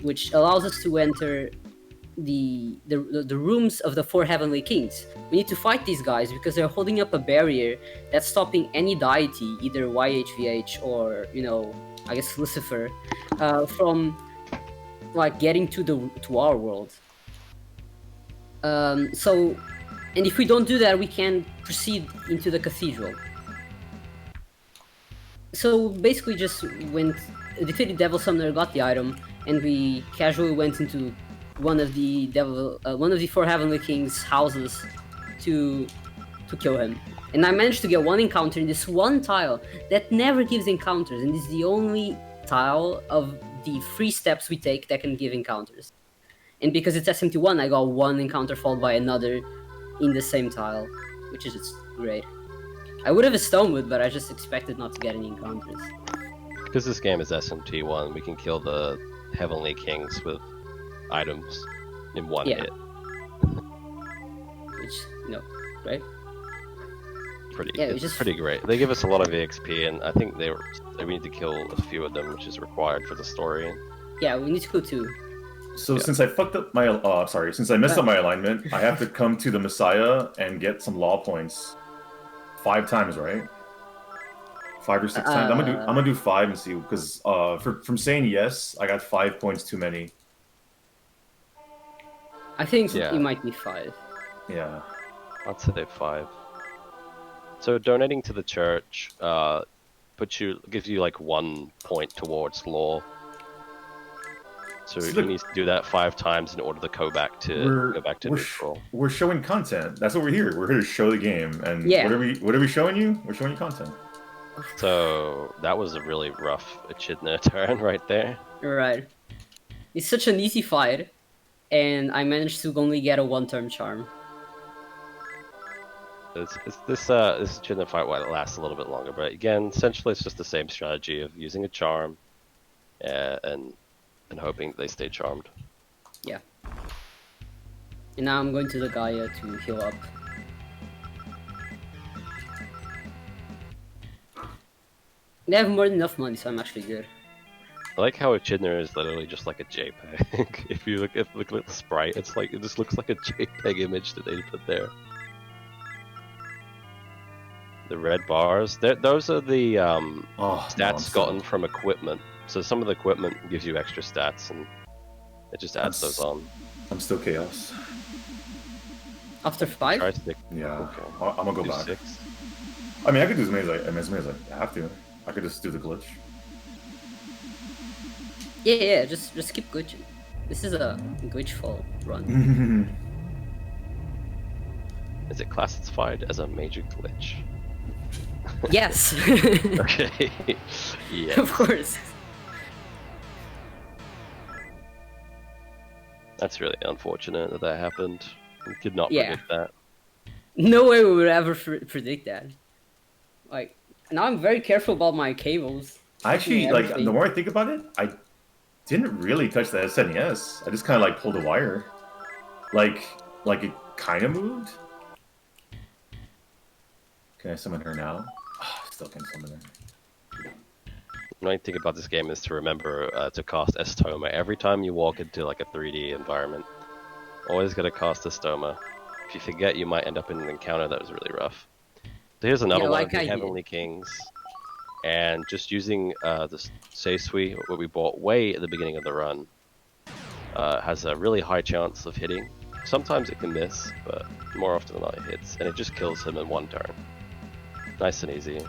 which allows us to enter the rooms of the 4 heavenly kings. We need to fight these guys because they're holding up a barrier that's stopping any deity, either YHVH or, you know, I guess Lucifer, from like getting to our world. And if we don't do that, we can proceed into the cathedral. So basically, just went, defeated Devil Summoner, got the item, and we casually went into one of the 4 Heavenly Kings' houses to kill him. And I managed to get one encounter in this one tile that never gives encounters, and this is the only tile of the 3 steps we take that can give encounters. And because it's SMT1, I got one encounter followed by another in the same tile, which is just great. I would have a Stonewood, but I just expected not to get any encounters. Because this game is SMT1, we can kill the Heavenly Kings with items in one hit. Which, you know, right? It's pretty great. They give us a lot of EXP, and I think we need to kill a few of them, which is required for the story. Yeah, we need to kill 2. So since I fucked up my since I messed up my alignment, I have to come to the Messiah and get some law points 5 times, right? 5 or 6 times. I'm gonna do 5 and see, because from saying yes, I got 5 points too many. I think it might be 5. Yeah. I'd say 5. So donating to the church gives you like 1 point towards lore. So So he look- needs to do that 5 times in order to go back to neutral. We're showing content. That's what we're here. We're here to show the game. And Yeah. what are we showing you? We're showing you content. So that was a really rough Echidna turn right there. Right. It's such an easy fight, and I managed to only get a 1-turn charm. This Echidna fight might last a little bit longer, but again, essentially it's just the same strategy of using a charm, and hoping they stay charmed. Yeah. And now I'm going to the Gaia to heal up. They have more than enough money, so I'm actually good. I like how Echidna is literally just like a JPEG. If you look at the sprite, it's like it just looks like a JPEG image that they put there. The red bars, those are the stats gotten from equipment. So some of the equipment gives you extra stats, and it just adds those on. I'm still chaos. After 5? Try stick. Yeah. Okay. I'm gonna go Do back. 6. I mean, I could do as many as I have to. I could just do the glitch. Yeah, just keep glitching. This is a glitchful run. Is it classified as a major glitch? Yes! Okay. Yeah. Of course. That's really unfortunate that happened. We could not Yeah. predict that. No way we would ever predict that. Like, now I'm very careful about my cables. Actually, Yeah, like everything. the more I think about it, I didn't really touch the SNES. I just kind of like pulled a wire, like it kind of moved. Can I summon her now? Oh, still can't summon her. The main thing about this game is to remember to cast Estoma every time you walk into like a 3D environment. Always gotta cast Estoma. If you forget, you might end up in an encounter that was really rough. So here's another one like of the I did. Heavenly Kings. And just using the Seisui, what we bought way at the beginning of the run, has a really high chance of hitting. Sometimes it can miss, but more often than not it hits, and it just kills him in 1 turn. Nice and easy.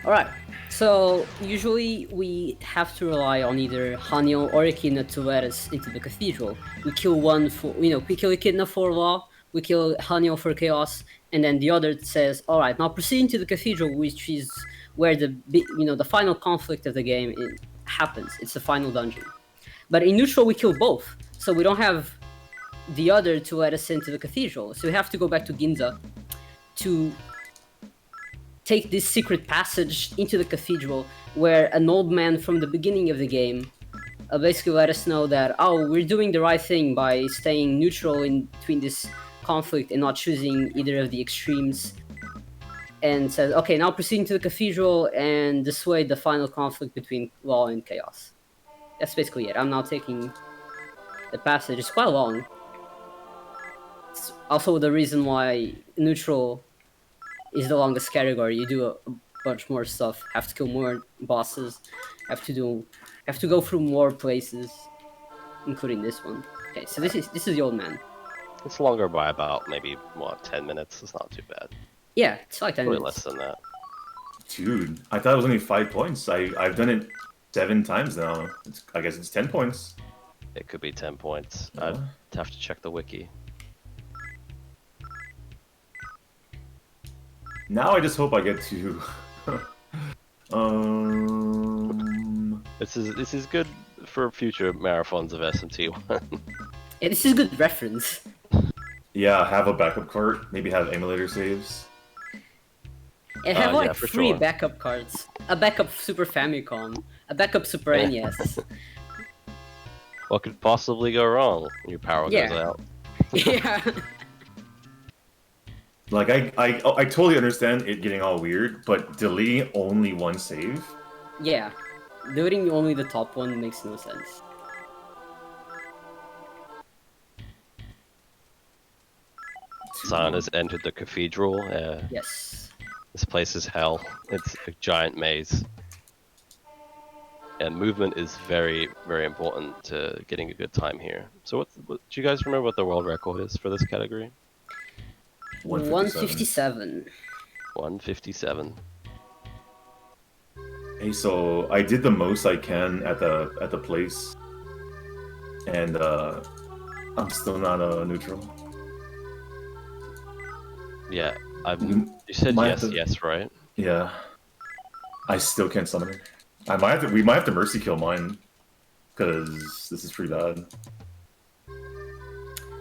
Alright, so usually we have to rely on either Hanyo or Echidna to let us into the cathedral. We kill one for, we kill Echidna for law, we kill Hanyo for chaos, and then the other says, alright, now proceed into the cathedral, which is where the final conflict of the game happens. It's the final dungeon. But in neutral we kill both, so we don't have the other to let us into the cathedral. So we have to go back to Ginza to take this secret passage into the cathedral, where an old man from the beginning of the game basically let us know that, oh, we're doing the right thing by staying neutral in between this conflict and not choosing either of the extremes, and says, okay, now proceed to the cathedral and dissuade the final conflict between law and chaos. That's basically it. I'm now taking the passage. It's quite long. It's also the reason why neutral is the longest category. You do a bunch more stuff, have to kill more bosses, have to go through more places, including this one. Okay, so this is the old man. It's longer by about maybe 10 minutes. It's not too bad. Yeah, it's like 10 Probably minutes. less than that. Dude, I thought it was only 5 points. I've done it 7 times now. I guess it's 10 points. It could be 10 points. Yeah. I'd have to check the wiki. Now I just hope I get to. This is good for future marathons of SMT1. Yeah, this is good reference. Yeah, have a backup cart. Maybe have emulator saves. And have yeah, like for 3 sure. backup cards. A backup Super Famicom. A backup Super NES. What could possibly go wrong when your power Yeah. goes out? Yeah. Like I totally understand it getting all weird, but deleting only 1 save. Yeah. Doing only the top one makes no sense. Zion has entered the cathedral. Yes. This place is hell. It's a giant maze. And movement is very, very important to getting a good time here. So do you guys remember what the world record is for this category? 157. 157. 157. Hey, so I did the most I can at the place, and I'm still not neutral. Yeah, Mm, you said might yes, have to- yes, right? Yeah, I still can't summon her. We might have to mercy kill mine, because this is pretty bad.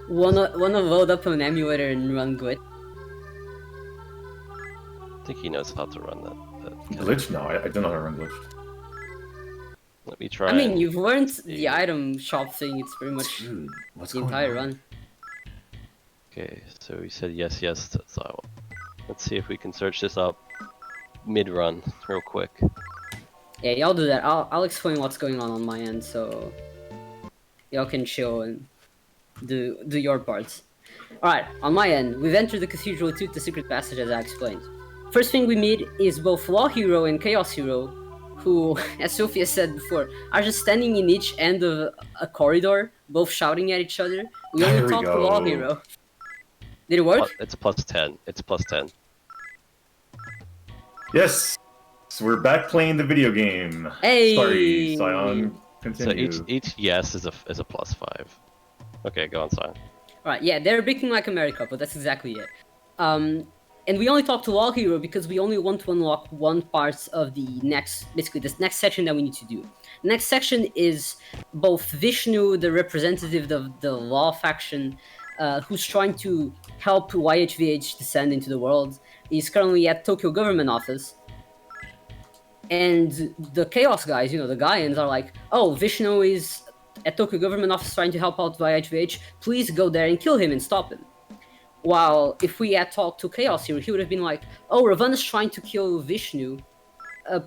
Wanna load up an emulator and run glitch? I think he knows how to run that. Glitch? No, I don't know how to run glitch. Let me try. I mean, and you've learned see. the item shop thing. It's pretty much Dude, what's the going entire on? run. Okay, so he said yes, yes. So let's see if we can search this up mid-run real quick. Yeah, y'all do that. I'll explain what's going on my end, so y'all can chill and do your parts. Alright, on my end, we've entered the Cathedral 2, the secret passage as I explained. First thing we meet is both Law Hero and Chaos Hero, who, as Sophia said before, are just standing in each end of a corridor, both shouting at each other. We only There we talk to Law go. Hero. Did it work? It's plus 10. It's plus 10. Yes, so we're back playing the video game. Hey! Sorry, Sion. So Continue. each yes is a plus 5. Okay, go on, Sion. Alright, yeah, they're breaking like a married couple, that's exactly it. And we only talk to Law Hero because we only want to unlock one part of the basically this next section that we need to do. The next section is both Vishnu, the representative of the Law faction, who's trying to help YHVH descend into the world. He's currently at Tokyo government office. And the Chaos guys, the Gaians are like, oh, Vishnu is at Tokyo government office trying to help out YHVH, please go there and kill him and stop him. While if we had talked to Chaos here, he would have been like, oh, Ravana's trying to kill Vishnu.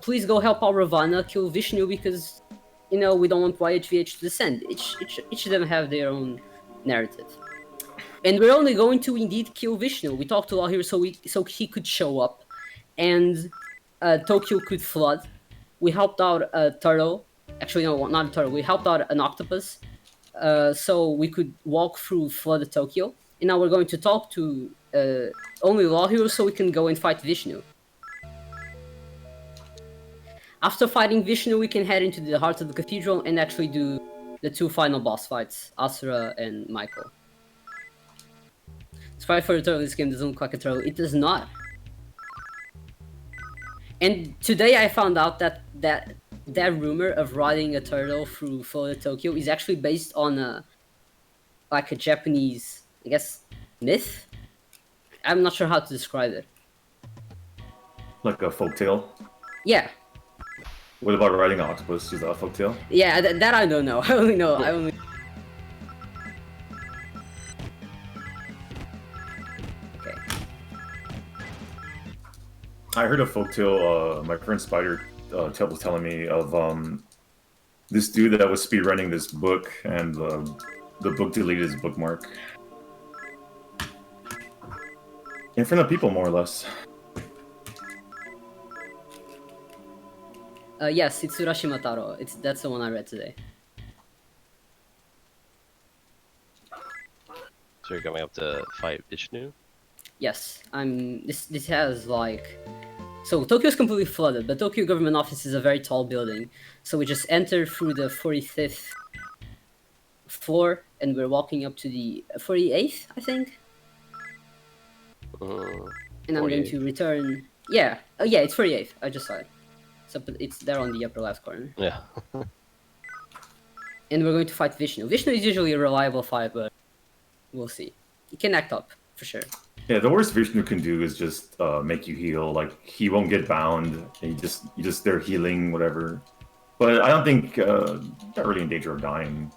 Please go help out Ravana kill Vishnu because, we don't want YHVH to descend. Each of them have their own narrative. And we're only going to indeed kill Vishnu. We talked to Law Hero so he could show up. And Tokyo could flood. We helped out a turtle. Actually, no, not a turtle. We helped out an octopus. So we could walk through flooded Tokyo. And now we're going to talk to only Law Hero so we can go and fight Vishnu. After fighting Vishnu, we can head into the heart of the cathedral and actually do the 2 final boss fights, Asura and Michael. Sorry for the turtle, this game doesn't look like a turtle. It does not. And today I found out that rumor of riding a turtle through flooded Tokyo is actually based on a Japanese, I guess, myth? I'm not sure how to describe it. Like a folktale. Yeah. What about riding an octopus? Is that a folktale? Yeah, that I don't know. I only know. Okay. I heard a folktale. My friend Spider was telling me of this dude that was speedrunning this book, and the book deleted his bookmark in front of people, more or less. Yes, it's Urashima Taro. That's the one I read today. So you're going up to fight Vishnu? Yes, this has so Tokyo's completely flooded, but Tokyo government office is a very tall building. So we just enter through the 45th floor and we're walking up to the 48th, I think. And I'm going to return. Yeah, yeah, it's 48th. I just saw it. So it's there on the upper left corner. Yeah. And we're going to fight Vishnu. Vishnu is usually a reliable fight, but we'll see. He can act up for sure. Yeah, the worst Vishnu can do is just make you heal. Like, he won't get bound. And you just there healing, whatever. But I don't think not really in danger of dying.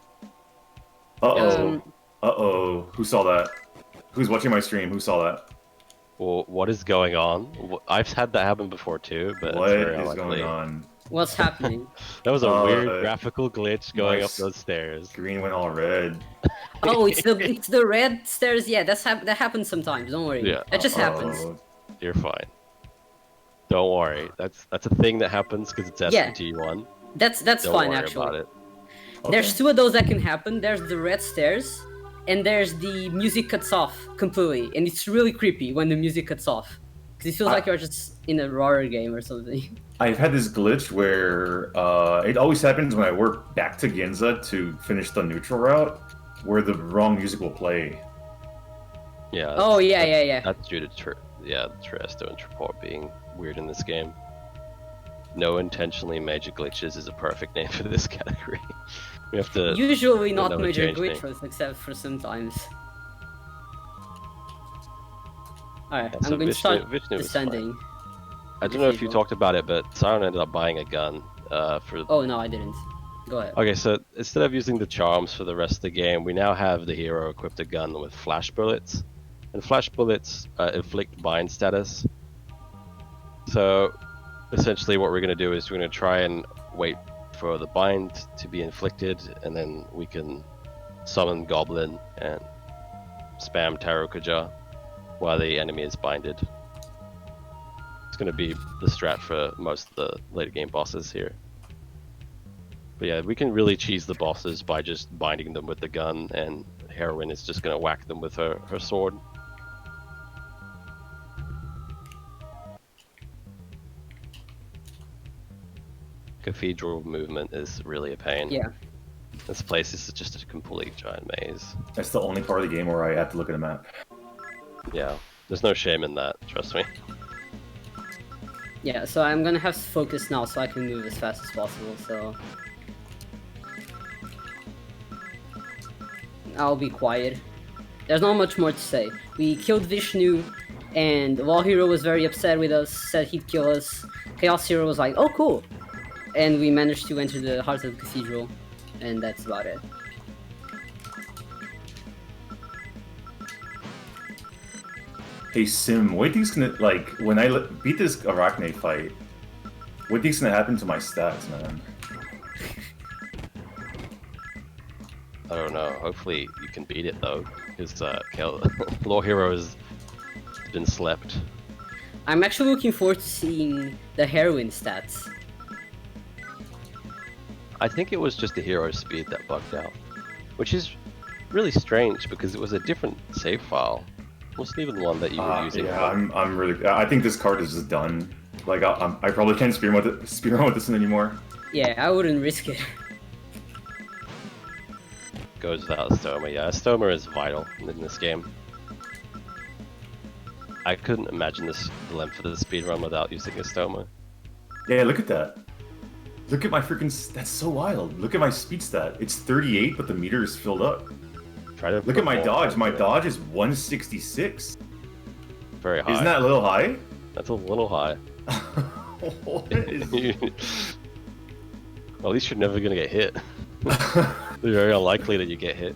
Uh-oh. Who saw that? Who's watching my stream? Who saw that? Well, what is going on? I've had that happen before too, but What it's very is unlikely. going on? What's happening? That was a weird graphical glitch going up nice. those stairs. Green went all red. Oh, it's the red stairs. Yeah, that happens sometimes. Don't worry. Yeah. That just happens. You're fine. Don't worry. That's a thing that happens because it's Yeah. SMT1. That's Don't fine worry actually. about it. There's 2 of those that can happen. There's the red stairs, and there's the music cuts off completely, and it's really creepy when the music cuts off. Because it feels like you're just in a horror game or something. I've had this glitch where it always happens when I work back to Ginza to finish the neutral route, where the wrong music will play. Yeah. Oh yeah. That's due to Triesto and Treport being weird in this game. No intentionally major glitches is a perfect name for this category. We have to Usually not another major change name. glitches, except for sometimes. Alright, Yeah, I'm so going to start Vishnu was descending. I don't know if you Cathedral. talked about it, but Sion ended up buying a gun for. Oh no, I didn't. Go ahead. Okay, so instead of using the charms for the rest of the game, we now have the hero equipped a gun with flash bullets, and flash bullets inflict bind status. So essentially, what we're going to do is we're going to try and wait for the bind to be inflicted, and then we can summon Goblin and spam Tarokaja while the enemy is binded. It's going to be the strat for most of the later game bosses here. But yeah, we can really cheese the bosses by just binding them with the gun, and Heroine is just going to whack them with her sword. Cathedral movement is really a pain. Yeah. This place is just a complete giant maze. That's the only part of the game where I have to look at a map. Yeah, there's no shame in that, trust me. Yeah, so I'm gonna have to focus now so I can move as fast as possible, so... I'll be quiet. There's not much more to say. We killed Vishnu, and Wall Hero was very upset with us, said he'd kill us. Chaos Hero was like, oh cool! And we managed to enter the heart of the cathedral, and that's about it. Hey Sim, what do you think gonna like when I beat this Arachne fight? What do you think gonna happen to my stats, man? I don't know, hopefully you can beat it though, because Law Hero has been slept. I'm actually looking forward to seeing the heroine stats. I think it was just the hero speed that bugged out, which is really strange because it was a different save file. It wasn't even the one that you were using. Yeah, I'm really. I think this card is just done. Like I probably can't speedrun with this one anymore. Yeah, I wouldn't risk it. Goes without Stoma. Yeah, Stoma is vital in this game. I couldn't imagine the length of the speedrun without using a Stoma. Yeah, look at that. Look at my freaking. That's so wild. Look at my speed stat. It's 38, but the meter is filled up. Try to Look at my dodge. My into it. dodge is 166. Very high. Isn't that a little high? That's a little high. What is... Well, at least you're never gonna get hit. It's very unlikely that you get hit.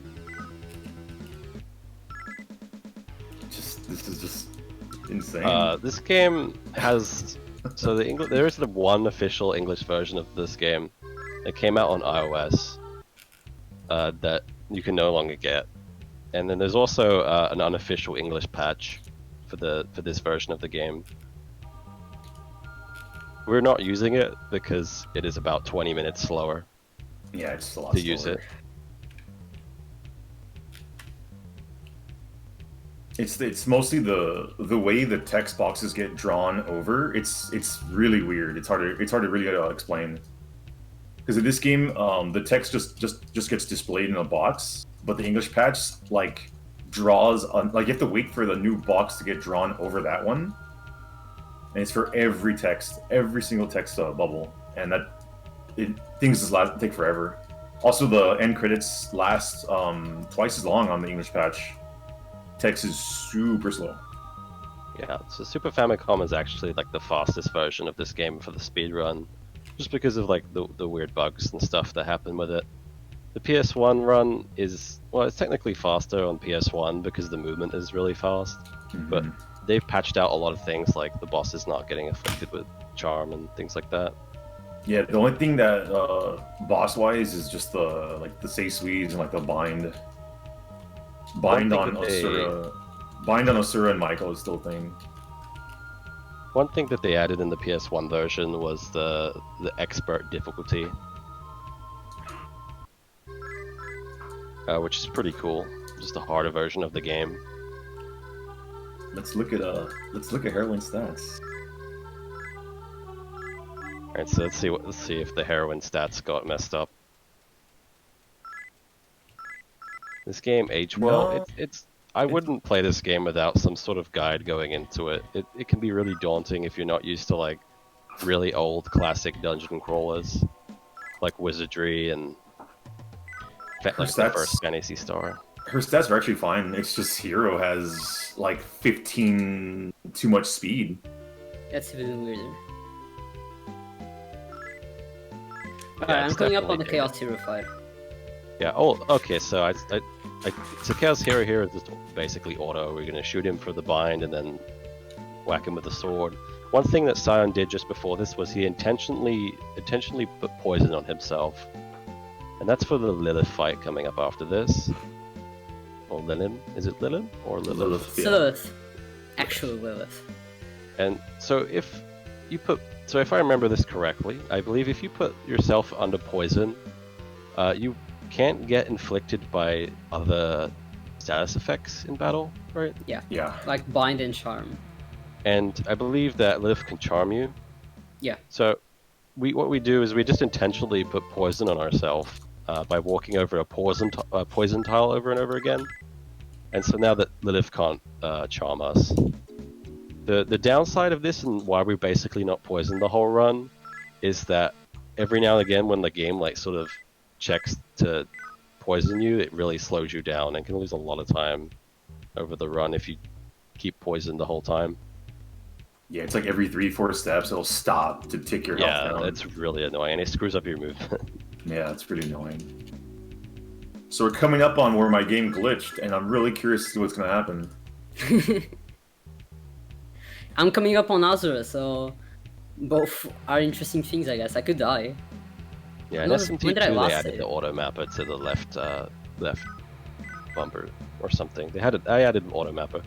This is just insane. This game has there is one official English version of this game that came out on iOS that you can no longer get, and then there's also an unofficial English patch for this version of the game. We're not using it because it is about 20 minutes slower. Yeah, it's a lot to use it. It's mostly the way the text boxes get drawn over. It's really weird. It's hard to really explain. Because in this game, the text just gets displayed in a box, but the English patch like draws on, like you have to wait for the new box to get drawn over that one, and it's for every single text bubble, and things just take forever. Also, the end credits last twice as long on the English patch. Text is super slow. Yeah, so Super Famicom is actually like the fastest version of this game for the speedrun, just because of like the weird bugs and stuff that happen with it. The PS1 run is, well, it's technically faster on PS1 because the movement is really fast, but they've patched out a lot of things like the boss is not getting afflicted with charm and things like that. Yeah, the only thing that boss-wise is just the save swedes and like the bind on Asura. Bind on Asura and Michael is still a thing. One thing that they added in the PS1 version was the expert difficulty, which is pretty cool. Just a harder version of the game. let's look at heroin stats. Alright, so let's see if the heroin stats got messed up. This game aged well. No. I wouldn't play this game without some sort of guide going into it. It can be really daunting if you're not used to like really old classic dungeon crawlers, like Wizardry and like the first Fantasy Star. Her stats are actually fine. It's just Hero has like 15 too much speed. That's even weirder. Yeah, Alright, I'm it's coming up on the definitely Chaos Hero fight. Yeah. Oh, okay. So so Chaos Hero here is just basically auto. We're gonna shoot him for the bind and then whack him with the sword. One thing that Sion did just before this was he intentionally put poison on himself, and that's for the Lilith fight coming up after this. Or Lilith? Is it Lilith or Lilith? Lilith, yeah. Lilith. Actual Lilith. And so if I remember this correctly, I believe if you put yourself under poison, you can't get inflicted by other status effects in battle, right? Yeah. Yeah. Like Bind and Charm. And I believe that Lilith can charm you. Yeah. So what we do is we just intentionally put poison on ourselves by walking over a poison tile over and over again. And so now that Lilith can't charm us. The downside of this and why we're basically not poisoned the whole run is that every now and again when the game like sort of checks to poison you, it really slows you down and can lose a lot of time over the run if you keep poisoned the whole time. Yeah, it's like every 3-4 steps it'll stop to tick your health down. Yeah, it's really annoying. It screws up your movement. Yeah, it's pretty annoying. So we're coming up on where my game glitched, and I'm really curious to see what's gonna happen. I'm coming up on Asura, so both are interesting things, I guess. I could die. Yeah, in When SMT2 did I they last added save? the auto mapper to the left bumper or something. I added an auto mapper.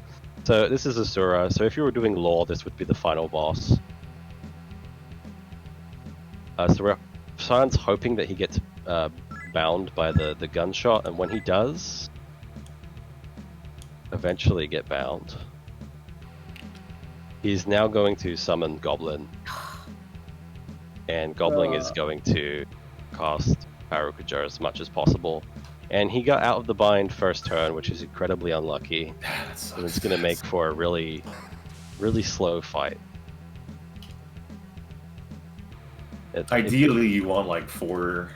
So this is Asura. So if you were doing lore, this would be the final boss. So Sion's hoping that he gets bound by the gunshot, and when he does, eventually get bound, he's now going to summon Goblin, and Goblin is going to cast Harukaja as much as possible. And he got out of the bind first turn, which is incredibly unlucky. And it's going to make for a really, really slow fight. Ideally, you want like 4...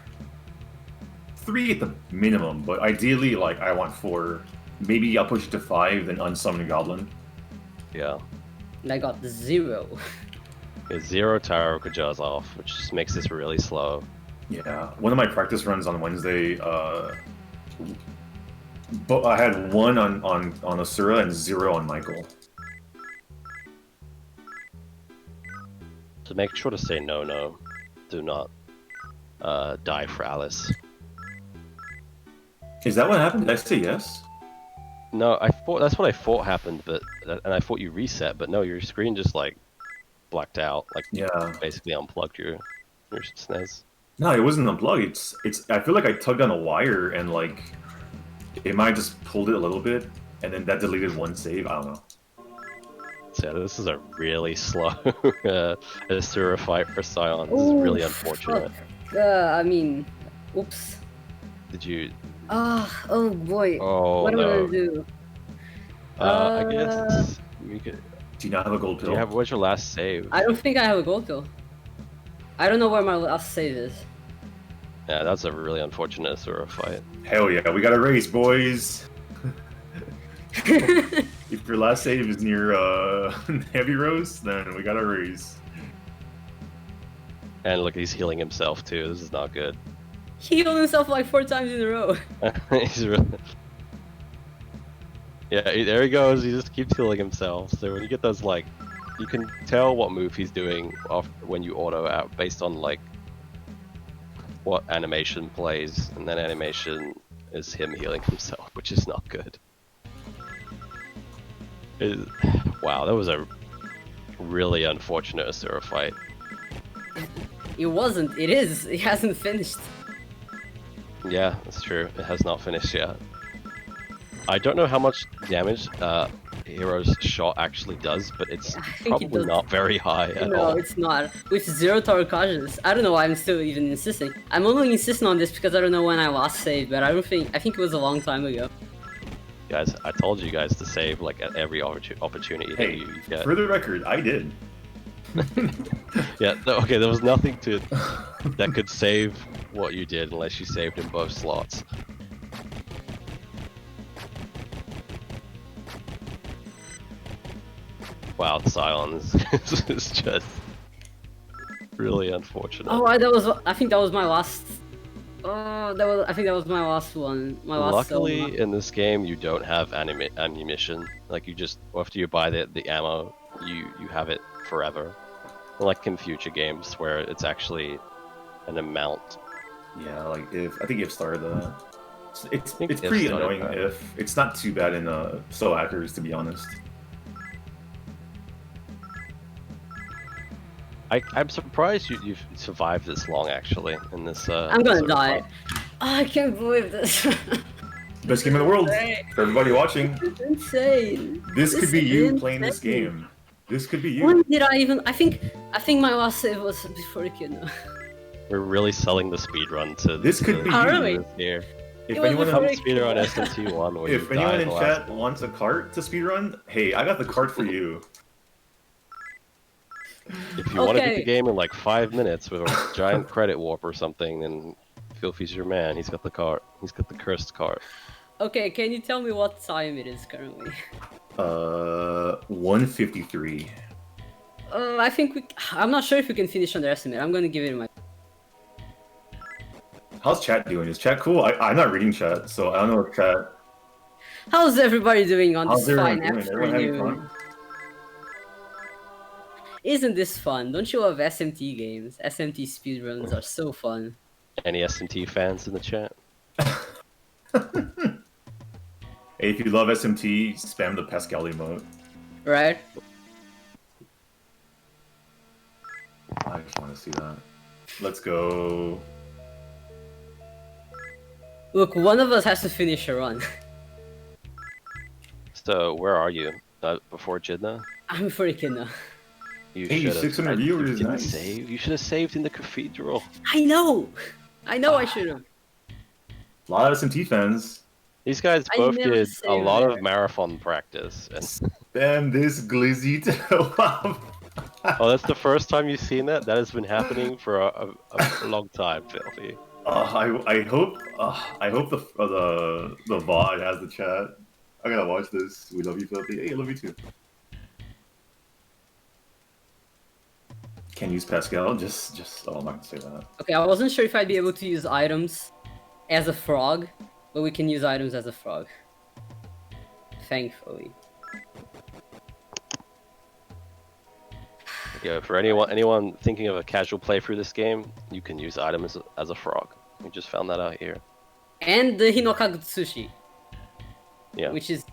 3 at the minimum, but ideally, like, I want 4. Maybe I'll push it to 5, then unsummon Goblin. Yeah. And I got 0. It's 0 Harukajas off, which just makes this really slow. Yeah, one of my practice runs on Wednesday, but I had 1 on Asura and 0 on Michael. So make sure to say no. Do not die for Alice. Is that what happened? Did I say yes? No, that's what I thought happened, and I thought you reset, but no, your screen just like blacked out, like Yeah. basically unplugged your SNES. No, it wasn't unplugged. It's. I feel like I tugged on a wire and like it might have just pulled it a little bit, and then that deleted 1 save. I don't know. So this is a really slow Asura fight for Sion. This is really unfortunate. I mean, oops. Did you? Oh boy. Oh what am I no. gonna do? I guess we could. Do you not have a gold pill? What's your last save? I don't think I have a gold pill. I don't know where my last save is. Yeah, that's a really unfortunate Asura fight. Hell yeah, we got a race, boys. If your last save is near Heavy Rose, then we got a race. And look, he's healing himself too. This is not good. He healed himself like 4 times in a row. He's really... Yeah, there he goes. He just keeps healing himself. So when you get those, like, you can tell what move he's doing when you auto out based on like what animation plays, and that animation is him healing himself, which is not good. Wow, that was a really unfortunate Asura fight. It wasn't. It is. It hasn't finished. Yeah, that's true. It has not finished yet. I don't know how much damage hero's shot actually does, but it's I think it probably does. not very high at No, all. it's not. With 0 tower cautions. I don't know why I'm still even insisting. I'm only insisting on this because I don't know when I last saved, but I think it was a long time ago. Guys, I told you guys to save like at every opportunity that Hey, you get. for the record, I did. Yeah, okay, there was nothing that could save what you did unless you saved in both slots. Wow, Silence is just really unfortunate. Oh, I think that was my last. Oh, I think that was my last one. My last. Luckily, in this game, you don't have ammunition. Like you just after you buy the ammo, you have it forever. Like in future games where it's actually an amount. Yeah, like I think if started that. It's think it's if pretty started annoying that. if it's not too bad in solo hackers, to be honest. I'm surprised you've survived this long actually in this. I'm gonna sort of die. run. Oh, I can't believe this. Best game in the world for everybody watching. It's insane. This could be you is playing this insane. game. This could be When you. did I even? I think my last save was before the kid. We're really selling the speedrun to This could be Oh, you. really? Here. If It was anyone before Come I- speedrun SMT 1 where if you anyone die in the last chat wants a cart to speedrun, hey, I got the cart for you. If you want to beat Okay. the game in like 5 minutes with a giant credit warp or something, then Filthy's your man. He's got the cart. He's got the cursed cart. Okay, can you tell me what time it is currently? 153. I think I'm not sure if we can finish underestimate. I'm gonna give it my. How's chat doing? Is chat cool? I'm not reading chat, so I don't know if chat. How's everybody doing on How's this fine everyone doing? Everyone having afternoon? fun? Isn't this fun? Don't you love SMT games? SMT speedruns are so fun. Any SMT fans in the chat? Hey, if you love SMT, spam the Pascal emote. Right? I just want to see that. Let's go. Look, one of us has to finish a run. So, where are you? Before Jidna? I'm freaking now. You Hey, should've- 600 you viewers, didn't nice. save. You should have saved in the cathedral. I know! I should have. A lot of SMT fans. These guys I both never did a saved lot there. of marathon practice. And, Spam this glizzy. Wow. oh, that's the first time you've seen that? That has been happening for a long time, Filthy. I hope the VOD has the chat. I gotta watch this. We love you, Filthy. Hey, I love you too. Can't use Pascal. Just. Oh, I'm not gonna say that. Okay, I wasn't sure if I'd be able to use items as a frog, but we can use items as a frog. Thankfully. Yeah, for anyone thinking of a casual play through this game, you can use items as a frog. We just found that out here. And the Hinokagutsushi, Yeah. which is,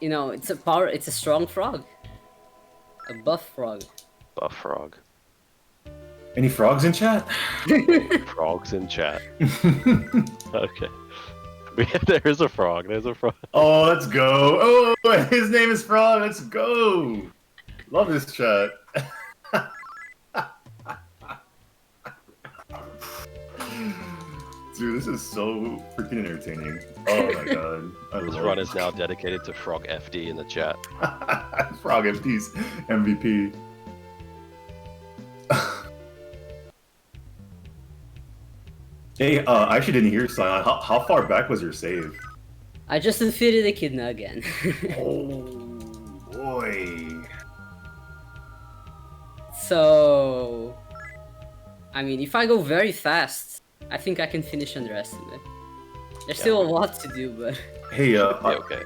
it's a strong frog. A buff frog. Buff frog. Any frogs in chat? Frogs in chat. Okay. There's a frog. There's a frog. Oh, let's go. Oh, his name is Frog. Let's go. Love this chat. Dude, this is so freaking entertaining. Oh my god. I This love run it. is now dedicated to Frog FD in the chat. Frog FD's MVP. Hey, I actually didn't hear Sion. How far back was your save? I just defeated the Echidna again. Oh boy. So, I mean, if I go very fast, I think I can finish underestimate. There's still a lot to do, but Hey, Yeah, okay.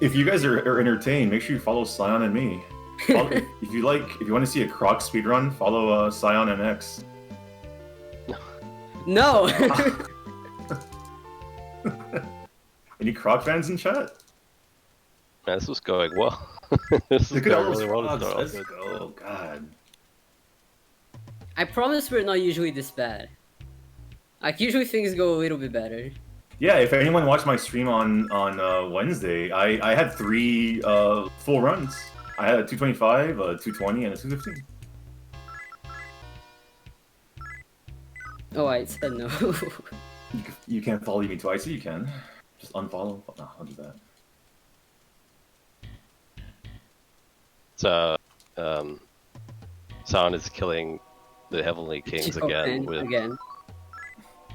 if you guys are entertained, make sure you follow Sion and me. If you want to see a Croc speedrun, follow SIonNX. no. Any Croc fans in chat? Man, this was going well. This is Look at all going those really well. frogs. It's Let's going go. God. I promise we're not usually this bad. Like usually things go a little bit better. Yeah, if anyone watched my stream on Wednesday, I had 3 full runs. I had a 225, a 220, and a 215. Oh, I said no. You can't follow me twice. You can. Just unfollow. No, I'll do that. So, San is killing the Heavenly Kings again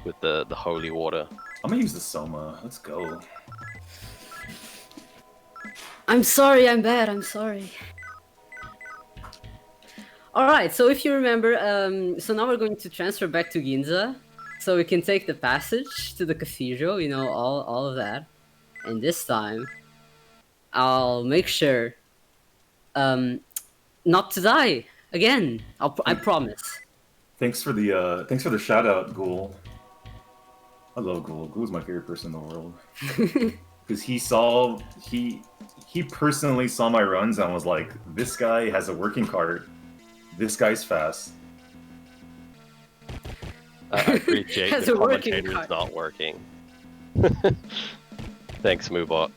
with the holy water. I'm gonna use the Soma. Let's go. I'm sorry, I'm bad, I'm sorry. Alright, so if you remember, so now we're going to transfer back to Ginza, so we can take the passage to the cathedral, you know, all of that. And this time, I'll make sure not to die again. I promise. Thanks for the shout out, Ghoul. I love Ghoul. Ghoul's my favorite person in the world. Because he personally saw my runs and was like, this guy has a working cart. This guy's fast. I appreciate Has the a working commentator's cart. not working. Thanks, Moobot.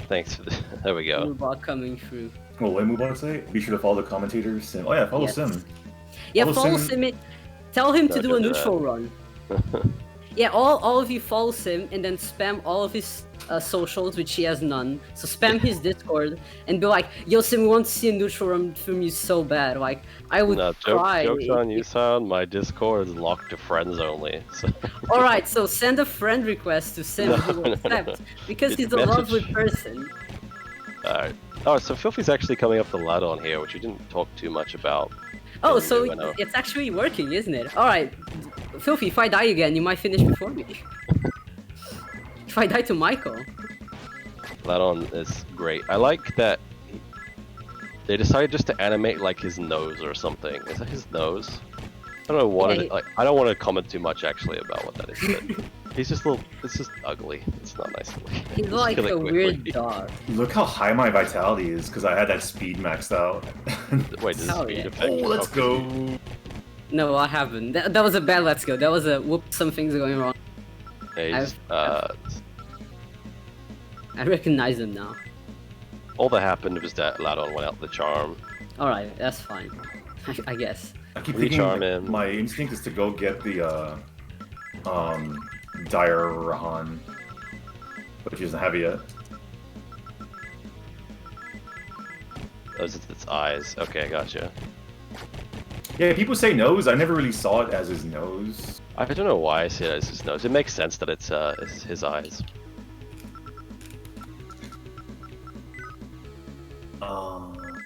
Thanks for the... There we go. Robot coming through. Well, what did Mubot say? Be sure to follow the commentators. Sim. Oh yeah, follow Yes. Sim. Yeah, Follow follow Sim. Sim. Tell him to No, do a don't do neutral run. Yeah, all of you follow Sim and then spam all of his socials, which he has none. So spam his Discord and be like, "Yo, Sim, we want to see a neutral run from you so bad." Like, I would No, cry. jokes on you, San. My Discord is locked to friends only. So. All right, so send a friend request to Sim who will accept because It's he's a message. lovely person. Alright. Oh, so Filthy's actually coming up the ladder on here, which we didn't talk too much about. Oh, when so we went out. it's actually working, isn't it? All right, Filthy, if I die again, you might finish before me. If I die to Michael. Ladon is great. I like that they decided just to animate like his nose or something. Is that his nose? I don't know what Yeah, it, like. I don't want to comment too much actually about what that is. But he's just little. It's just ugly. It's not nice to look. He's Just like kill it a quickly. weird dog. Look how high my vitality is because I had that speed maxed out. Wait, does Hell speed yeah. affect? Oh, let's okay. go. No, I haven't. That was a bad let's go. That was a whoop, some things are going wrong. Yeah, he's, I recognize them now. all that happened was that Ladon went out the charm. Alright, that's fine. I guess. I keep Recharm thinking him. my instinct is to go get the Dire Rahan, but she doesn't have it yet. Those are its eyes. Okay, gotcha. Yeah, people say nose. I never really saw it as his nose. I don't know why I see it as his nose. It makes sense that it's his eyes.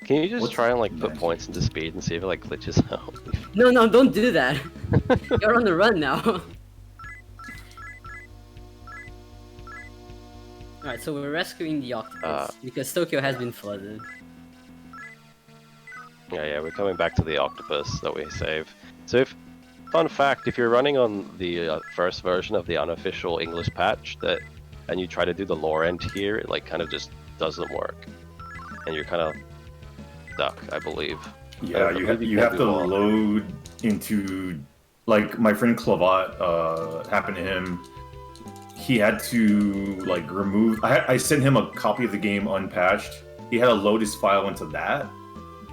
Can you just What's try and like put next? points into speed and see if it like glitches out? No, don't do that. You're on the run now. Alright, so we're rescuing the octopus because Tokyo has been flooded. Yeah, we're coming back to the octopus that we saved. So if, fun fact, if you're running on the first version of the unofficial English patch and you try to do the lore end here, it like kind of just doesn't work. And you're kind of stuck, I believe. Yeah, you have to load into, like, my friend Clavat, happened to him. He had to like remove. I sent him a copy of the game unpatched. He had to load his file into that,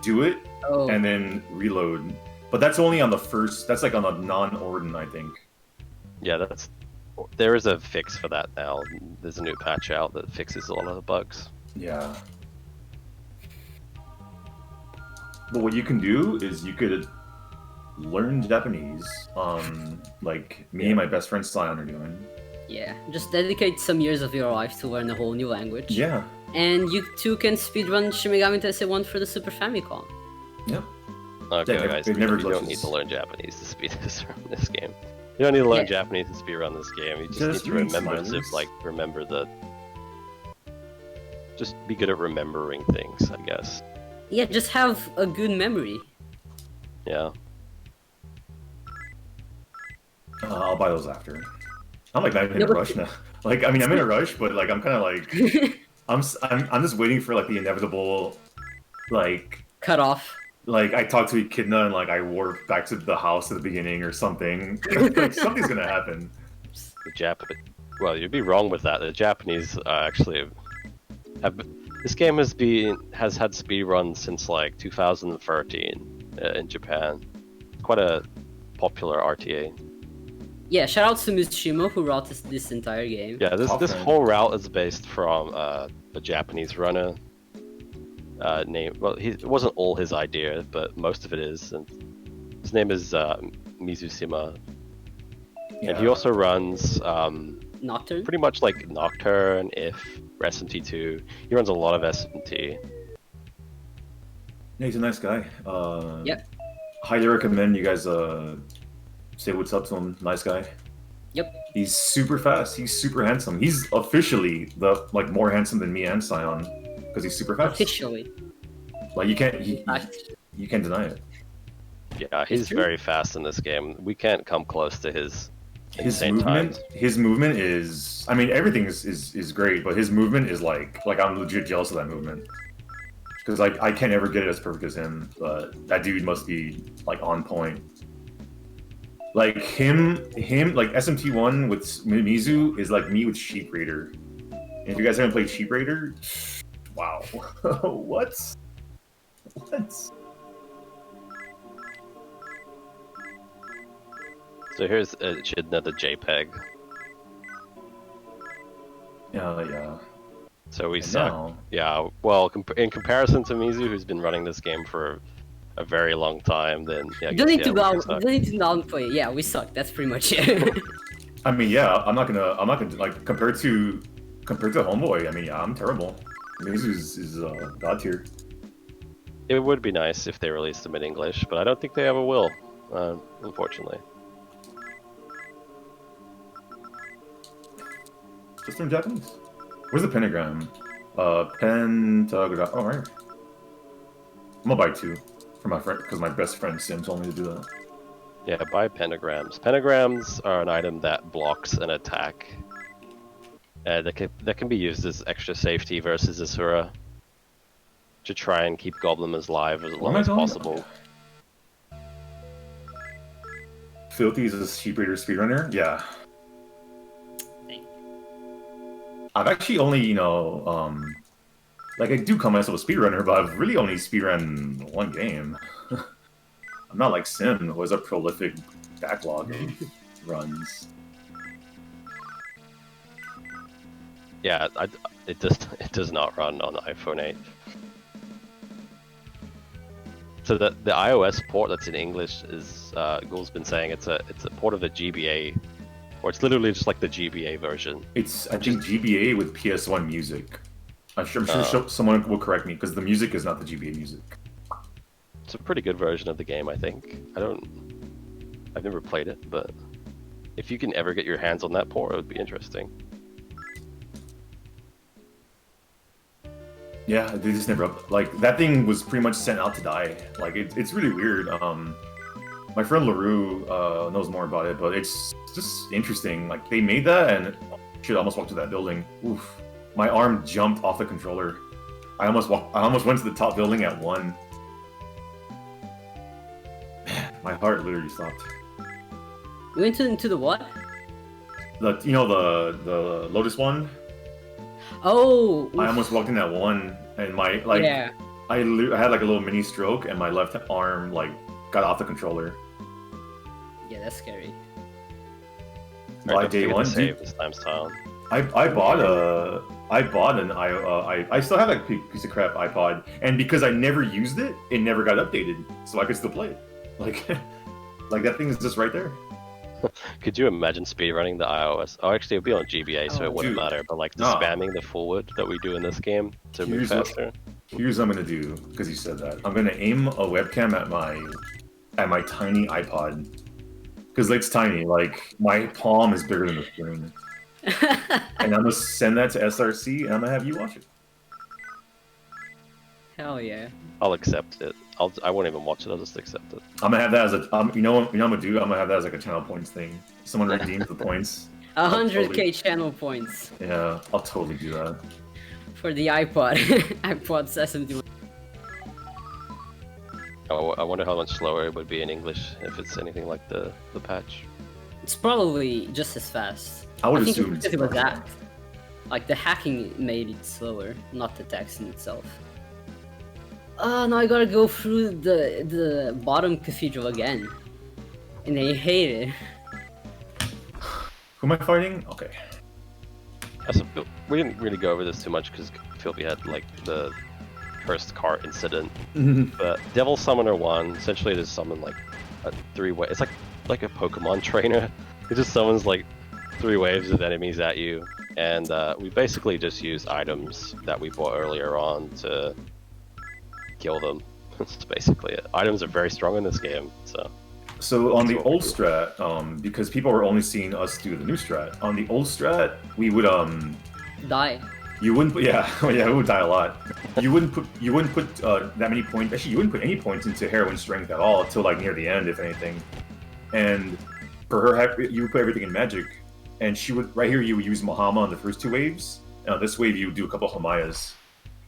do it, and then reload. But that's only on the first. That's like on a non-Orden, I think. Yeah, there is a fix for that now. There's a new patch out that fixes a lot of the bugs. Yeah. But what you can do is you could learn Japanese, like me and my best friend Sion are doing. Yeah, just dedicate some years of your life to learn a whole new language. Yeah. And you too can speedrun Shin Megami Tensei 1 for the Super Famicom. Yep. Okay, Yeah, guys, it never you don't glitches. need to learn Japanese to speed this game. You don't need to learn Yeah. Japanese to speedrun this game. You just Just need to read remember smileys. Just be good at remembering things, I guess. Yeah, just have a good memory. Yeah. I'll buy those after. I'm like not even in No, a but- rush now. Like, I mean, I'm in a rush, but like, I'm kind of like, I'm just waiting for like the inevitable, like Cut off. I talked to Echidna and like I warp back to the house at the beginning or something. Like something's gonna happen. The Well, you'd be wrong with that. The Japanese actually have. This game has had speedruns since like 2013 in Japan. Quite a popular RTA. Yeah, shout out to Mishima who wrote this entire game. Yeah, this fan. whole route is based from a Japanese runner. Well, it wasn't all his idea, but most of it is. And his name is Mizusima, and he also runs Nocturne? pretty much like Nocturne, If, SMT2. He runs a lot of SMT. Yeah, he's a nice guy. Yep. Highly recommend you guys say what's up to him. Nice guy. Yep. He's super fast. He's super handsome. He's officially more handsome than me and Sion because he's super fast. Officially. Like you can't you can't deny it. Yeah, he's true. very fast in this game. We can't come close to his insane movement. times. His movement is. I mean, everything is great, but his movement is like I'm legit jealous of that movement because like I can't ever get it as perfect as him. But that dude must be like on point. Like him like SMT1 with Mizu is like me with Sheep Raider. And if you guys haven't played Sheep Raider, wow, what? So here's another JPEG. Yeah. So we And suck. now- Yeah, well, in comparison to Mizu, who's been running this game for a very long time, then yeah, I You guess, don't need yeah, to we down, do suck. you don't need to downplay it. Yeah, we suck. That's pretty much it. I mean, yeah, I'm not gonna like compared to Homeboy. I mean, yeah, I'm terrible. Mizu is god tier. It would be nice if they released them in English, but I don't think they ever will, unfortunately. Just in Japanese. Where's the pentagram? Pentagram. Oh, right. I'm gonna buy 2 for my friend because my best friend Sim told me to do that. Yeah, buy pentagrams. Pentagrams are an item that blocks an attack. That can be used as extra safety versus Asura to try and keep Goblin alive as long as possible. Filthy is a Sheep Raider speedrunner. Yeah. I've actually only, like I do call myself a speedrunner, but I've really only speedrun 1 game. I'm not like Sim, who has a prolific backlog of runs. Yeah, it does not run on iPhone 8. So the iOS port that's in English is Ghoul's been saying it's a port of the GBA, or it's literally just like the GBA version. It's I think GBA with PS1 music. I'm sure someone will correct me because the music is not the GBA music. It's a pretty good version of the game, I think. I've never played it, but if you can ever get your hands on that port, it would be interesting. Yeah, they just never like that thing was pretty much sent out to die. Like it's really weird. My friend LaRue knows more about it, but it's just interesting. Like they made that and shit, I almost walked to that building. Oof. My arm jumped off the controller. I almost went to the top building at 1. Man, my heart literally stopped. You went into the what? The the Lotus one. Oh. I almost walked in at 1, and my Yeah. I had like a little mini stroke, and my left arm like got off the controller. Yeah, that's scary. By day 1, save dude, this time's town. I bought an I still have that piece of crap iPod, and because I never used it, it never got updated, so I could still play it. Like, like that thing is just right there. Could you imagine speedrunning the iOS? Oh, actually, it'd be on GBA, so it wouldn't Dude, matter. But like the nah. spamming the forward that we do in this game to move Here's what- faster. Here's what I'm gonna do because you said that. I'm gonna aim a webcam at my tiny iPod because it's tiny. Like my palm is bigger than the screen, and I'm gonna send that to SRC, and I'm gonna have you watch it. Hell yeah. I'll accept it. I won't even watch it. I'll just accept it. I'm gonna have that as a you know what I'm gonna do? I'm gonna have that as like a channel points thing. Someone redeems the points. 100k channel points Yeah, I'll totally do that. for the iPod. iPod's SMT. I wonder how much slower it would be in English if it's anything like the patch. It's probably just as fast. I would think assume it's because it was that. Like the hacking made it slower, not the text in itself. Now I gotta go through the bottom cathedral again. And I hate it. Who am I fighting? Okay. We didn't really go over this too much because Filth had like the first cart incident. But Devil Summoner 1, essentially it is summon like a 3-way. It's like a Pokemon trainer. It just summons like 3 waves of enemies at you, and we basically just use items that we bought earlier on to kill them. That's basically it. Items are very strong in this game, so. So on the old strat, because people were only seeing us do the new strat, on the old strat, we would Die. you wouldn't put, yeah, yeah, it would die a lot. You wouldn't put that many points. Actually, you wouldn't put any points into heroine strength at all until like near the end, if anything. And for her, you would put everything in magic, and she would right here. You would use Mahama on the first 2 waves, and on this wave you would do a couple of Hamayas.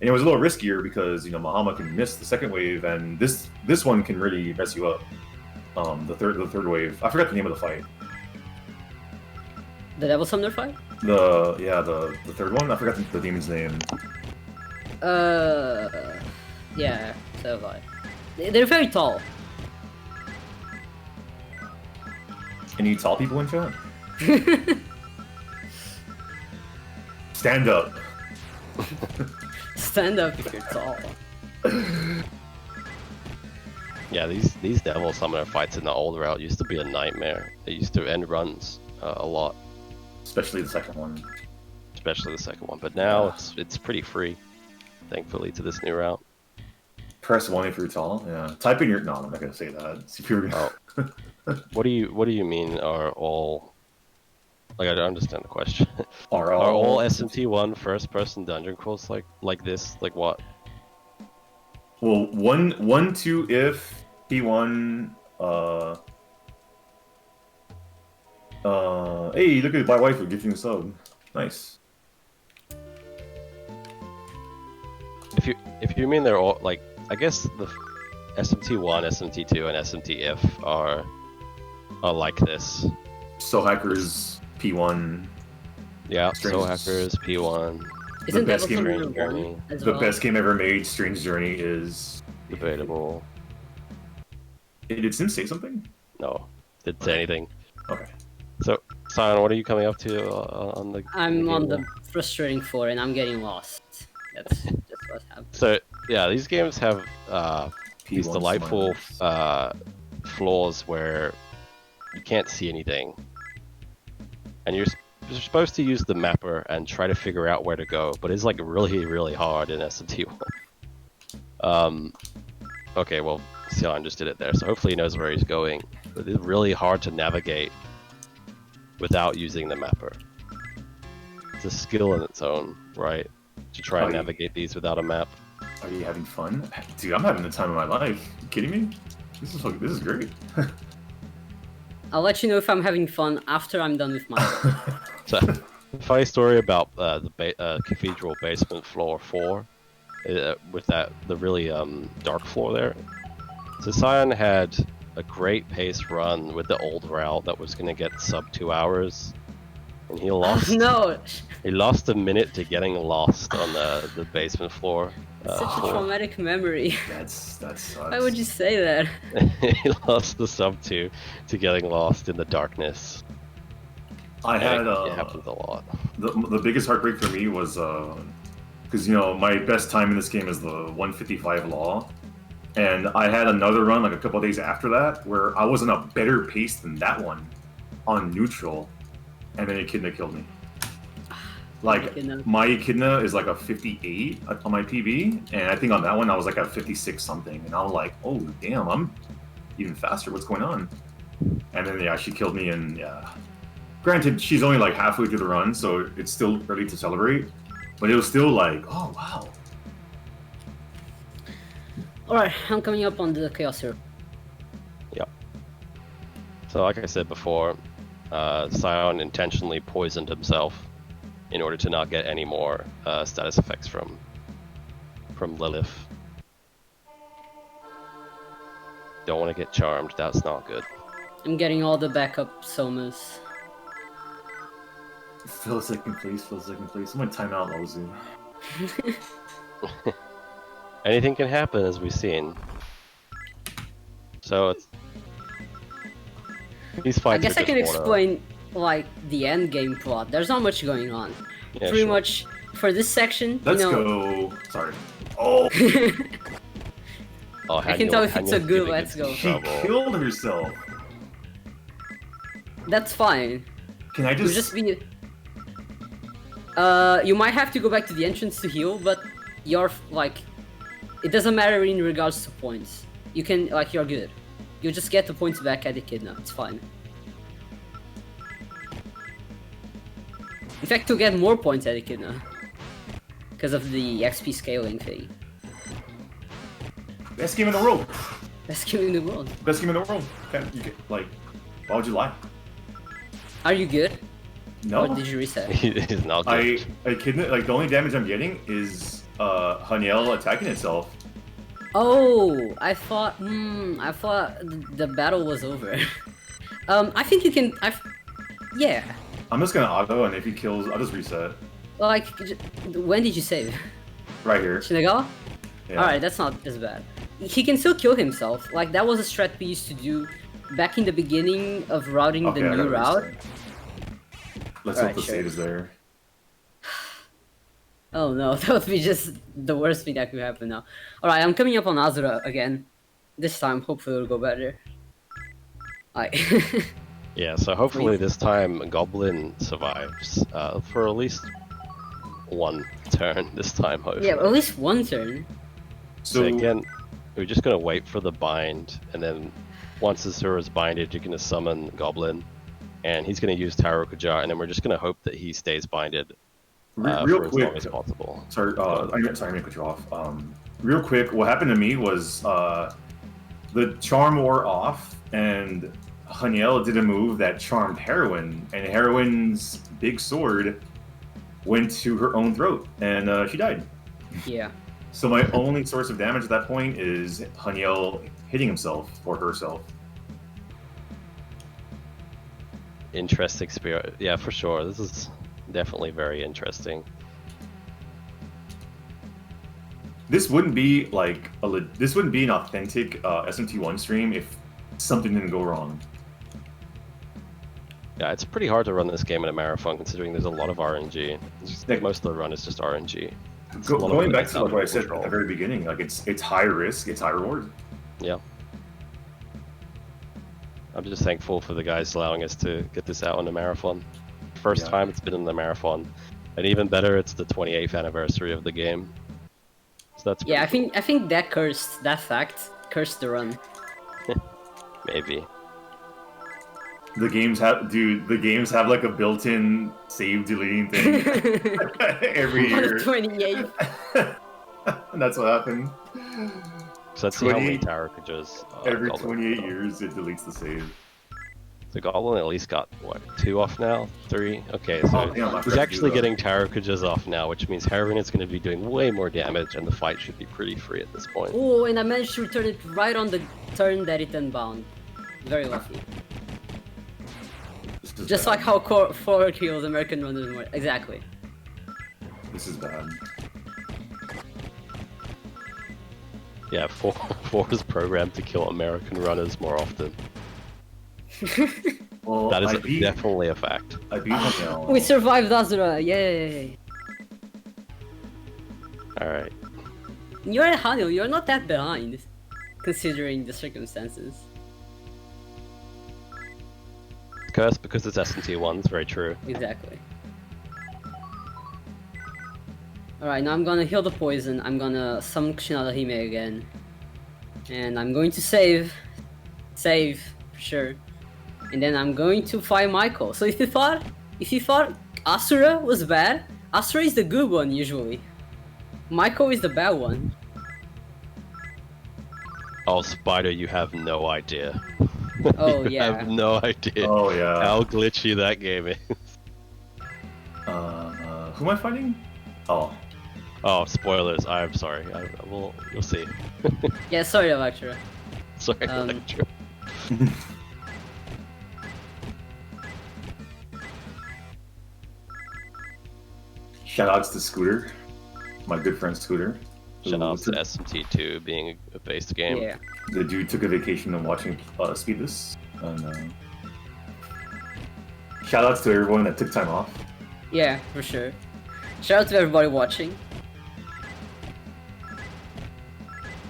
And it was a little riskier because Mahama can miss the second wave, and this one can really mess you up. The third wave. I forgot the name of the fight. The Devil Summoner fight? The third one. I forgot the demon's name. Yeah, so have I. They're very tall. Any tall people in chat? Stand up. Stand up if you're tall. Yeah, these Devil Summoner fights in the old route used to be a nightmare. They used to end runs a lot. Especially the second one. Especially the second one, but now it's pretty free, thankfully, to this new route. Press 1 if you're tall. Yeah. Type in your. No, I'm not gonna say that. See if you're. What do you mean? Are all? Like, I don't understand the question. Are all SMT1 first-person dungeon crawls like this? Like what? Well, 1, 2 if P1. Hey, look at my wife for gifting a sub. Nice. If you mean they're all like, I guess the SMT1, SMT2, and SMT are like this. Soul Hackers P1. Yeah, Strange. Soul Hackers P1. Isn't best Devil game Summoner Journey. 1 as The well? best game ever made, Strange Journey, is. Debatable. Did Sim say something? No, didn't say anything. Okay. So, Sion, what are you coming up to on the? I'm on the game? frustrating floor and I'm getting lost. That's just what happened. So yeah, these games have these P1 delightful smiles. flaws where you can't see anything, and you're supposed to use the mapper and try to figure out where to go, but it's like really hard in SMT1. Okay, well, Sion just did it there, so hopefully he knows where he's going. But it's really hard to navigate without using the mapper. It's a skill in its own, right? To try and navigate these without a map. Are you having fun? Dude, I'm having the time of my life. You kidding me? This is great. I'll let you know if I'm having fun after I'm done with mine. So, funny story about the cathedral basement floor 4, with the really dark floor there. So Sion had a great pace run with the old route that was going to get sub 2 hours, and he lost. No! He lost a minute to getting lost on the basement floor. Such a traumatic memory. That sucks. Why would you say that? He lost the sub 2 to getting lost in the darkness. I had it happens a lot. The biggest heartbreak for me was because my best time in this game is the 155 law, and I had another run like a couple of days after that where I was in a better pace than that one on neutral, and then Echidna killed me. Like my Echidna is like a 58 on my PB, and I think on that one I was like at 56 something, and I was like, oh damn, I'm even faster. What's going on? And then she killed me, and granted, she's only like halfway through the run, so it's still early to celebrate. But it was still like, oh wow. Alright, I'm coming up on the Chaos Hero. Yep. So like I said before, Sion intentionally poisoned himself in order to not get any more status effects from Lilith. Don't want to get charmed, that's not good. I'm getting all the backup somas. Fill second place, fill second place. I'm gonna time out Lozu. Anything can happen, as we've seen. So it's these I fights. guess are I can just explain like the end game plot. There's not much going on. Yeah, Pretty sure. much for this section, Let's you know. go. Sorry. Oh, Oh, I can tell if it's a good let's go. she killed herself. That's fine. Can I It'll just? just be. You might have to go back to the entrance to heal, but you're like, it doesn't matter in regards to points. You can like you're good. You just get the points back at Echidna. It's fine. In fact, you'll get more points at Echidna because of the XP scaling thing. Best game in the world. Best game in the world. Best game in the world. You get, like, why would you lie? Are you good? No. Or did you reset? He's not good. I kid. Like the only damage I'm getting is Haniel attacking itself. Oh, I thought the battle was over. I think you can. Yeah. I'm just gonna auto, and if he kills, I'll just reset. Like, when did you save? Right here. Shinagawa? Yeah. Alright, that's not as bad. He can still kill himself. Like, that was a strat we used to do back in the beginning of routing Okay, the I new gotta route. reset. Let's Alright, hope the sure. save is there. Oh no, that would be just the worst thing that could happen now. Alright, I'm coming up on Asura again. This time, hopefully it'll go better. Alright. Yeah, so hopefully this time Goblin survives for at least one turn this time, hopefully. Yeah, at least one turn. So again, we're just gonna wait for the bind, and then once Asura's binded, you're gonna summon Goblin, and he's gonna use Tarokuja, and then we're just gonna hope that he stays binded Real for as quick, long as possible. sorry, I'm gonna cut you off. Real quick, what happened to me was the charm wore off, and Haniel did a move that charmed Heroine, and Heroine's big sword went to her own throat, and she died. Yeah. So my only source of damage at that point is Haniel hitting himself or herself. Interesting spirit. Yeah, for sure. This is definitely very interesting. This wouldn't be like this wouldn't be an authentic SMT1 stream if something didn't go wrong. Yeah, it's pretty hard to run this game in a marathon considering there's a lot of RNG. Most of the run is just RNG. Going back to like what I said control. at the very beginning, like it's high risk, it's high reward. Yeah. I'm just thankful for the guys allowing us to get this out on the marathon. First time it's been in the marathon, and even better, it's the 28th anniversary of the game. So that's Yeah, pretty I think that fact cursed the run. cool. Maybe. The games have like a built-in save deleting thing every year. 28. And that's what happened. So let's see how many 28 Tarokujas. Every Goblin 28 got. years, it deletes the save. The Goblin at least got, what, 2 off now? 3? Okay, so Oh, damn, I he's forgot to actually do that. getting Tarokujas off now, which means Heroine is going to be doing way more damage, and the fight should be pretty free at this point. Oh, and I managed to return it right on the turn that it unbound. Very lucky. This is Just bad. like how forward heals American runners more. Exactly. This is bad. Yeah, 4 is programmed to kill American runners more often. Well, That is I beat definitely a fact. Haniel. We survived Asura, yay! Alright. You're at Hanil, you're not that behind, considering the circumstances. Curse because it's SMT1, it's very true. Exactly. Alright, now I'm gonna heal the poison, I'm gonna summon Kushinada Hime again. And I'm going to save. Save, for sure. And then I'm going to fight Michael. So if you thought Asura was bad, Asura is the good one usually. Michael is the bad one. Oh, Spider, you have no idea. Oh, you yeah. have no idea Oh yeah. how glitchy that game is. Who am I fighting? Oh, Oh, spoilers. I'm sorry. You'll see. Yeah, sorry Electra. Sorry, Um, Electra. Shoutouts to Scooter, my good friend Scooter. Shout out to SMT2 being a based game. Yeah. The dude took a vacation and watching speed this. And shoutouts to everyone that took time off. Yeah, for sure. Shout out to everybody watching.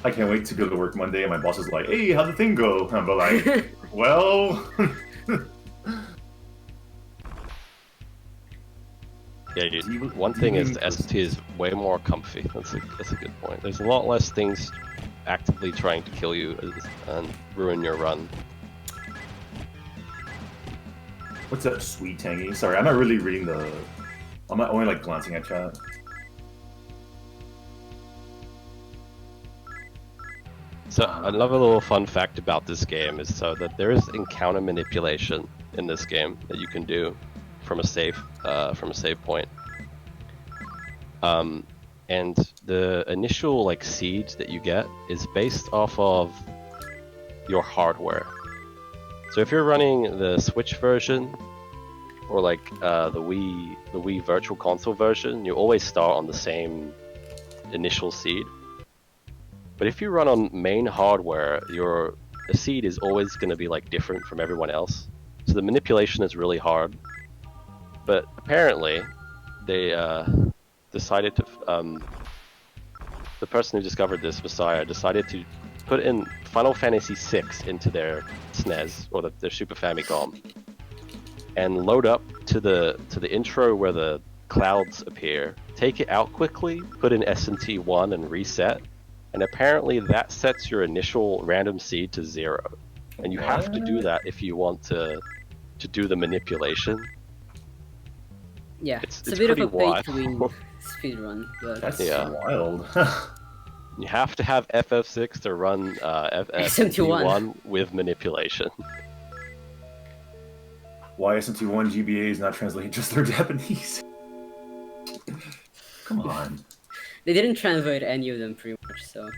I can't wait to go to work Monday and my boss is like, "Hey, how'd the thing go?" And I'm like, "Well." Yeah, dude. One thing is the SMT is way more comfy. That's a good point. There's a lot less things actively trying to kill you and ruin your run. What's up, Sweet Tangy? Sorry, I'm not really reading the... I'm not only like glancing at chat. So another little fun fact about this game is so that there is encounter manipulation in this game that you can do from a save point. And the initial like seed that you get is based off of your hardware. So if you're running the Switch version or like the Wii Virtual Console version, you always start on the same initial seed. But if you run on main hardware, the seed is always going to be like different from everyone else. So the manipulation is really hard. But apparently, they decided to. The person who discovered this, Messiah, decided to put in Final Fantasy VI into their SNES or their Super Famicom, and load up to the intro where the clouds appear. Take it out quickly, put in SMT1 and reset, and apparently that sets your initial random seed to 0. And you have to do that if you want to do the manipulation. Yeah, It's a bit of a pretty pay-to-win wild. speedrun, but That's Yeah. wild. You have to have FF6 to run SMT1 with manipulation. Why SMT1 GBA is not translated just their Japanese? Come on. they didn't translate any of them pretty much, so...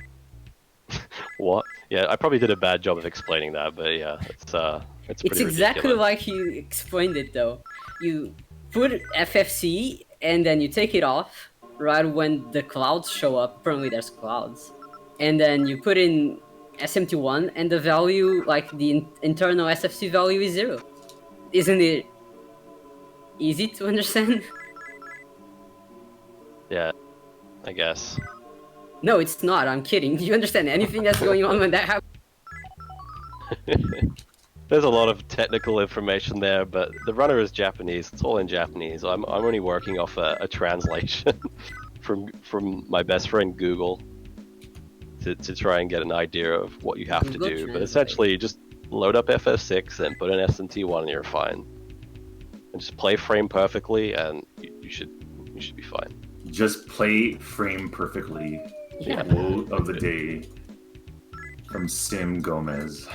What? Yeah, I probably did a bad job of explaining that, but yeah, it's pretty It's exactly ridiculous. like you explained it though. You put FFC and then you take it off right when the clouds show up. Apparently there's clouds. And then you put in SMT1 and the value, like the internal SFC value is 0. Isn't it easy to understand? Yeah, I guess. No, it's not. I'm kidding. Do you understand anything that's going on when that happens? There's a lot of technical information there, but the runner is Japanese. It's all in Japanese. I'm only working off a translation from my best friend Google to try and get an idea of what you have to Google do. But Translate. essentially, you just load up FF6 and put in SMT1 and you're fine. And just play frame perfectly, and you should be fine. Just play frame perfectly. Yeah. Quote of the day from Sim Gomez.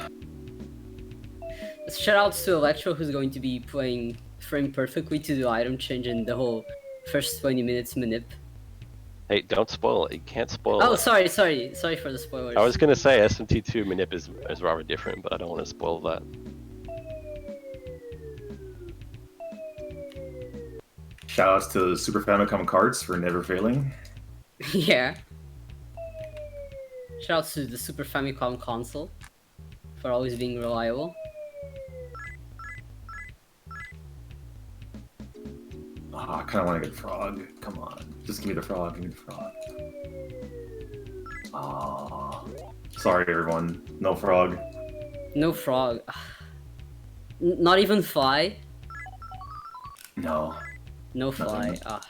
Shout outs to Electro, who's going to be playing frame perfectly to do item change in the whole first 20 minutes manip. Hey, don't spoil it. You can't spoil Oh, it. sorry for the spoilers. I was gonna say SMT2 manip is rather different, but I don't want to spoil that. Shoutouts to Super Famicom carts for never failing. Yeah. Shout outs to the Super Famicom console for always being reliable. Oh, I kind of want to get frog. Come on, just give me the frog. Give me the frog. Ah, sorry everyone, no frog. No frog. Not even fly. No. No fly. Nothing. Ah.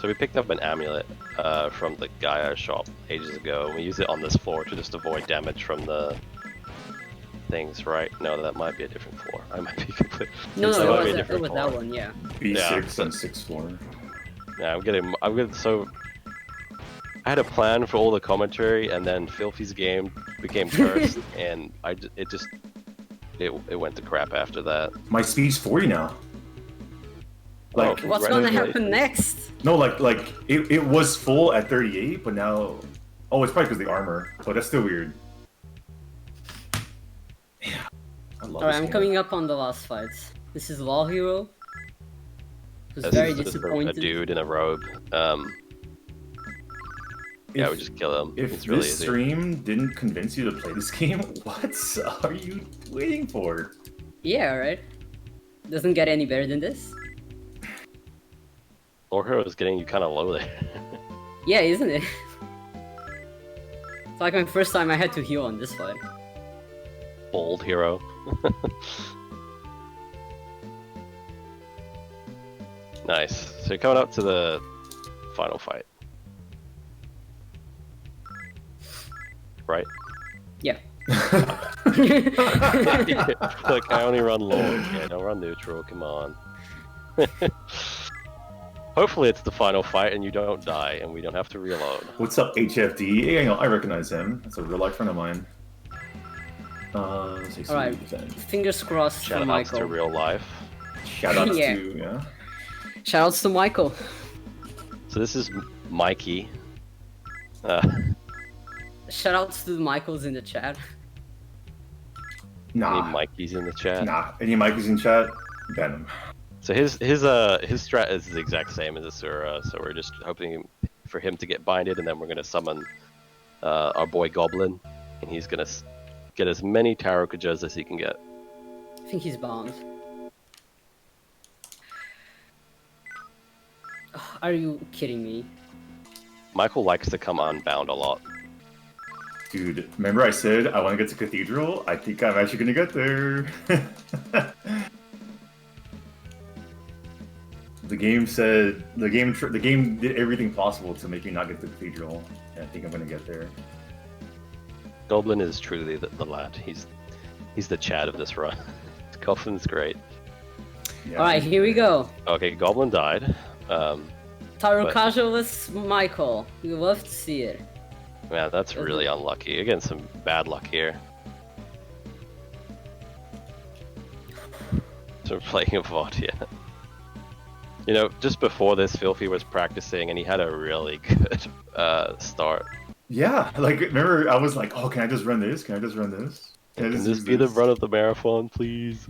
So we picked up an amulet from the Gaia shop ages ago. We use it on this floor to just avoid damage from the things, right? No, that might be a different floor. I might be complete. No, That no, might be a it was different that floor. one, yeah. B6 Yeah, on 6th floor. Yeah, I'm getting. I had a plan for all the commentary, and then Filthy's game became cursed, and it went to crap after that. My speed's 40 now. Like, Oh, What's gonna happen congratulations. next? no, like it was full at 38, but now, oh, it's probably because of the armor. So that's still weird. I love Alright, this I'm game. coming up on the last fights. This is Law Hero. Who's This very is just a disappointed. dude in a robe. Yeah, we just kill him. If It's really this easy. stream didn't convince you to play this game, what are you waiting for? Yeah, right? Doesn't get any better than this. Law Hero is getting you kind of low there. Yeah, isn't it? It's like my first time I had to heal on this fight. Bold hero. Nice. So you're coming up to the final fight. Right? Yeah. Look, I only run low. Yeah, don't run neutral, come on. Hopefully it's the final fight and you don't die and we don't have to reload. What's up, HFD? Yeah, I recognize him. That's a real life friend of mine. Alright, fingers crossed for Shout outs Michael. to real life. Shout outs Yeah. to, yeah. Shoutouts to Michael. So this is Mikey. Shoutouts to the Michaels in the chat. Any Nah. Mikeys in the chat? Nah. Any Mikeys in chat? Ban him. So his strat is the exact same as Asura, so we're just hoping for him to get binded, and then we're gonna summon our boy Goblin, and he's gonna get as many Tarot Kajas as he can get. I think he's bound. Are you kidding me? Michael likes to come unbound a lot. Dude, remember I said I want to get to Cathedral? I think I'm actually gonna get there. The game said the game did everything possible to make me not get to Cathedral, and I think I'm gonna get there. Goblin is truly the lad. He's the Chad of this run. Goblin's great. Yeah. Alright, here we go. Okay, Goblin died. Tarot But- Casualist Michael. We love to see it. Man, that's really unlucky. Again, some bad luck here. So we're playing a VOD, yeah. You know, just before this, Filthy was practicing, and he had a really good start. Yeah, like remember I was like, oh, can I just run this? Can I just run this? Can I Can just this use be the run of the marathon, please?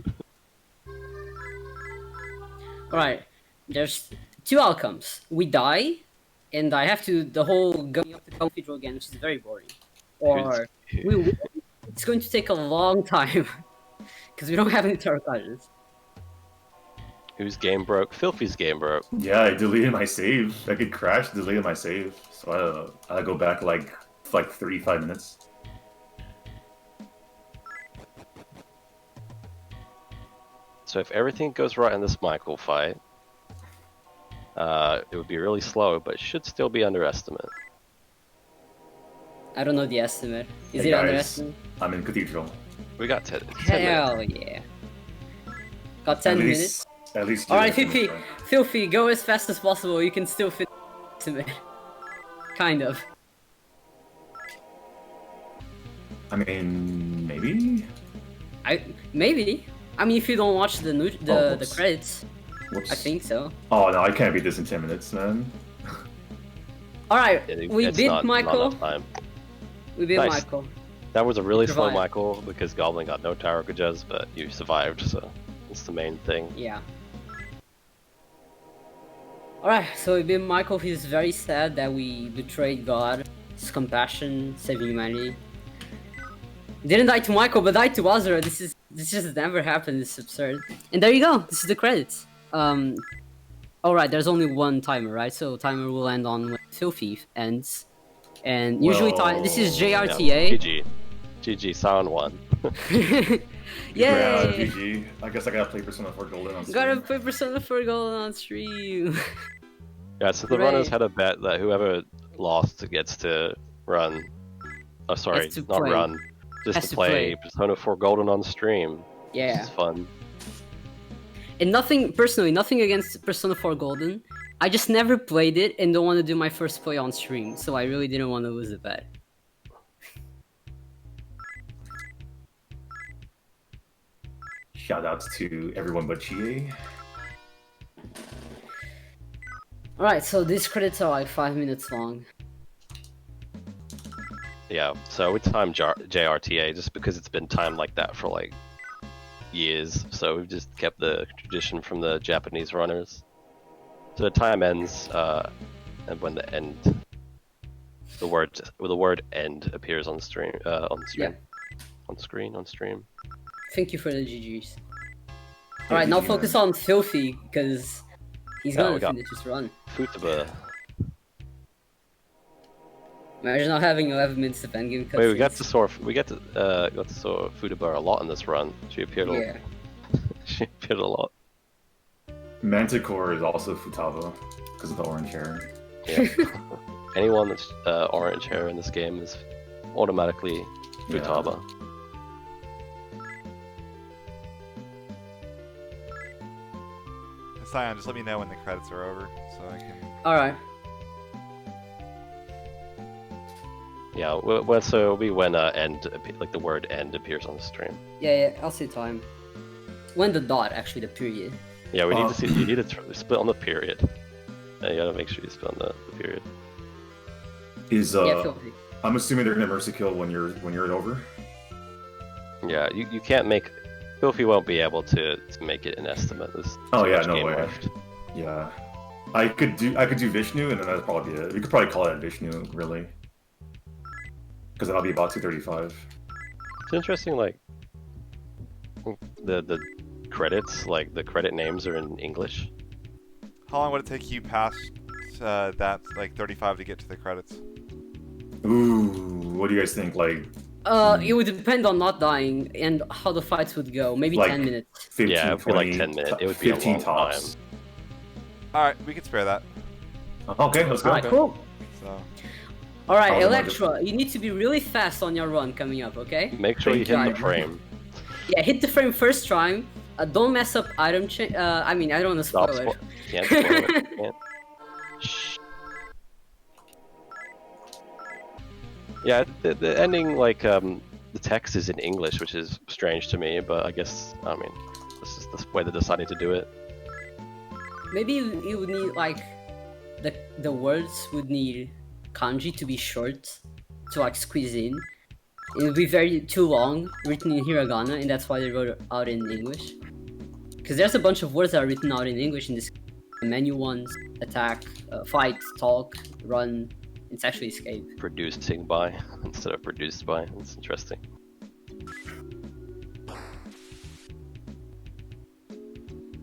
Alright, there's two outcomes. We die, and I have to the whole going up the cathedral again, which is very boring. Or we win. It's going to take a long time because we don't have any tarot cards. Whose game broke? Filthy's game broke. Yeah, I deleted my save. I could crash, deleted my save, so I go back like 35 minutes. So if everything goes right in this Michael fight, it would be really slow, but it should still be underestimate. I don't know the estimate. Is Hey, it guys, underestimate? I'm in Cathedral. We got 10 minutes. Hell yeah. Got 10 minutes. At least. Alright, Filthy, Filthy, go as fast as possible. You can still finish it. Kind of. I mean, maybe. Maybe. I mean, if you don't watch the the Whoops. credits, Whoops. I think so. Oh no, I can't beat this in 10 minutes, man. Alright, It's we beat not Michael. enough time. We beat Nice. Michael. That was a really slow Survived. Michael because Goblin got no Tarot Kajas, but you survived, so that's the main thing. Yeah. Alright, so we beat Michael. He's very sad that we betrayed God, his compassion, saving humanity. Didn't die to Michael, but died to Asura. This just never happened. It's absurd. And there you go. This is the credits. Alright, there's only one timer, right? So timer will end on when Filthy ends. And usually this is Yeah, JRTA. GG, Sound 1. Yeah, Yay! GG. I guess I gotta play Persona 4 Golden on Gotta stream. play Persona 4 Golden on stream. Yeah, so the Hooray. runners had a bet that whoever lost gets to run. Oh, sorry, Has to not play. run. Just Has to to play play. Persona 4 Golden on stream. Yeah. It's fun. And nothing, personally, nothing against Persona 4 Golden. I just never played it and don't want to do my first play on stream, so I really didn't want to lose the bet. Shoutouts to everyone but Chie. Alright, so these credits are like 5 minutes long. Yeah, so we timed JRTA just because it's been timed like that for like years, so we've just kept the tradition from the Japanese runners. So the time ends, and when the word "end" appears on stream, Yeah. on stream. Thank you for the GGs. Yeah, Alright, now GG, focus man. on Filthy, because he's Yeah, gonna we got- finish his run. Futaba. Imagine not having 11 minutes of endgame cutscenes. Wait, we got to saw Futaba a lot in this run. She appeared. Yeah. She appeared a lot. Manticore is also Futaba because of the orange hair. Yeah. Anyone that's orange hair in this game is automatically Futaba. Sion, just let me know when the credits are over, so I can. Alright. Yeah, so it'll be when like the word "end" appears on the stream. Yeah, I'll say time. When the dot, actually, the period. Yeah, we need to see. You need to split on the period. You gotta make sure you split on the period. Is Yeah, Filthy. I'm assuming they're gonna mercy kill when you're over. Yeah, you can't make. Filthy won't be able to make it an estimate. There's Oh too yeah, much no game way. left. Yeah, I could do Vishnu, and then that'd probably be it. We could probably call it Vishnu, really, because that'll be about 235. It's interesting, like the credits, like the credit names are in English. How long would it take you past that, like 35, to get to the credits? Ooh, what do you guys think? Like It would depend on not dying and how the fights would go. Maybe Like- 10 minutes. 15, Yeah, it'd be like 20, 10 minutes. It would be a 15 long tops. Alright, we can spare that. Okay, let's go. Alright, cool. So, Alright, I'll remind Electra, you need to be really fast on your run coming up, okay? Make sure you hit Thank the you. frame. Yeah, hit the frame first time. Don't mess up item chain. I mean, I don't want to Stop spoil it. Can't spoil it. Can't. Shh. Yeah, the ending, like, the text is in English, which is strange to me, but I guess, I mean, this is the way they decided to do it. Maybe you would need, like, the words would need kanji to be short to, like, squeeze in. It would be too long, written in hiragana, and that's why they wrote it out in English. Because there's a bunch of words that are written out in English in this menu ones, attack, fight, talk, run. It's actually escape. Producing by instead of produced by. It's interesting.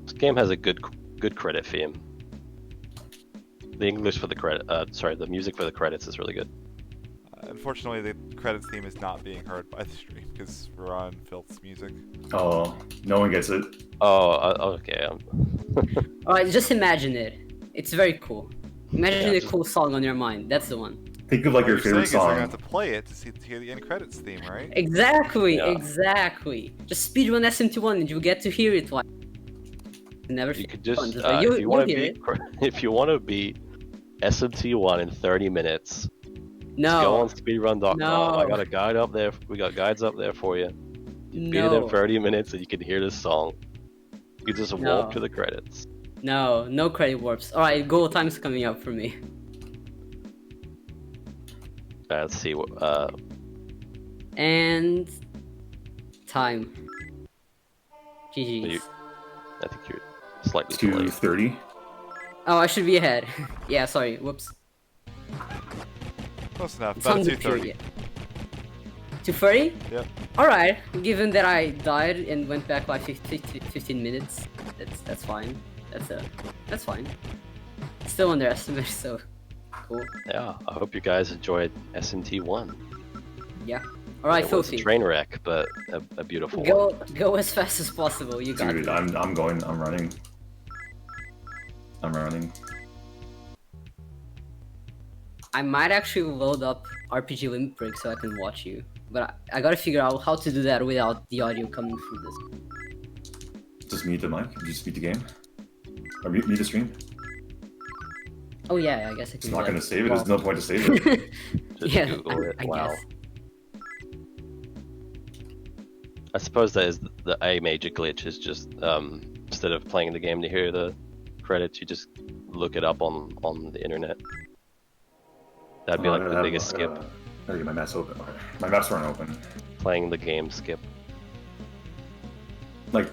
This game has a good credit theme. The English for the credit, the music for the credits is really good. unfortunately, the credits theme is not being heard by the stream because we're on Filth's music. Oh, no one gets it. Okay. Alright, just imagine it. It's very cool. Imagine Yeah, a cool song on your mind. That's the one. Think of like What your you're favorite saying is they're song. gonna have to play it to hear the end credits theme, right? Exactly, Yeah. exactly. Just speedrun SMT1 and you get to hear it twice. Never You feel could fun, just, like, if you want hear to it. if you want to beat SMT1 in 30 minutes, No, go on speedrun.com. No. I got a guide up there. We got guides up there for you. You beat it in no, 30 minutes and you can hear this song. You just No. walk to the credits. no credit warps. Alright, goal time's coming up for me. Let's see what. And time. GG's. You- I think you're slightly too late. 230. Oh, I should be ahead. Yeah, sorry. Whoops. Close enough. It's About on a the 230. period. 230? Yep. Alright, given that I died and went back by 15 minutes, that's fine. That's fine. Still underestimated, so cool. Yeah, I hope you guys enjoyed SMT1. Yeah. Alright, It was a Filthy. train wreck, but a beautiful one. Go as fast as possible. You got Dude, it. I'm running. I'm running. I might actually load up RPG Limit Break so I can watch you, but I gotta figure out how to do that without the audio coming through this. Just mute the mic. Just mute the game. Or mute the stream. Oh yeah, I guess I can. It's do not that. going to save it. There's no point to save it. Just Yeah, Google it. I Wow. guess. I suppose that is the a major glitch is just instead of playing the game to hear the credits, you just look it up on the internet. That'd be like the biggest skip. Gotta get my maps open. Okay. My maps aren't open. Playing the game skip. like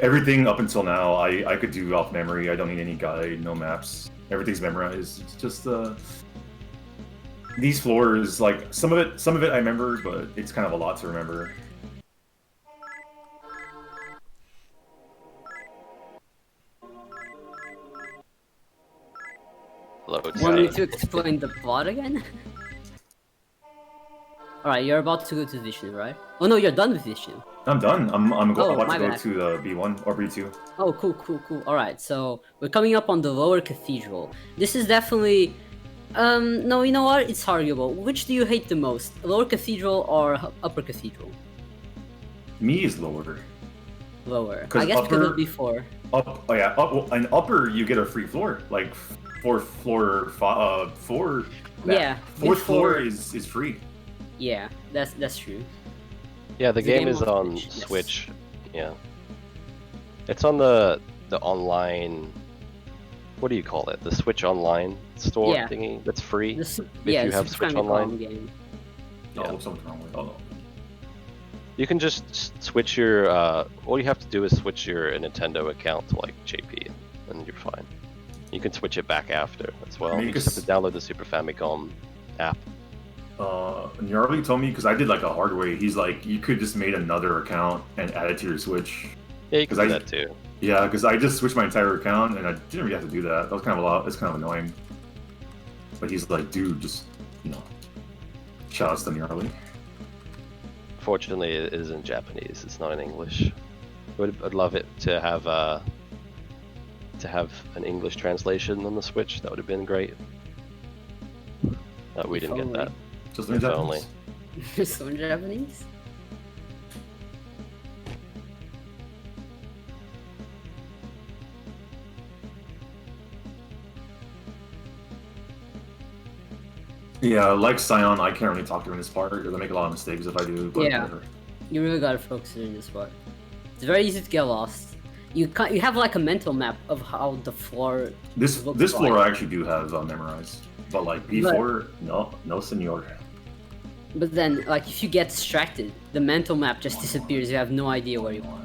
everything up until now, I could do off memory. I don't need any guide, no maps. Everything's memorized. It's just these floors, like some of it I remember, but it's kind of a lot to remember. Want me to explain the plot again? Alright, you're about to go to Vishnu, right? Oh no, you're done with Vishnu. I'm done. I'm about to go bad. to the B1 or B2. Oh, cool. Alright, so we're coming up on the lower cathedral. This is definitely... no, you know what? It's arguable. Which do you hate the most? Lower cathedral or upper cathedral? Me is lower. Lower. I guess because of before. Oh yeah, and upper you get a free floor. Like fourth floor is free. Yeah, that's true. Yeah, the game is on Switch. Yes. Yeah. It's on the online. What do you call it? The Switch Online store thingy that's free. If you have Switch Online. Game. Oh, something wrong with it. You can just switch your. All you have to do is switch your Nintendo account to like JP, and you're fine. You can switch it back after as well. You just have to download the Super Famicom app. Gnarly told me, because I did like a hard way, he's like, you could just made another account and add it to your Switch. Yeah, you can do that too. Yeah, because I just switched my entire account and I didn't really have to do that. That was kind of a lot. It's kind of annoying. But he's like, dude, just, shout outs to Gnarly. Fortunately, it is in Japanese. It's not in English. I'd love it to have an English translation on the Switch. That would have been great. We didn't get that. Just in Japanese. Just in Japanese? Yeah, like Sion, I can't really talk during this part because I make a lot of mistakes if I do. But yeah, you really gotta focus during this part. It's very easy to get lost. You have like a mental map of how the floor. This floor I actually do have memorized, but like B4, no, senor. But then, like, if you get distracted, the mental map just disappears. You have no idea where you are.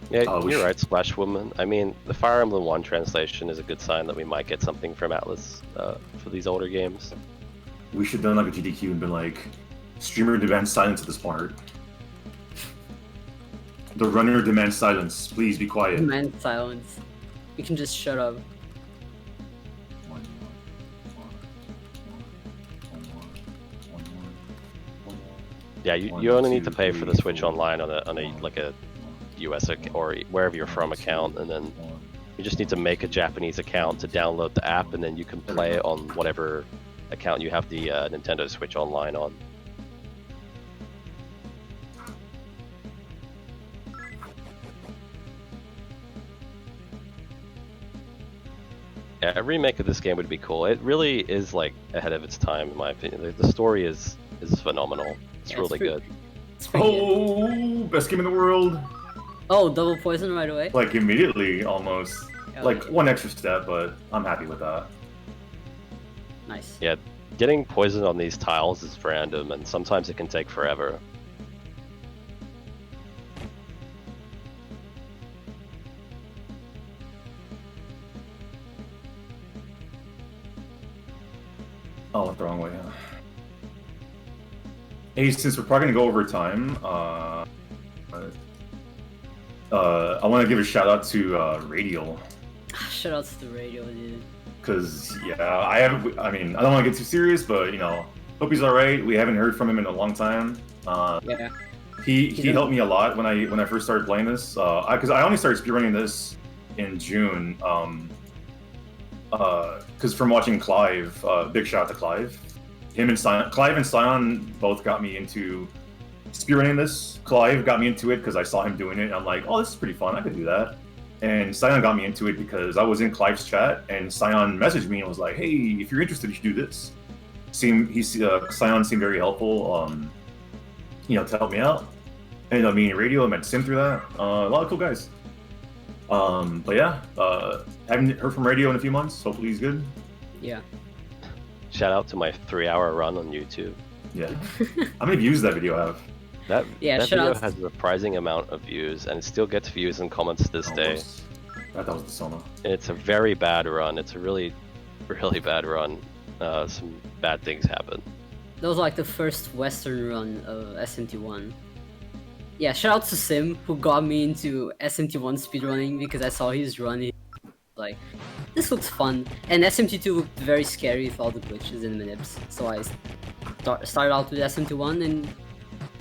Yeah, you're right, Splash Woman. I mean, the Fire Emblem 1 translation is a good sign that we might get something from Atlas for these older games. We should have done like a GDQ and been like, streamer demands silence at this part. The runner demands silence. Please be quiet. Demand silence. You can just shut up. Yeah, you only need to pay for the Switch Online on a US or wherever you're from account, and then you just need to make a Japanese account to download the app, and then you can play it on whatever account you have the Nintendo Switch Online on. Yeah, a remake of this game would be cool. It really is like ahead of its time, in my opinion. The story is phenomenal. It's really good. Good. Best game in the world. Oh, double poison right away? Like immediately, almost. Like one extra step, but I'm happy with that. Nice. Yeah, getting poisoned on these tiles is random, and sometimes it can take forever. Oh, went the wrong way, huh? Hey, since we're probably gonna go over time, I want to give a shout out to Radial. Shout outs to Radio, dude. Cause yeah, I don't want to get too serious, but hope he's all right. We haven't heard from him in a long time. Yeah. He helped me a lot when I first started playing this. Because I only started speedrunning this in June. Because from watching Clive, big shout out to Clive. Clive and Sion both got me into speedrunning this. Clive got me into it because I saw him doing it. And I'm like, oh, this is pretty fun. I could do that. And Sion got me into it because I was in Clive's chat, and Sion messaged me and was like, hey, if you're interested, you should do this. Sion seemed very helpful, to help me out. And meeting Radio, I met Sim through that. A lot of cool guys. But yeah, haven't heard from Radio in a few months. Hopefully he's good. Yeah. Shout out to my 3-hour run on YouTube. Yeah. How many views that video have? That Yeah, shout video out- has a surprising amount of views, and it still gets views and comments to this day. Almost. I thought that was the Sona. And it's a very bad run. It's a really, really bad run. Some bad things happen. That was like the first Western run of SMT1. Yeah, shout out to Sim, who got me into SMT1 speedrunning because I saw his run. Like, this looks fun. And SMT2 looked very scary with all the glitches and manips. So I started out with SMT1 and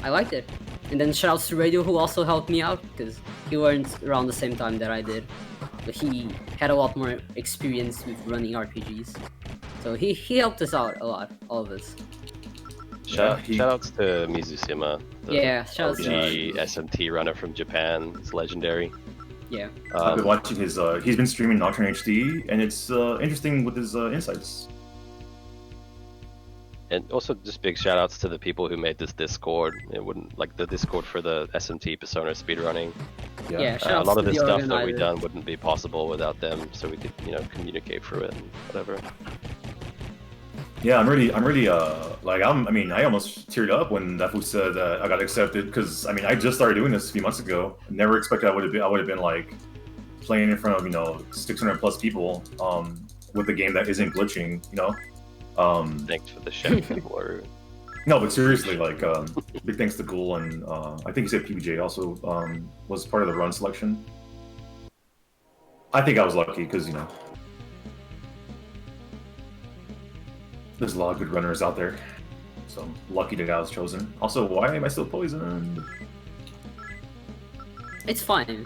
I liked it. And then shout out to Radio, who also helped me out because he learned around the same time that I did. But he had a lot more experience with running RPGs. So he helped us out a lot, all of us. Shoutouts to Mizusima, the Yeah, shout out OG to SMT runner from Japan. It's legendary. Yeah. I've been watching his. He's been streaming Nocturne HD, and it's interesting with his insights. And also just big shoutouts to the people who made this Discord. It wouldn't like the Discord for the SMT Persona speedrunning. Yeah, A shout lot out of to the the stuff that we organizers. done wouldn't be possible without them, so we could communicate through it and whatever. Yeah, I'm really, I almost teared up when Nefu said that I got accepted because, I just started doing this a few months ago. Never expected I would have been like playing in front of 600 plus people with a game that isn't glitching. Thanks for the shout word. No, but seriously, big thanks to Ghoul and I think he said PBJ also was part of the run selection. I think I was lucky because there's a lot of good runners out there, so I'm lucky that I was chosen. Also, why am I still poisoned? It's fine.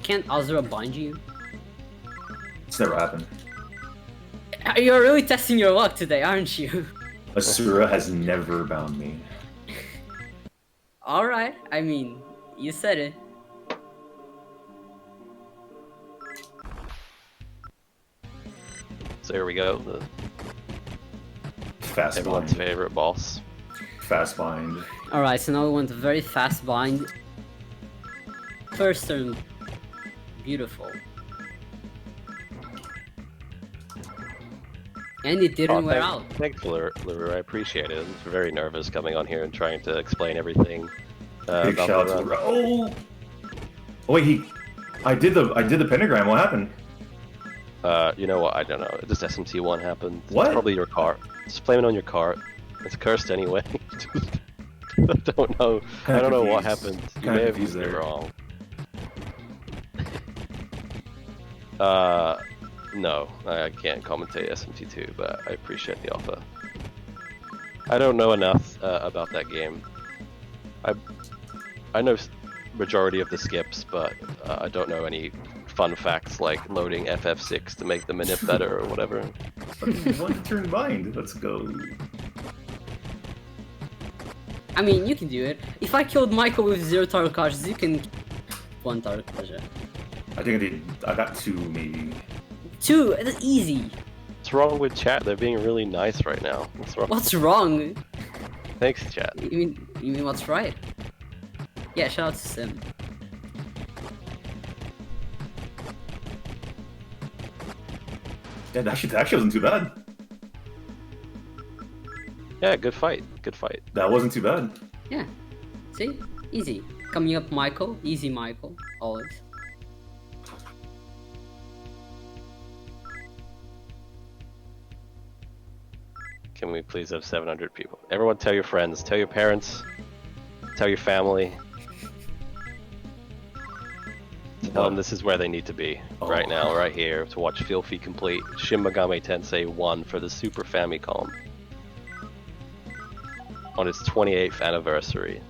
Can't Asura bind you? It's never happened. You're really testing your luck today, aren't you? Asura has never bound me. Alright, you said it. So here we go. Fast Everyone's bind. favorite boss. Fast bind. Alright, so now we want a very fast bind. First turn. Beautiful. And it didn't wear out. Thanks, Leroy. I appreciate it. I was very nervous coming on here and trying to explain everything. Big about shout the out to run. Oh wait, I did the pentagram. What happened? You know what? I don't know. Just SMT1 happened. What? It's probably your cart. Just blame it on your cart. It's cursed anyway. I don't know. I don't know what happened. You Kinda may have confused used it there. wrong. No, I can't commentate SMT2, but I appreciate the offer. I don't know enough about that game. I know majority of the skips, but I don't know any fun facts like loading FF6 to make the minute better or whatever. One turn bind. Let's go. You can do it. If I killed Michael with 0 tarot cards, you can 1 tarot card. I think I got 2 maybe. 2, that's easy. What's wrong with chat? They're being really nice right now. What's wrong? What's wrong? Thanks, chat. You mean what's right? Yeah, shout out to Sim. Yeah, that actually wasn't too bad. Yeah, good fight. Good fight. That wasn't too bad. Yeah. See? Easy. Coming up Michael. Easy Michael. Always. Can we please have 700 people? Everyone tell your friends, tell your parents, tell your family. Tell them this is where they need to be. Right now, right here, to watch Filthy complete Shin Megami Tensei 1 for the Super Famicom. On its 28th anniversary.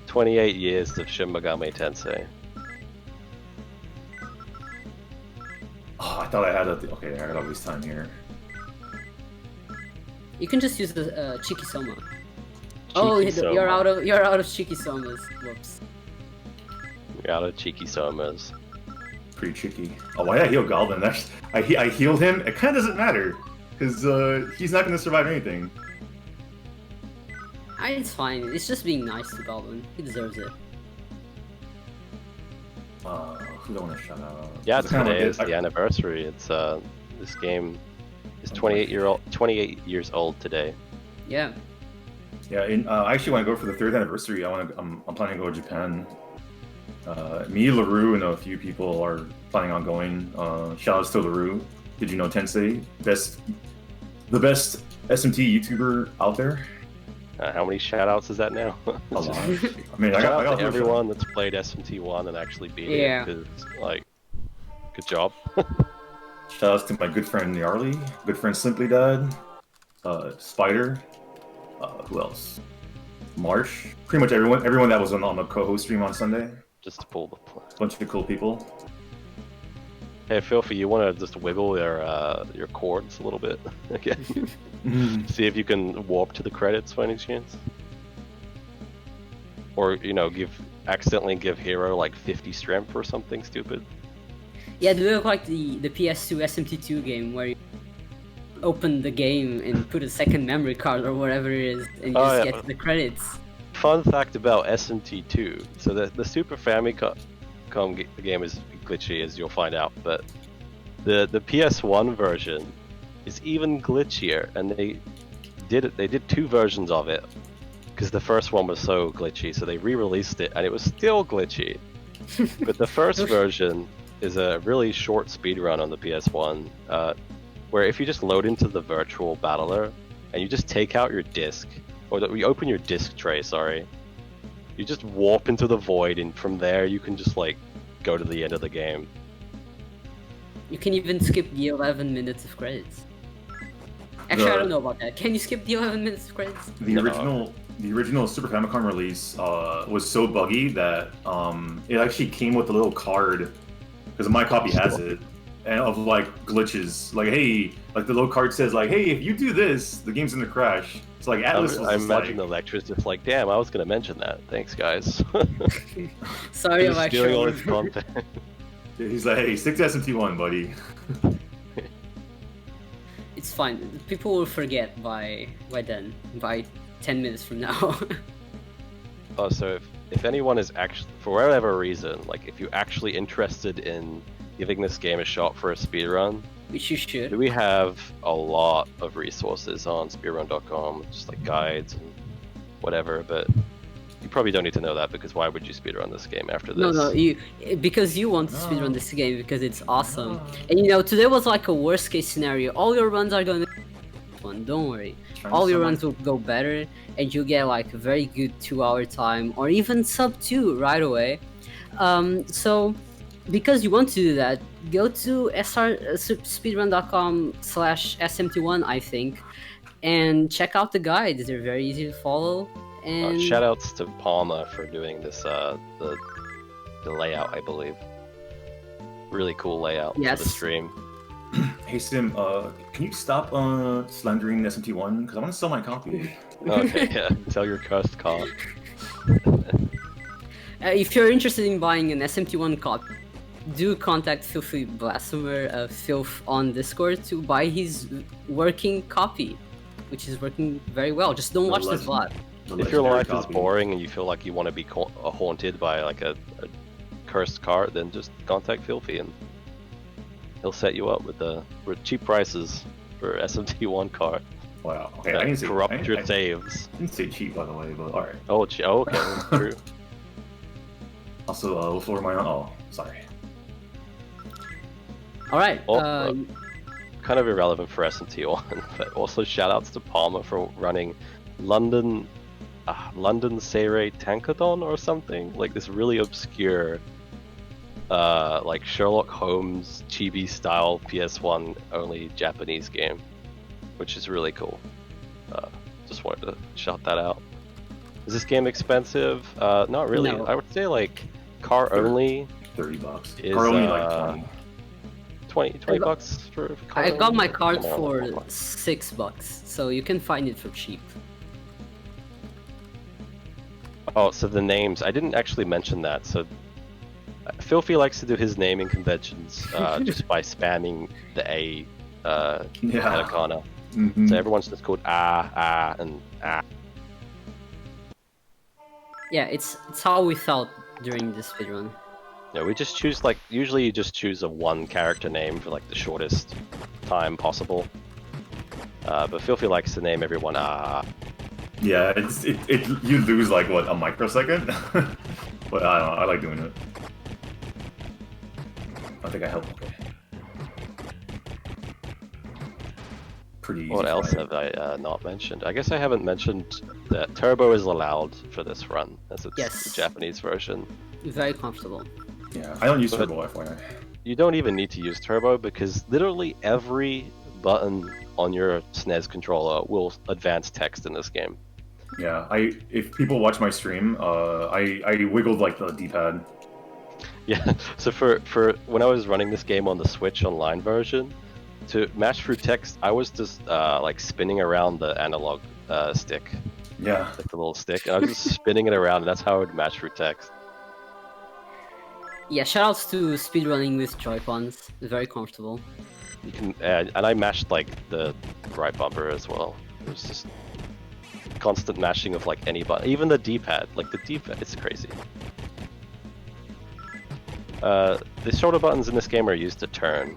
28 years of Shin Megami Tensei. Oh, I thought I had okay, I gotta waste time here. You can just use the Chikisoma. Chikisoma. You're out of Chikisomas. Whoops. You're out of cheeky somas. Pretty tricky. Oh, why did I heal Goblin? I healed him. It kind of doesn't matter because he's not gonna survive anything. It's fine. It's just being nice to Goblin. He deserves it. Who do I want to shout out? Yeah, It's kinda today like is the anniversary. It's this game is 28 years old today. Yeah. Yeah, I actually want to go for the 3rd anniversary. I'm planning to go to Japan. Me, LaRue, and a few people are planning on going. Shoutouts to LaRue. Did you know Tensei? The best SMT YouTuber out there. How many shoutouts is that now? A lot. I mean, I Shout got out to everyone that's played SMT1 and actually beat Yeah. it. Because, like, good job. Shoutouts to my good friend Yarly, good friend Simply Dad, Spider. Who else? Marsh. Pretty much everyone that was on the co-host stream on Sunday. Just to pull the... Bunch of cool people. Hey, Filthy, you want to just wiggle your cords a little bit again? See if you can warp to the credits by any chance? Or, you know, accidentally give Hero like 50 strength or something stupid? Yeah, they look like the PS2 SMT2 game where you open the game and put a second memory card or whatever it is, and you just get to the credits. Fun fact about SMT2. So the Super Famicom game is glitchy, as you'll find out, but the PS1 version is even glitchier, and they did 2 versions of it because the first one was so glitchy, so they re-released it and it was still glitchy. But the first version is a really short speedrun on the PS1, where if you just load into the virtual battler and you just take out your disc, or you open your disc tray, sorry, you just warp into the void, and from there you can just like go to the end of the game. You can even skip the 11 minutes of credits. Actually, I don't know about that. Can you skip the 11 minutes of credits? The original Super Famicom release was so buggy that it actually came with a little card, because my copy has it, and of like glitches. Like, hey, like the little card says like, hey, if you do this, the game's gonna crash. So like Atlas was I just imagine like, the lecturer's just like, damn, I was gonna mention that. Thanks, guys. Sorry, Just stealing all his content. he's like, hey, stick to SMT1, buddy. It's fine. People will forget by then. By 10 minutes from now. Oh, so if anyone is actually, for whatever reason, like if you're actually interested in giving this game a shot for a speedrun, Which you should. we have a lot of resources on speedrun.com, just like guides and whatever, but you probably don't need to know that, because why would you speedrun this game after this? No, because you want to speedrun this game because it's awesome. And you know, today was like a worst case scenario. All your runs are going to be fun, don't worry. All your runs will go better, and you'll get like a very good 2-hour time, or even sub 2 right away. So because you want to do that, go to speedrun.com/smt1, I think, and check out the guides. They're very easy to follow. And Shoutouts to Palma for doing this, the layout, I believe. Really cool layout for the stream. Hey Sim, can you stop slandering SMT1? Because I want to sell my copy. Okay, yeah, tell your cursed card. If you're interested in buying an SMT1 copy, do contact Filthy Blasphemer Filth on Discord to buy his working copy, which is working very well. Just don't watch this VOD. If your life is boring and you feel like you want to be haunted by like a cursed card, then just contact Filthy and he'll set you up with cheap prices for SMT1 card. Wow. Okay, I didn't say corrupt your saves. I didn't say cheap, by the way, but alright. Oh, okay, that's true. Also, for my own. Oh, sorry. Alright. Kind of irrelevant for SMT1, but also shoutouts to Palmer for running London Seirei Tankadon or something, like this really obscure like Sherlock Holmes chibi style PS1 only Japanese game, which is really cool. Just wanted to shout that out. Is this game expensive? Not really. No. I would say like car only $30. is Car only like 20. 20 bucks for car I got only? my card Come on, for come on. $6, so you can find it for cheap. Oh, so the names, I didn't actually mention that. So Filthy likes to do his naming conventions just by spamming the A katakana. Mm-hmm. So everyone's just called and . Yeah, it's how we felt during this speedrun. Yeah, we just choose like, usually you just choose a one character name for like the shortest time possible. But Filthy likes to name everyone Yeah, you lose like what, a microsecond? But I don't know, I like doing it. I think I helped. Okay. Pretty easy. What else have I not mentioned? I guess I haven't mentioned that turbo is allowed for this run, as it's the Japanese version. Very comfortable. Yeah, I don't use turbo, FYI. You don't even need to use turbo because literally every button on your SNES controller will advance text in this game. Yeah, if people watch my stream, I wiggled like the D-pad. Yeah, so for when I was running this game on the Switch Online version, to match through text, I was just like spinning around the analog stick. Yeah. Like the little stick, and I was just spinning it around, and that's how I would match through text. Yeah, shoutouts to speedrunning with Joy-Cons. Very comfortable. You can, and I mashed like the right bumper as well. It was just constant mashing of like any button, even the D-pad. Like the D-pad, it's crazy. The shoulder buttons in this game are used to turn.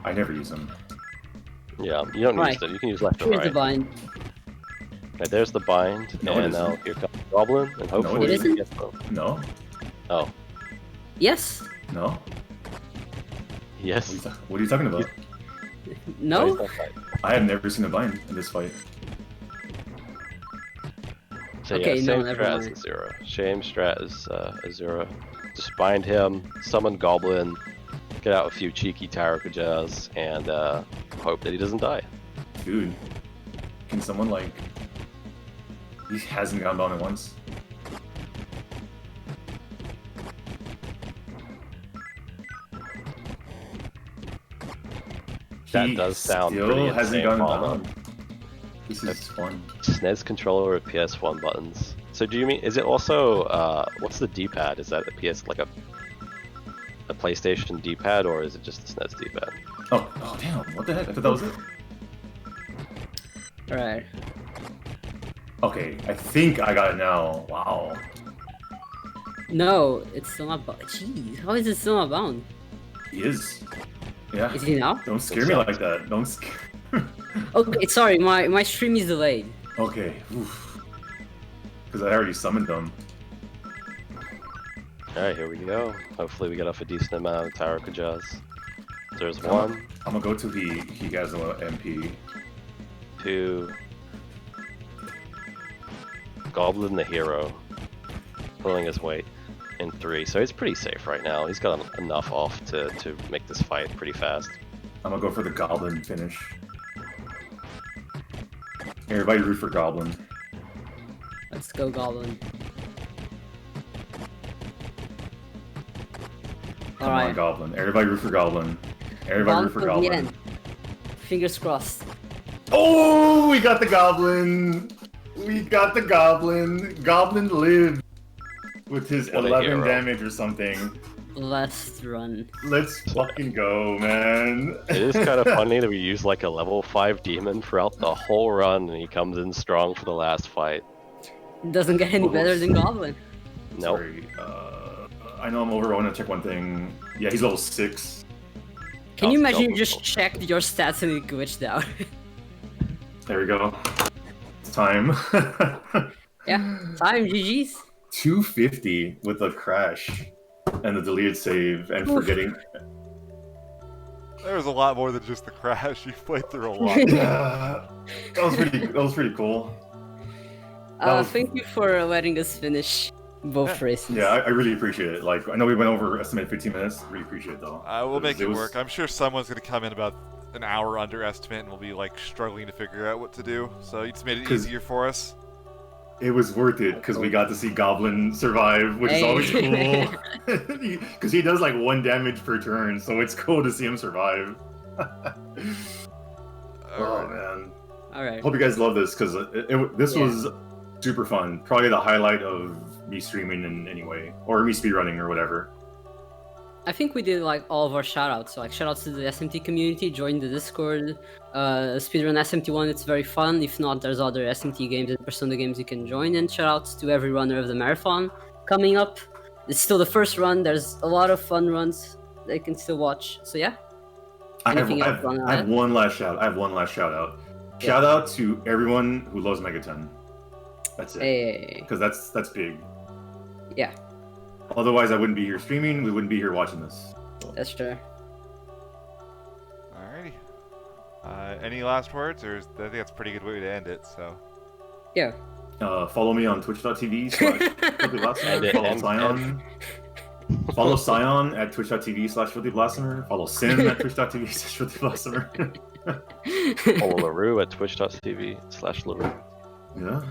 I never use them. Yeah, you don't Right. use them. You can use left or Here's right. the bind. Okay, there's the bind, No, it and now isn't. here comes the Goblin, and hopefully it we isn't. get them. No? Oh, Yes? No? yes. What are you talking about? No? Why is that right? I have never seen a bind in this fight. So Okay, yeah, no, same never strat as mind. Asura. Shame strat as Asura. Just bind him, summon Goblin, get out a few cheeky Tarakujas, and hope that he doesn't die. Dude, can someone like... He hasn't gone down at once. That He does sound still pretty hasn't insane, gone Palmer. down. This is fun. SNES controller with PS1 buttons. So do you mean, is it also, what's the D-pad? Is that a PS, like a PlayStation D-pad, or is it just a SNES D-pad? Oh damn, what the heck? I thought that was it. Alright. Okay, I think I got it now. Wow. No, it's still not bound. Jeez, how is it still not bound? He is. Yeah. Is he now? Don't scare me like that. Don't scare... Okay, sorry, my stream is delayed. Okay. Because I already summoned them. Alright, here we go. Hopefully we get off a decent amount of Tarakujas. There's one, I'm gonna go to he has an MP. 2... Goblin the hero, pulling his weight, in 3. So he's pretty safe right now. He's got enough off to make this fight pretty fast. I'm gonna go for the Goblin finish. Everybody root for Goblin. Let's go, Goblin. Come on, Alright. Goblin. Everybody root for Goblin. Everybody root for Goblin. Fingers crossed. Oh, we got the Goblin! We got the Goblin! Goblin lived with his What a 11 hero. damage or something. Last run. Let's fucking go, man. It is kind of funny that we use like a level 5 demon throughout the whole run, and he comes in strong for the last fight. It doesn't get any better than Goblin. Nope. Sorry, I know I'm over. I want to check one thing. Yeah, he's level 6. Can you imagine you Goblin. just checked your stats and it glitched out? There we go. It's time. Yeah, time, GG's. 250 with a crash and the deleted save and Oof. forgetting. There was a lot more than just the crash. You played through a lot. Yeah, that was pretty cool. was- Thank you for letting us finish both races. Yeah, I really appreciate it. Like, I know we went over estimated 15 minutes. Really appreciate it though. We'll make it was- work. I'm sure someone's going to come in about an hour under estimate and we'll be like struggling to figure out what to do. So you just made it 'Cause- easier for us. It was worth it because we got to see Goblin survive, which is always Hey. cool. Because he does like 1 damage per turn, so it's cool to see him survive. Oh man. Alright. Hope you guys love this because this Yeah. was super fun. Probably the highlight of me streaming in any way, or me speedrunning or whatever. I think we did like all of our shoutouts. So like shoutouts to the SMT community, join the Discord, speedrun SMT1, it's very fun. If not, there's other SMT games and Persona games you can join. And shoutouts to every runner of the marathon coming up. It's still the first run. There's a lot of fun runs they can still watch. So yeah. Anything else on I have that? one last shout. I have one last shout out. Shout out to everyone who loves Mega 10. That's it. Hey. Because that's big. Yeah, Otherwise, I wouldn't be here streaming. We wouldn't be here watching this. that's true. Alrighty. Any last words, or I think that's a pretty good way to end it. So. Yeah. Follow me on twitch.tv/FilthyBlasphemer. Follow and- Scion. Follow Scion at twitch.tv/FilthyBlasphemer. Follow Sim at twitch.tv/FilthyBlasphemer. Follow LaRue at twitch.tv/LaRue. Yeah.